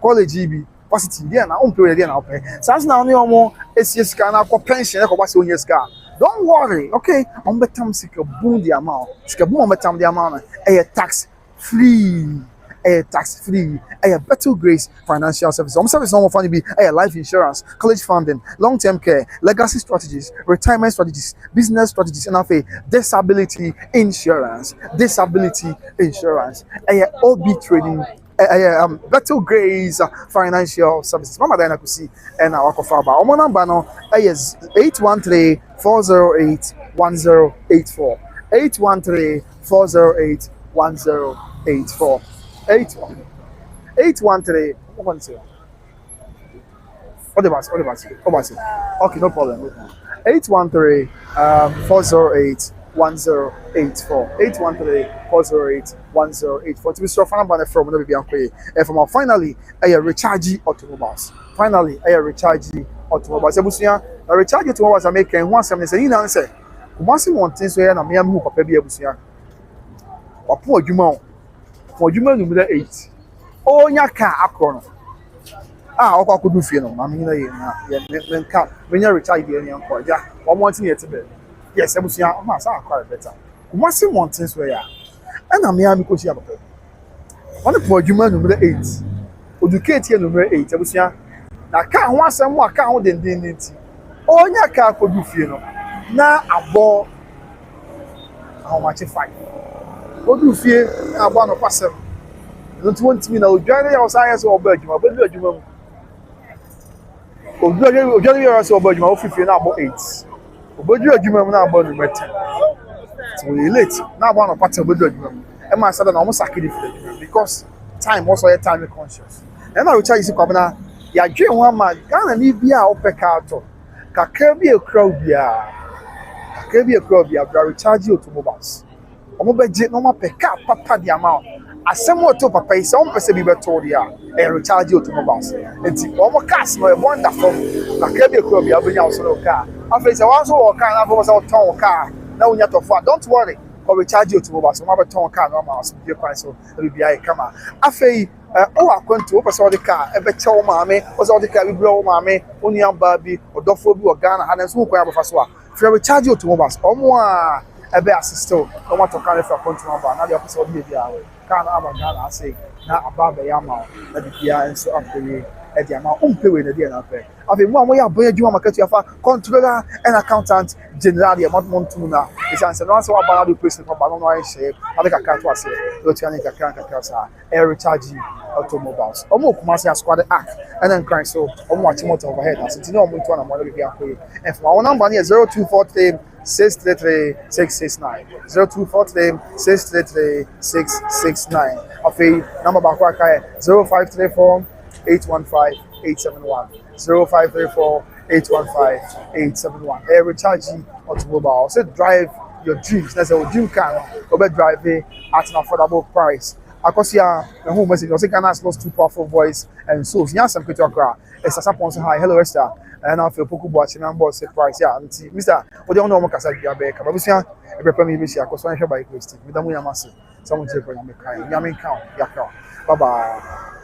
college bi varsity dia na on period dia na open. Sans na oni omo esie sika na ko pension e ko ba se onye sika. Don't worry. Okay, on betam sika boom the amount. Sika boom on betam the amount. Tax free. Tax free, Better Grace Financial Services. Service normal funding be life insurance, college funding, long-term care, legacy strategies, retirement strategies, business strategies, and disability insurance. OB trading. Better Grace Financial Services. Mama Diana could see and our Kofaba. Our number now is 813-408-1084. 813-408-1084. 813. What do you say? Okay, no problem. 813-408-1084. 813-408-1084. To be sure, from finally, recharge automobiles. Ebusia, recharge automobiles are making one seven. Say, you know, say, once you want things where na me am who papa bi ebusia. Wapo adwuma for adwuma number 8. Oh, nya ka akro no. Okwa kodu fie no, na me na ye nka. Me nya recharge bi enya nko ja. One month na yetebe. Yes, ebusia, ma sa akwa better. Once you want things where ya. Na me am ko si abapa. One for adwuma number 8. Educate here number 8 ebusia. Na ka ho asem mo aka ho denden nti. Oh, nya ka kodu fie no. Na abo how much 5. Odu fie abo no pasem. Don't want me now. Odwane ya science or bedroom. Obedu adwuma mu. Odwane ya so bedroom. Ofifie na abo 8. Obedu adwuma mu na abo no 10. So we late. Na abo no pattern obedu adwuma mu. E ma sada na almost sakidi because time also a time conscious. E na recharge isi kwabena ya dwe ho ama Ghana ni bia opeka ato. Kakra bi ekra bia recharge automobiles. Omo beje no ma peka papa di amount. Asemo to papa is on person be beto dia recharge automobiles. Enti omo cars no e wonderful. Kakra bi ekra bia obenya so car. Afa say wan so car na for say ton car. Na unya to for. Don't worry. Or recharge automobiles. Omo beton car no ma so be price so be bia e kama. Afa akwantu person the car e be chew maame o so the car bi bro maame oni amba bi odofo bi o Ghana ha na so kwa abafa so a free recharge automobiles omo a ebe assist o omo to car for account number na the officer bi bia car na aba Ghana say na aba be ya ma na the bia enso after e dia ma umpe we na dia na pe afi mo amoya aboya djuma market ya fa controller and accountant general ya montu na is answer no so aba na do place for ba no no share abeka ka to ase do tiani ka sa e recharge automobiles omo kuma say squad act and then cry so omo watch motor overhead as it no omo into na mo be bia ko and for our number here 0243 633-669 0243-633-669 afi number back wa kai 0534-815-871 0534-815-871 recharge automobile so drive your dreams. That's a dream car. Over drive at an affordable price. Akosia, the home message, also Ghana's lost 2 powerful boys and souls. Yansam Kutokra, a Sasapon, hi, hello, Esther, and I feel Poku watching and boss surprise. Yeah, and Mr. Odono Mokasa, Babusia, a prepare me, I was by Christy, with the Muyamasi, someone take on me crying, Yamin count, Yaka. Bye bye.